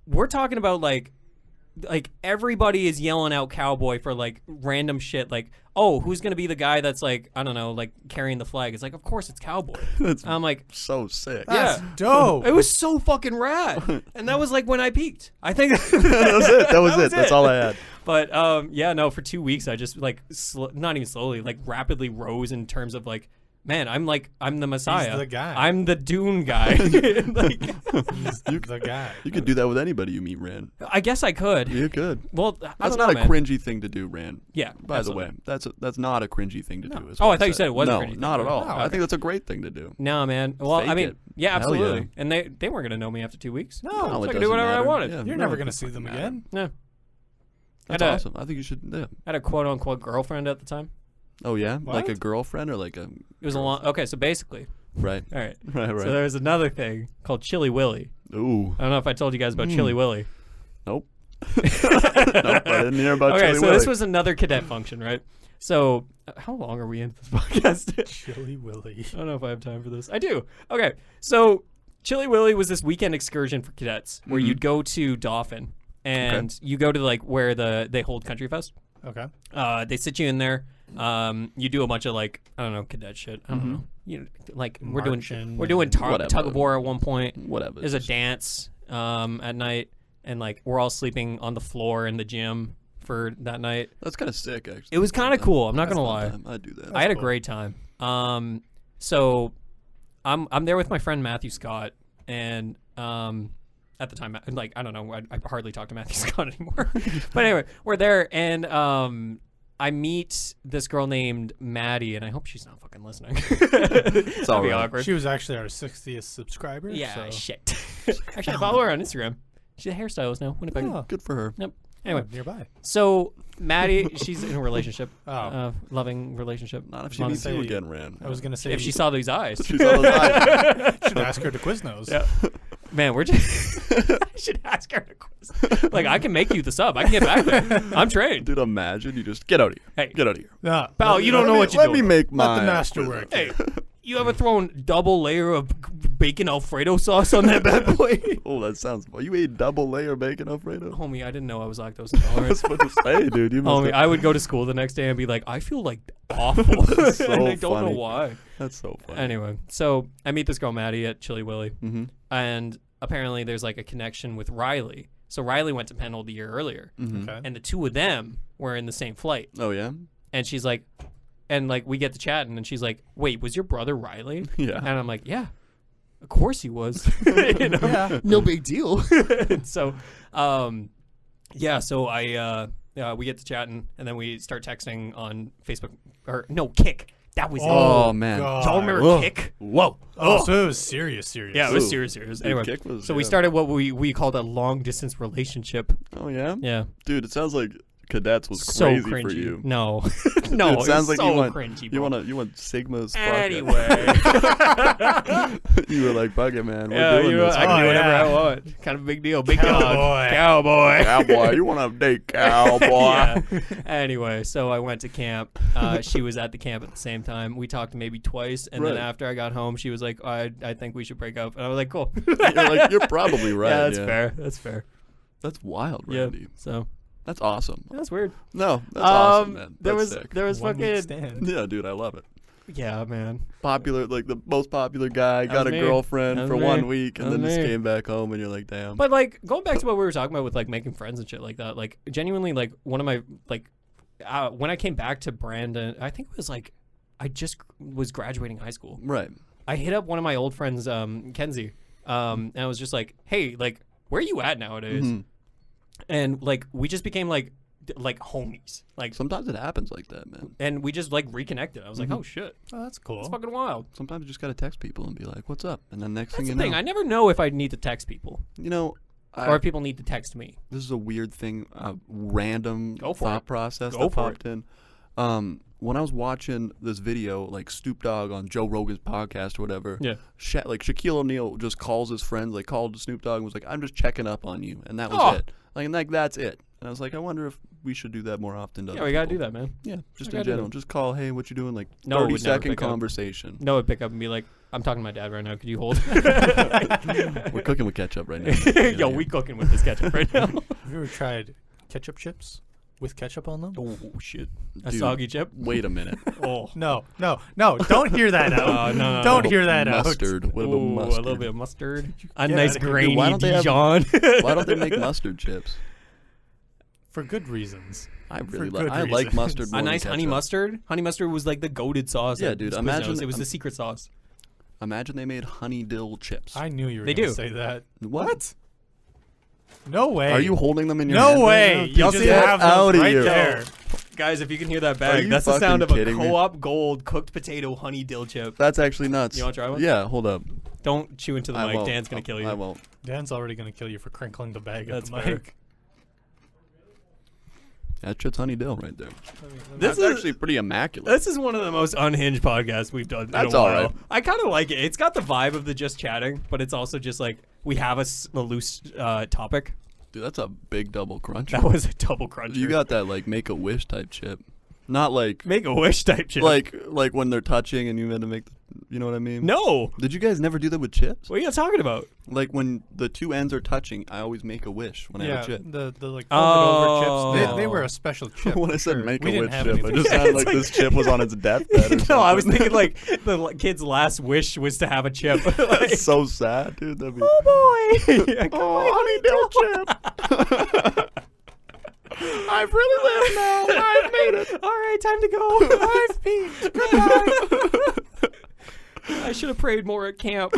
Speaker 1: we're talking about like everybody is yelling out Cowboy for like random shit, like, oh, who's gonna be the guy that's like, I don't know, like carrying the flag? It's like, of course it's Cowboy.
Speaker 2: That's
Speaker 1: I'm like,
Speaker 2: so sick.
Speaker 3: That's
Speaker 1: yeah.
Speaker 3: dope.
Speaker 1: it was so fucking rad, and that was like when I peaked. I think
Speaker 2: that was it. That was it. That's all I had.
Speaker 1: But yeah, no, for 2 weeks I just like not even slowly, like rapidly rose in terms of like man, I'm the Messiah.
Speaker 3: He's the guy.
Speaker 1: I'm the Dune guy. Like,
Speaker 3: He's the guy.
Speaker 2: You could do that with anybody you meet, Rand.
Speaker 1: I guess I could.
Speaker 2: You could.
Speaker 1: Well,
Speaker 2: That's
Speaker 1: not
Speaker 2: not a cringy thing to do, Rand.
Speaker 1: Yeah.
Speaker 2: By
Speaker 1: absolutely.
Speaker 2: the way, that's not a cringy thing to do. is
Speaker 1: Oh,
Speaker 2: what
Speaker 1: I thought you said it was a
Speaker 2: No,
Speaker 1: cringy thing
Speaker 2: not
Speaker 1: to
Speaker 2: at
Speaker 1: do.
Speaker 2: all.
Speaker 1: Oh,
Speaker 2: I
Speaker 1: okay.
Speaker 2: think that's a great thing to do.
Speaker 1: No, man. Well,
Speaker 2: Fake
Speaker 1: I mean,
Speaker 2: it.
Speaker 1: yeah,
Speaker 2: Hell
Speaker 1: absolutely.
Speaker 2: yeah.
Speaker 1: And they weren't gonna know me after 2 weeks.
Speaker 3: No,
Speaker 2: No,
Speaker 1: so
Speaker 2: it
Speaker 1: I could
Speaker 2: doesn't
Speaker 1: do whatever I
Speaker 2: matter.
Speaker 1: wanted.
Speaker 2: Yeah,
Speaker 3: You're
Speaker 2: no,
Speaker 3: never
Speaker 2: it
Speaker 3: going to see
Speaker 2: doesn't
Speaker 3: them
Speaker 2: matter.
Speaker 3: again.
Speaker 1: Yeah.
Speaker 2: That's
Speaker 1: I'd,
Speaker 2: awesome. I think you should. Yeah.
Speaker 1: I had a quote unquote girlfriend at the time.
Speaker 2: Oh yeah, like a
Speaker 3: What?
Speaker 2: girlfriend or like a.
Speaker 1: It was a long. Okay, so basically,
Speaker 2: Right.
Speaker 1: all right.
Speaker 2: Right.
Speaker 1: So
Speaker 2: Right.
Speaker 1: there was another thing called Chili Willy.
Speaker 2: Ooh.
Speaker 1: I don't know if I told you guys about Chili Willy.
Speaker 2: Nope. Nope. I didn't hear about
Speaker 1: Okay,
Speaker 2: Chili
Speaker 1: so
Speaker 2: Willy.
Speaker 1: this was another cadet function, right? So how long are we into this podcast?
Speaker 3: Chili Willy.
Speaker 1: I don't know if I have time for this. I do. Okay, so Chili Willy was this weekend excursion for cadets where
Speaker 2: Mhm.
Speaker 1: you'd go to Dauphin and you go to like where they hold Country Fest.
Speaker 3: Okay.
Speaker 1: They sit you in there. You do a bunch of like I don't know cadet shit. I don't
Speaker 2: Mhm.
Speaker 1: know. You know, like we're
Speaker 3: Marching
Speaker 1: doing
Speaker 2: Whatever.
Speaker 1: tug of war at one point.
Speaker 2: Whatever.
Speaker 1: There's a dance at night, and like we're all sleeping on the floor in the gym for that night.
Speaker 2: That's kind of sick, actually.
Speaker 1: It was kind of cool. I'm not gonna lie.
Speaker 2: I'd do that.
Speaker 1: I had a
Speaker 3: cool.
Speaker 1: great time. So I'm there with my friend Matthew Scott, and at the time, like I don't know, I hardly talk to Matthew Scott anymore. But anyway, we're there, and I meet this girl named Maddie, and I hope she's not fucking listening. It's
Speaker 2: all
Speaker 1: be
Speaker 2: right.
Speaker 1: awkward.
Speaker 3: She was actually our 60th subscriber.
Speaker 1: Yeah,
Speaker 3: so.
Speaker 1: shit. Actually, I follow her on Instagram. She's a hairstylist now. Winnipeg.
Speaker 3: Oh.
Speaker 2: Good for her.
Speaker 1: Anyway,
Speaker 3: Nearby.
Speaker 1: so Maddie, she's in a relationship,
Speaker 3: Oh.
Speaker 1: loving relationship.
Speaker 2: Not if she
Speaker 1: Long-
Speaker 2: meets you
Speaker 3: say-
Speaker 2: again, Rand.
Speaker 3: I was going to say,
Speaker 1: if she saw these eyes.
Speaker 2: She saw those eyes.
Speaker 3: should ask her to Quiznos.
Speaker 1: Yeah. Man, we're just. I should ask her a quiz. Like, I can make you the sub. I can get back there. I'm trained.
Speaker 2: Dude, imagine you just get out of here.
Speaker 1: Hey.
Speaker 2: Get out of here.
Speaker 3: Nah,
Speaker 1: Pal, you don't know what you're
Speaker 2: Let
Speaker 1: doing.
Speaker 2: me make
Speaker 3: Let
Speaker 2: my
Speaker 3: the master
Speaker 2: quiz.
Speaker 3: work.
Speaker 1: Hey, you ever thrown double layer of bacon Alfredo sauce on that bad boy?
Speaker 2: Oh, that sounds. You ate double layer bacon Alfredo?
Speaker 1: Homie, I didn't know I was lactose
Speaker 2: I
Speaker 1: intolerant.
Speaker 2: was about to say, dude. You must
Speaker 1: Homie,
Speaker 2: have-
Speaker 1: I would go to school the next day and be like, I feel like awful.
Speaker 2: That's so
Speaker 1: and I don't
Speaker 2: funny.
Speaker 1: know why.
Speaker 2: That's so funny.
Speaker 1: Anyway, so I meet this girl Maddie at Chili Willy,
Speaker 2: Mm-hmm.
Speaker 1: and apparently there's like a connection with Riley. So Riley went to Penhold a year earlier,
Speaker 2: Mm-hmm.
Speaker 3: Okay.
Speaker 1: and the two of them were in the same flight.
Speaker 2: Oh yeah.
Speaker 1: And she's like, and like we get to chatting, and she's like, "Wait, was your brother Riley?"
Speaker 2: Yeah.
Speaker 1: And I'm like, "Yeah, of course he was." You know?
Speaker 3: Yeah.
Speaker 1: No big deal. So, yeah. So we get to chatting, and then we start texting on Facebook or no Kick. That was
Speaker 2: Oh,
Speaker 1: it.
Speaker 2: man.
Speaker 3: God.
Speaker 1: Y'all remember
Speaker 2: Whoa.
Speaker 1: Kick?
Speaker 2: Whoa.
Speaker 3: Oh, so it was serious.
Speaker 1: Yeah, it was
Speaker 2: Ooh.
Speaker 1: serious.
Speaker 2: Dude,
Speaker 1: Anyway,
Speaker 2: Kick was-
Speaker 1: so we
Speaker 2: yeah.
Speaker 1: started what we called a long distance relationship.
Speaker 2: Oh yeah.
Speaker 1: Yeah,
Speaker 2: Dude, it sounds like cadets was
Speaker 1: so
Speaker 2: crazy
Speaker 1: cringy.
Speaker 2: for you.
Speaker 1: No, no,
Speaker 2: Dude, it sounds like
Speaker 1: so
Speaker 2: you went.
Speaker 1: cringy.
Speaker 2: You
Speaker 1: bro.
Speaker 2: want Sigma's. fuck it.
Speaker 1: Anyway.
Speaker 2: You were like, "Fuck it, man. We're
Speaker 1: Yeah,
Speaker 2: doing
Speaker 1: you know,
Speaker 2: this."
Speaker 1: I can do
Speaker 3: Oh,
Speaker 1: whatever
Speaker 3: yeah.
Speaker 1: I want. Kind of a big deal. Big
Speaker 3: Cowboy.
Speaker 1: dog. Cowboy.
Speaker 2: Cowboy, you want to date cowboy?
Speaker 1: Yeah. Anyway, so I went to camp. She was at the camp at the same time. We talked maybe twice, and then
Speaker 2: Right.
Speaker 1: after I got home, she was like, I think we should break up. And I was like, cool.
Speaker 2: You're probably right.
Speaker 1: Yeah, that's fair. That's fair.
Speaker 2: That's wild,
Speaker 1: Yeah.
Speaker 2: Randy.
Speaker 1: So
Speaker 2: That's awesome.
Speaker 1: that's weird.
Speaker 2: No, that's awesome, man.
Speaker 1: There
Speaker 2: That's
Speaker 1: was
Speaker 2: sick.
Speaker 1: there was
Speaker 3: 1 week
Speaker 1: fucking
Speaker 3: stand.
Speaker 2: Yeah, dude, I love it.
Speaker 1: yeah, man.
Speaker 2: Popular, like the most popular guy,
Speaker 1: That
Speaker 2: got a
Speaker 1: was me.
Speaker 2: girlfriend
Speaker 1: That
Speaker 2: for
Speaker 1: was
Speaker 2: 1
Speaker 1: me.
Speaker 2: week, and
Speaker 1: That
Speaker 2: then
Speaker 1: was
Speaker 2: just
Speaker 1: me.
Speaker 2: came back home, and you're like, damn.
Speaker 1: But like going back to what we were talking about with like making friends and shit like that, like genuinely like one of my like when I came back to Brandon, I think it was like I just was graduating high school.
Speaker 2: Right.
Speaker 1: I hit up one of my old friends, Kenzie, and I was just like, hey, like where are you at nowadays?
Speaker 2: Mhm.
Speaker 1: And like we just became like homies, like,
Speaker 2: Sometimes it happens like that, man.
Speaker 1: and we just like reconnected. I was like,
Speaker 2: Mhm.
Speaker 1: oh shit,
Speaker 3: Oh, that's cool.
Speaker 1: it's fucking wild.
Speaker 2: Sometimes you just gotta text people and be like, "What's up?" And then next
Speaker 1: That's
Speaker 2: thing
Speaker 1: the
Speaker 2: you
Speaker 1: thing.
Speaker 2: know,
Speaker 1: I never know if I need to text people
Speaker 2: you know,
Speaker 1: or if people need to text me.
Speaker 2: this is a weird thing, random
Speaker 1: Go for
Speaker 2: thought
Speaker 1: it.
Speaker 2: process
Speaker 1: Go
Speaker 2: that
Speaker 1: for
Speaker 2: popped in. When I was watching this video, like Snoop Dogg on Joe Rogan's podcast or whatever,
Speaker 1: Yeah.
Speaker 2: like Shaquille O'Neal just calls his friends, like called Snoop Dogg and was like, "I'm just checking up on you," and that was
Speaker 1: Oh.
Speaker 2: it. Like that's it. And I was like, I wonder if we should do that more often. To
Speaker 1: Yeah,
Speaker 2: other
Speaker 1: we gotta do
Speaker 2: people.
Speaker 1: that, man.
Speaker 2: Yeah, just
Speaker 1: We
Speaker 2: in
Speaker 1: gotta do
Speaker 2: general,
Speaker 1: that.
Speaker 2: just call. Hey, what you doing? Like
Speaker 1: No, it would never
Speaker 2: 30-second
Speaker 1: pick up.
Speaker 2: conversation.
Speaker 1: No, would pick up and be like, I'm talking to my dad right now. Could you hold?
Speaker 2: We're cooking with ketchup right now.
Speaker 1: Yo, we cooking with this ketchup right now.
Speaker 3: Have you ever tried ketchup chips with ketchup on them?
Speaker 1: Oh shit, a
Speaker 2: Dude,
Speaker 1: soggy chip.
Speaker 2: Wait a minute.
Speaker 1: Oh,
Speaker 3: No. Don't hear that out.
Speaker 1: no.
Speaker 3: Don't hear that
Speaker 2: Mustard.
Speaker 3: out.
Speaker 2: What about
Speaker 1: Ooh,
Speaker 2: mustard?
Speaker 1: a little bit of mustard. A
Speaker 3: Get
Speaker 1: nice
Speaker 3: outta here.
Speaker 1: grainy
Speaker 2: Dude, why don't they have-
Speaker 1: Dijon.
Speaker 2: Why don't they make mustard chips?
Speaker 3: For good reasons.
Speaker 2: I really
Speaker 3: good
Speaker 2: I like
Speaker 3: reasons.
Speaker 2: mustard more
Speaker 1: A
Speaker 2: than
Speaker 1: nice honey
Speaker 2: ketchup.
Speaker 1: mustard. Honey mustard was like the goated sauce.
Speaker 2: Yeah,
Speaker 1: at
Speaker 2: dude,
Speaker 1: Quiznos.
Speaker 2: imagine-
Speaker 1: it was the secret sauce.
Speaker 2: Imagine they made honey dill chips.
Speaker 3: I knew you were
Speaker 1: They
Speaker 3: going to
Speaker 1: do.
Speaker 3: say that.
Speaker 2: What?
Speaker 3: No way.
Speaker 2: Are you holding them in your
Speaker 3: No
Speaker 2: hand right
Speaker 3: way.
Speaker 2: now?
Speaker 3: You
Speaker 2: Dude,
Speaker 3: just
Speaker 2: get
Speaker 3: have
Speaker 2: out
Speaker 3: those
Speaker 2: of
Speaker 3: right
Speaker 2: here.
Speaker 3: there.
Speaker 1: Guys, if you can hear that
Speaker 2: Are
Speaker 1: bag,
Speaker 2: you
Speaker 1: that's the sound of
Speaker 2: fucking
Speaker 1: a
Speaker 2: kidding me?
Speaker 1: Co-op Gold cooked potato honey dill chip.
Speaker 2: That's actually nuts.
Speaker 1: You wanna try one?
Speaker 2: Yeah, hold up.
Speaker 1: Don't chew into the
Speaker 2: I
Speaker 1: mic.
Speaker 2: won't.
Speaker 1: Dan's gonna kill you.
Speaker 2: I won't.
Speaker 3: Dan's already going to kill you for crinkling the bag
Speaker 1: That's
Speaker 3: at the
Speaker 1: fair.
Speaker 3: mic.
Speaker 2: That's just honey dill right there.
Speaker 1: This
Speaker 2: That's
Speaker 1: is
Speaker 2: actually pretty immaculate.
Speaker 1: This is one of the most unhinged podcasts we've done.
Speaker 2: That's
Speaker 1: in a
Speaker 2: all
Speaker 1: while.
Speaker 2: right.
Speaker 1: I kind of like it. It's got the vibe of the just chatting, but it's also just like we have a loose topic.
Speaker 2: Dude, that's a big double crunch.
Speaker 1: That was a double cruncher.
Speaker 2: You got that like make a wish type chip, not like
Speaker 1: Make a wish type shit.
Speaker 2: like when they're touching and you had to make. You know what I mean?
Speaker 1: No.
Speaker 2: Did you guys never do that with chips?
Speaker 1: What are you talking about?
Speaker 2: Like when the two ends are touching, I always make a wish when I have a chip.
Speaker 3: the like folded over chips. They
Speaker 1: Oh.
Speaker 3: were a special chip.
Speaker 2: when I
Speaker 3: for
Speaker 2: said
Speaker 3: sure.
Speaker 2: make
Speaker 3: We
Speaker 2: a
Speaker 3: didn't
Speaker 2: wish
Speaker 3: have
Speaker 2: chip, I
Speaker 3: anything.
Speaker 2: just
Speaker 1: Yeah,
Speaker 2: sounded
Speaker 1: it's
Speaker 2: like
Speaker 1: like-
Speaker 2: this chip was on its deathbed. Or
Speaker 1: No, I was
Speaker 2: something.
Speaker 1: thinking like the kid's last wish was to have a chip. Like,
Speaker 2: That's so sad, dude. That'd be.
Speaker 1: oh boy. Yeah, come
Speaker 2: Oh,
Speaker 1: on,
Speaker 2: honey dill chip. I've really lived now. I've made it.
Speaker 1: All right, time to go. I've peaked. Goodbye. I should have prayed more at camp.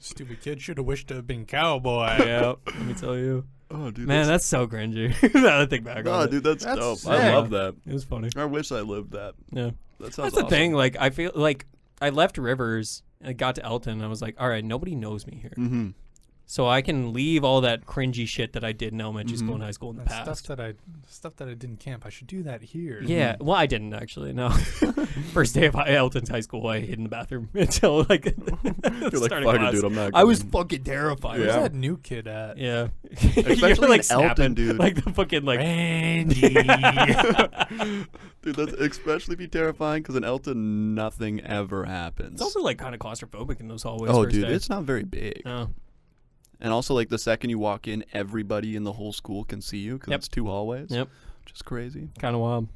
Speaker 3: Stupid kid should have wished to have been cowboy.
Speaker 1: Yeah, let me tell you.
Speaker 2: Oh, dude.
Speaker 1: Man, that's so cringy. Now I think back
Speaker 2: Oh,
Speaker 1: on it.
Speaker 2: dude, that's
Speaker 3: That's
Speaker 2: dope.
Speaker 3: sick.
Speaker 2: I love that.
Speaker 1: It was funny.
Speaker 2: I wish I lived that.
Speaker 1: Yeah.
Speaker 2: That sounds
Speaker 1: That's the
Speaker 2: awesome.
Speaker 1: thing. Like, I feel like I left Rivers and I got to Elton and I was like, all right, nobody knows me here.
Speaker 2: Mm-hmm.
Speaker 1: So I can leave all that cringy shit that I did in elementary school and high school in the
Speaker 3: That
Speaker 1: past.
Speaker 3: stuff that I did in camp. I should do that here.
Speaker 1: Yeah, well, I didn't actually. No, first day of Elton's high school, I hid in the bathroom until like
Speaker 2: You're like,
Speaker 1: starting
Speaker 2: fuck it,
Speaker 1: class.
Speaker 2: dude, I'm not
Speaker 1: I was
Speaker 2: going."
Speaker 1: fucking terrified.
Speaker 3: Where's
Speaker 2: Yeah.
Speaker 3: that new kid at?
Speaker 1: Yeah,
Speaker 2: Especially
Speaker 1: You're, like
Speaker 2: in Elton,
Speaker 1: snapping,
Speaker 2: dude.
Speaker 1: like the fucking like.
Speaker 3: Randy.
Speaker 2: Dude, that's especially be terrifying because in Elton, nothing ever happens.
Speaker 1: It's also like kind of claustrophobic in those hallways.
Speaker 2: oh,
Speaker 1: first
Speaker 2: dude,
Speaker 1: day.
Speaker 2: it's not very big.
Speaker 1: Oh.
Speaker 2: And also, like, the second you walk in, everybody in the whole school can see you because
Speaker 1: Yep.
Speaker 2: it's two hallways.
Speaker 1: Yep.
Speaker 2: Which is crazy.
Speaker 1: Kind of wild.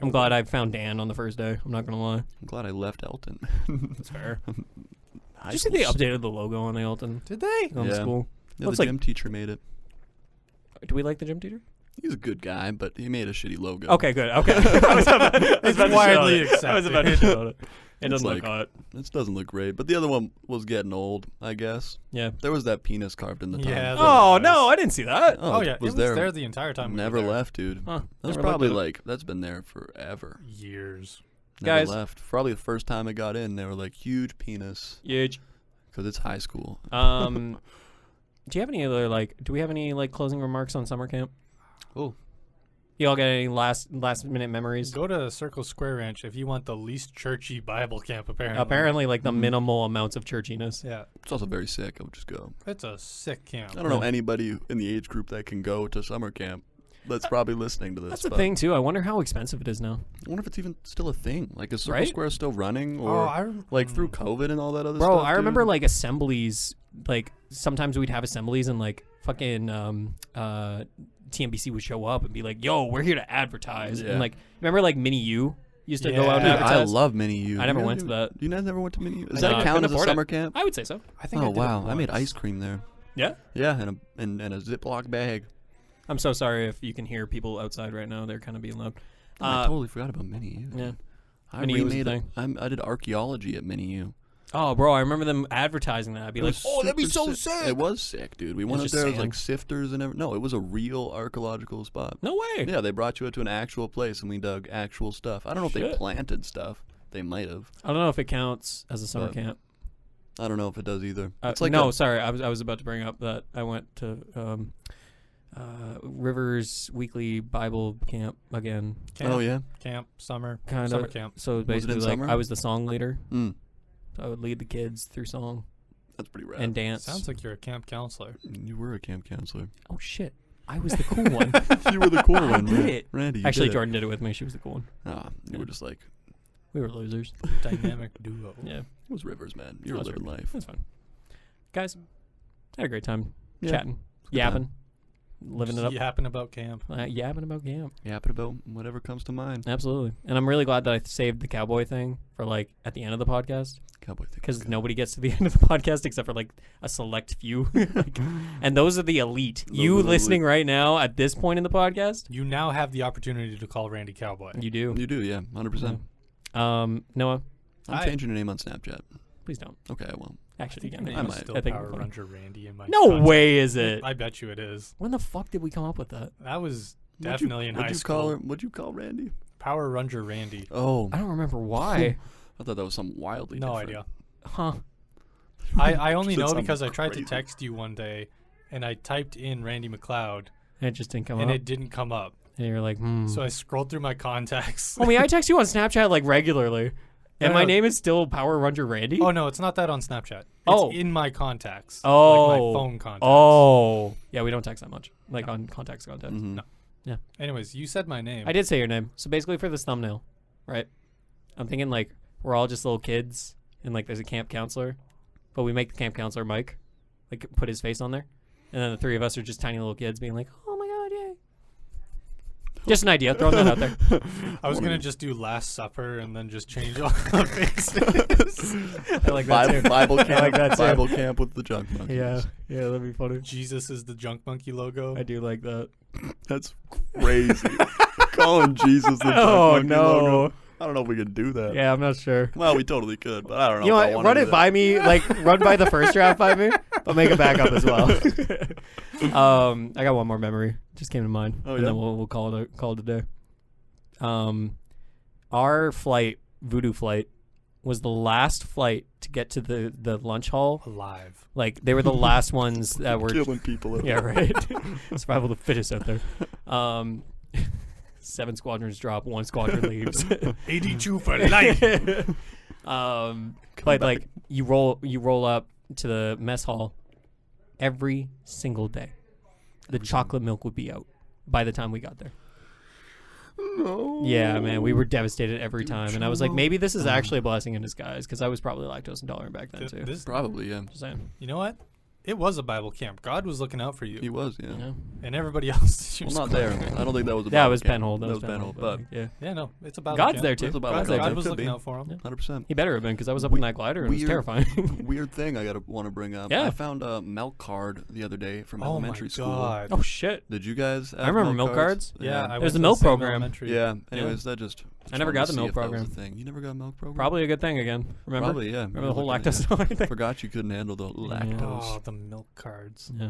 Speaker 1: I'm glad I found Dan on the first day. I'm not gonna lie.
Speaker 2: I'm glad I left Elton.
Speaker 1: That's fair.
Speaker 2: High
Speaker 1: Did you see they
Speaker 2: school's-
Speaker 1: updated the logo on the Elton
Speaker 3: Did they?
Speaker 1: on the
Speaker 2: Yeah.
Speaker 1: school?
Speaker 2: Yeah,
Speaker 1: Looks
Speaker 2: the
Speaker 1: like-
Speaker 2: gym teacher made it.
Speaker 1: Do we like the gym teacher?
Speaker 2: He's a good guy, but he made a shitty logo.
Speaker 1: Okay, good. Okay. I was about to
Speaker 3: It's
Speaker 1: shit
Speaker 3: widely
Speaker 1: on it. I was about to
Speaker 3: accepted.
Speaker 1: shit on it. It
Speaker 2: It's
Speaker 1: doesn't look
Speaker 2: like-
Speaker 1: hot.
Speaker 2: This doesn't look great. But the other one was getting old, I guess.
Speaker 1: Yeah.
Speaker 2: There was that penis carved in the top.
Speaker 3: Yeah, that
Speaker 1: Oh
Speaker 3: was-
Speaker 1: no, I didn't see that.
Speaker 3: Oh, yeah,
Speaker 2: it was
Speaker 3: it was there the entire time. we were
Speaker 2: Never
Speaker 3: there.
Speaker 2: left, dude.
Speaker 1: Huh.
Speaker 2: That's
Speaker 1: Never
Speaker 2: probably
Speaker 1: looked at it.
Speaker 2: like, that's been there forever.
Speaker 3: Years.
Speaker 2: Never
Speaker 1: Guys.
Speaker 2: left. Probably the first time I got in, they were like, huge penis.
Speaker 1: Huge.
Speaker 2: Because it's high school.
Speaker 1: Do you have any other do we have any closing remarks on summer camp?
Speaker 2: Oh.
Speaker 1: You all got any last minute memories?
Speaker 3: Go to Circle Square Ranch if you want the least churchy Bible camp. Apparently.
Speaker 1: Apparently, the
Speaker 2: Mhm.
Speaker 1: minimal amounts of churchiness.
Speaker 3: Yeah,
Speaker 2: It's also very sick. I would just go.
Speaker 3: it's a sick camp.
Speaker 2: I don't know anybody in the age group that can go to summer camp that's probably listening to this.
Speaker 1: That's the
Speaker 2: but
Speaker 1: thing too. I wonder how expensive it is now.
Speaker 2: I wonder if it's even still a thing. Like, is Circle
Speaker 1: Right?
Speaker 2: Square still running?
Speaker 3: Oh,
Speaker 2: Or, through COVID and all that other stuff?
Speaker 1: Bro, I remember
Speaker 2: dude?
Speaker 1: assemblies. Sometimes we'd have assemblies and fucking TMBC would show up and be like, "Yo, we're here to advertise."
Speaker 2: Yeah.
Speaker 1: And remember Mini U used to go out and
Speaker 3: Yeah.
Speaker 2: Dude, I
Speaker 1: advertise.
Speaker 2: love Mini U.
Speaker 1: I never
Speaker 2: You
Speaker 1: went
Speaker 2: guys
Speaker 1: to that.
Speaker 2: You guys never went to Mini U? Does
Speaker 1: No,
Speaker 2: that
Speaker 1: I
Speaker 2: count
Speaker 1: couldn't
Speaker 2: as a
Speaker 1: afford it.
Speaker 2: summer camp?
Speaker 1: I would say so.
Speaker 3: I think.
Speaker 2: Oh
Speaker 3: I did it
Speaker 2: wow, I made
Speaker 3: once.
Speaker 2: ice cream there.
Speaker 1: Yeah.
Speaker 2: Yeah, and a Ziploc bag.
Speaker 1: I'm so sorry if you can hear people outside right now. They're kind of being loud.
Speaker 2: Oh, I totally forgot about Mini U.
Speaker 1: Yeah.
Speaker 2: I
Speaker 1: Mini U was a
Speaker 2: remade
Speaker 1: thing.
Speaker 2: I did archaeology at Mini U.
Speaker 1: Oh, bro, I remember them advertising that. I'd be
Speaker 2: It
Speaker 1: like,
Speaker 2: was
Speaker 1: "Oh, that'd be
Speaker 2: super
Speaker 1: so sick."
Speaker 2: It was sick, dude. We went up
Speaker 1: just
Speaker 2: there. It was
Speaker 1: sand.
Speaker 2: like sifters and everything. No, it was a real archaeological spot.
Speaker 1: No way.
Speaker 2: Yeah, they brought you out to an actual place and we dug actual stuff. I don't know if they
Speaker 1: Shit.
Speaker 2: planted stuff. They might have.
Speaker 1: I don't know if it counts as a summer
Speaker 2: But
Speaker 1: camp.
Speaker 2: I don't know if it does either. It's
Speaker 1: Sorry. I was about to bring up that I went to Rivers Weekly Bible Camp again.
Speaker 3: Camp,
Speaker 2: Oh yeah.
Speaker 3: camp, summer,
Speaker 1: Kind
Speaker 3: summer
Speaker 1: of.
Speaker 3: camp.
Speaker 1: So
Speaker 2: Was it
Speaker 1: basically,
Speaker 2: in summer?
Speaker 1: I was the song leader.
Speaker 2: Mm,
Speaker 1: So I would lead the kids through song
Speaker 2: that's pretty rad.
Speaker 1: and dance.
Speaker 3: Sounds like you're a camp counselor.
Speaker 2: You were a camp counselor.
Speaker 1: Oh shit! I was the cool one.
Speaker 2: You were the cool
Speaker 1: I
Speaker 2: one.
Speaker 1: did
Speaker 2: Randy.
Speaker 1: it.
Speaker 2: Randy, you
Speaker 1: Actually,
Speaker 2: did it.
Speaker 1: Jordan did it with me. She was the cool one.
Speaker 2: You were just like,
Speaker 1: We were losers.
Speaker 3: Dynamic duo.
Speaker 1: Yeah,
Speaker 2: it was Rivers, man. You were
Speaker 1: was
Speaker 2: living
Speaker 1: Rivers.
Speaker 2: life.
Speaker 1: that's fun. Guys, had a great time
Speaker 2: Yeah.
Speaker 1: chatting,
Speaker 2: good
Speaker 1: yapping. living it up.
Speaker 3: Yapping about camp.
Speaker 1: Yapping about camp.
Speaker 2: Yapping about whatever comes to mind.
Speaker 1: Absolutely. And I'm really glad that I saved the cowboy thing for like at the end of the podcast.
Speaker 2: Cowboy thing.
Speaker 1: Because nobody gets to the end of the podcast except for like a select few. And those are the elite. You listening right now at this point in the podcast?
Speaker 3: You now have the opportunity to call Randy Cowboy.
Speaker 1: You do.
Speaker 2: You do, yeah, 100%.
Speaker 1: Noah,
Speaker 2: I'm changing your name on Snapchat.
Speaker 1: Please don't.
Speaker 2: Okay, I won't.
Speaker 1: Actually,
Speaker 2: I might.
Speaker 3: Still
Speaker 1: I think
Speaker 3: Power Ranger Randy in my
Speaker 1: no
Speaker 3: contact.
Speaker 1: way is it.
Speaker 3: I bet you it is.
Speaker 1: When the fuck did we come up with that?
Speaker 3: That was definitely in high school.
Speaker 2: What'd you call Randy?
Speaker 3: Power Ranger Randy.
Speaker 2: Oh.
Speaker 1: I don't remember why.
Speaker 2: I thought that was something wildly
Speaker 3: No
Speaker 2: different.
Speaker 3: idea.
Speaker 1: Huh.
Speaker 3: I only
Speaker 2: Said
Speaker 3: know
Speaker 2: something
Speaker 3: because I tried to
Speaker 2: crazy.
Speaker 3: text you one day, and I typed in Randy McLeod,
Speaker 1: And it just didn't come
Speaker 3: and
Speaker 1: up.
Speaker 3: it didn't come up.
Speaker 1: And you're like,
Speaker 3: So I scrolled through my contacts.
Speaker 1: Homie, I text you on Snapchat like regularly. And
Speaker 3: No,
Speaker 1: my
Speaker 3: no.
Speaker 1: name is still Power Ranger Randy?
Speaker 3: Oh no, it's not that on Snapchat. It's
Speaker 1: Oh.
Speaker 3: in my contacts.
Speaker 1: Oh.
Speaker 3: Like my phone contacts.
Speaker 1: Oh. Yeah, we don't text that much. Like on contacts.
Speaker 2: Mhm.
Speaker 3: No. Anyways, you said my name.
Speaker 1: I did say your name. So basically for this thumbnail, right? I'm thinking like we're all just little kids and like there's a camp counselor, but we make the camp counselor Mike, like put his face on there. And then the three of us are just tiny little kids being like, oh my God, yay. Just an idea, throwing that out there.
Speaker 3: I was gonna just do Last Supper and then just change all the faces.
Speaker 1: I like that too.
Speaker 2: Bible camp.
Speaker 1: I like that too.
Speaker 2: Bible camp with the junk monkeys.
Speaker 1: Yeah, that'd be funny.
Speaker 3: Jesus is the junk monkey logo.
Speaker 1: I do like that.
Speaker 2: That's crazy. Calling Jesus the junk
Speaker 1: Oh
Speaker 2: monkey
Speaker 1: no.
Speaker 2: logo. I don't know if we can do that.
Speaker 1: Yeah, I'm not sure.
Speaker 2: Well, we totally could, but I don't know.
Speaker 1: You know
Speaker 2: if I
Speaker 1: what?
Speaker 2: wanna
Speaker 1: Run
Speaker 2: do
Speaker 1: it
Speaker 2: that.
Speaker 1: by me, like run by the first draft by me, but make it back up as well. I got one more memory. Just came to mind,
Speaker 2: Oh,
Speaker 1: and
Speaker 2: yeah?
Speaker 1: then we'll call it a day. Our flight, Voodoo flight, was the last flight to get to the lunch hall.
Speaker 3: Alive.
Speaker 1: Like they were the last ones that were.
Speaker 2: killing people.
Speaker 1: Yeah, right. Survival of the fittest out there. 7 squadrons drop, 1 squadron leaves.
Speaker 3: 82 for life.
Speaker 1: But like you roll up to the mess hall every single day. The chocolate milk would be out by the time we got there.
Speaker 2: No.
Speaker 1: Yeah, man, we were devastated every time, and I was like, maybe this is actually a blessing in disguise because I was probably lactose intolerant back then too.
Speaker 2: Probably, yeah.
Speaker 1: Just saying.
Speaker 3: You know what? It was a Bible camp. God was looking out for you.
Speaker 2: He was, yeah.
Speaker 1: Yeah.
Speaker 3: And everybody else.
Speaker 2: Well, not there. I don't think that was a
Speaker 1: Yeah, it
Speaker 2: Bible
Speaker 1: was
Speaker 2: camp.
Speaker 1: Penhold.
Speaker 2: That was Penhold, but
Speaker 1: yeah,
Speaker 3: Yeah, no, it's a Bible
Speaker 1: God's
Speaker 3: camp.
Speaker 1: there too.
Speaker 2: It's a Bible
Speaker 1: God's
Speaker 2: camp.
Speaker 1: there
Speaker 3: God
Speaker 1: too.
Speaker 3: was
Speaker 2: Could
Speaker 3: looking
Speaker 2: be.
Speaker 3: out for him.
Speaker 2: 100%.
Speaker 1: He better have been because I was up in that glider and it was terrifying.
Speaker 2: Weird thing I want to bring up.
Speaker 1: Yeah.
Speaker 2: I found a milk card the other day from
Speaker 3: Oh my
Speaker 2: elementary school.
Speaker 3: God.
Speaker 1: Oh shit!
Speaker 2: Did you guys have
Speaker 1: I remember milk cards.
Speaker 3: Yeah, I
Speaker 1: There's
Speaker 3: went
Speaker 1: the
Speaker 3: to
Speaker 1: milk
Speaker 3: same
Speaker 1: program.
Speaker 3: elementary.
Speaker 2: Yeah. Anyways, that just.
Speaker 1: I never got the milk
Speaker 2: That was
Speaker 1: program.
Speaker 2: a thing. You never got a milk program?
Speaker 1: Probably a good thing again. Remember?
Speaker 2: Probably, yeah.
Speaker 1: Remember the whole
Speaker 2: Looking at
Speaker 1: lactose
Speaker 2: it.
Speaker 1: intolerant thing?
Speaker 2: Forgot you couldn't handle the lactose.
Speaker 3: Oh, the milk cards.
Speaker 1: Yeah.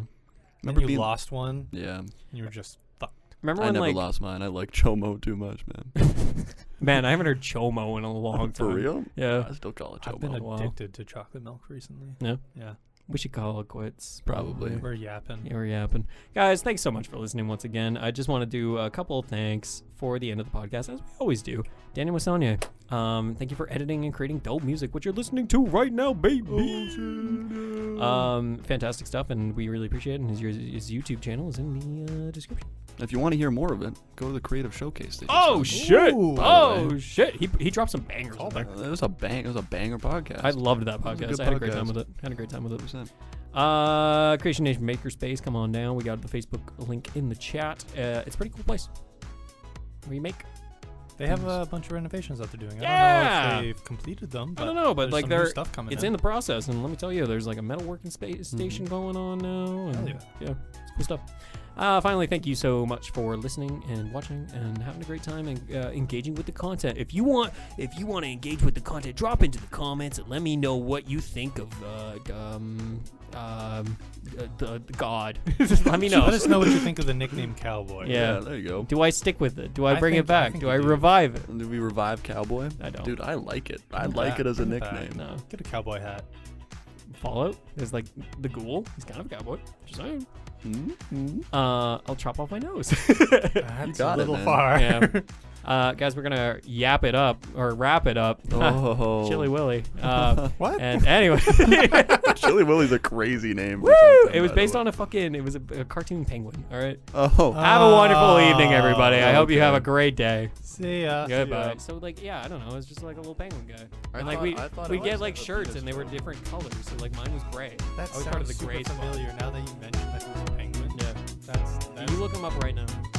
Speaker 3: Remember you
Speaker 2: being-
Speaker 3: lost one?
Speaker 2: Yeah.
Speaker 3: And you were just fucked.
Speaker 1: Remember
Speaker 2: I
Speaker 1: when
Speaker 2: never
Speaker 1: like
Speaker 2: lost mine. I like Chomo too much, man.
Speaker 1: man, I haven't heard Chomo in a long time.
Speaker 2: For real?
Speaker 1: Yeah.
Speaker 2: I still call it
Speaker 3: I've been
Speaker 2: Chomo.
Speaker 1: Wow.
Speaker 3: addicted to chocolate milk recently.
Speaker 1: Yeah.
Speaker 3: Yeah.
Speaker 1: We should call it quits.
Speaker 2: Probably.
Speaker 3: We're yapping.
Speaker 1: Yeah, we're yapping. Guys, thanks so much for listening once again. I just want to do a couple of thanks for the end of the podcast, as we always do. Daniel Mosionier, thank you for editing and creating dope music, which you're listening to right now, baby. Fantastic stuff, and we really appreciate it. And his YouTube channel is in the description.
Speaker 2: If you want to hear more of it, go to the Creative Showcase. That you
Speaker 1: Oh
Speaker 2: saw.
Speaker 1: shit!
Speaker 3: Ooh.
Speaker 1: Oh shit! He dropped some bangers on there.
Speaker 2: It was a banger podcast.
Speaker 1: I loved that
Speaker 2: It was a
Speaker 1: podcast.
Speaker 2: good
Speaker 1: I had a great time
Speaker 2: podcast.
Speaker 1: with it. Had a great time with it.
Speaker 2: 100%.
Speaker 1: Creation Nation Makerspace, come on down. We got the Facebook link in the chat. It's a pretty cool place. Remake.
Speaker 3: They have a bunch of renovations that they're doing. I
Speaker 1: Yeah.
Speaker 3: don't know if they've completed them.
Speaker 1: I don't know, but
Speaker 3: there's
Speaker 1: like
Speaker 3: some new
Speaker 1: they're
Speaker 3: stuff coming
Speaker 1: it's in the process, and let me tell you, there's like a metalworking station going on now. And
Speaker 3: Hell yeah.
Speaker 1: it's cool stuff. Finally, thank you so much for listening and watching and having a great time and engaging with the content. If you want to engage with the content, drop into the comments and let me know what you think of the God. Just let me know.
Speaker 3: Let us know what you think of the nickname Cowboy.
Speaker 1: Yeah.
Speaker 2: There you go.
Speaker 1: Do I stick with it? Do I
Speaker 3: I
Speaker 1: bring it
Speaker 3: think- I
Speaker 1: back?
Speaker 3: think
Speaker 1: Do
Speaker 3: you
Speaker 1: I
Speaker 3: do.
Speaker 1: revive it?
Speaker 2: Did we revive Cowboy?
Speaker 1: I don't.
Speaker 2: Dude, I like it. I
Speaker 3: Bring it
Speaker 2: like
Speaker 3: back,
Speaker 2: it as a
Speaker 3: bring it back.
Speaker 2: nickname.
Speaker 1: No.
Speaker 3: Get a cowboy hat.
Speaker 1: Fallout is like the ghoul. He's kind of a cowboy. Just saying.
Speaker 2: Mm-hmm.
Speaker 1: I'll chop off my nose.
Speaker 3: That's
Speaker 2: got
Speaker 3: a
Speaker 2: it,
Speaker 3: little
Speaker 2: man.
Speaker 3: far.
Speaker 1: Yeah. Guys, we're gonna wrap it up or wrap it up.
Speaker 2: Oh.
Speaker 1: Chili Willy.
Speaker 3: What?
Speaker 1: And anyway,
Speaker 2: Chili Willy's a crazy name.
Speaker 1: woo! It was based on it was a cartoon penguin. All right.
Speaker 2: Oh.
Speaker 1: Have a wonderful evening, everybody. I hope you have a
Speaker 2: okay.
Speaker 1: great day.
Speaker 3: See ya.
Speaker 1: Goodbye. So like, yeah, I don't know. It's just like a little penguin guy.
Speaker 2: I
Speaker 1: And like
Speaker 2: thought
Speaker 1: we
Speaker 2: it
Speaker 1: get
Speaker 2: was
Speaker 1: like
Speaker 2: a
Speaker 1: shirts
Speaker 2: penis
Speaker 1: and they were
Speaker 2: joke.
Speaker 1: different colors. So like mine was gray.
Speaker 3: That
Speaker 1: I was part of
Speaker 3: sounds
Speaker 1: the
Speaker 3: super
Speaker 1: gray squad.
Speaker 3: familiar now that you mentioned that little penguin.
Speaker 1: Yeah.
Speaker 3: That's
Speaker 1: look them up right now.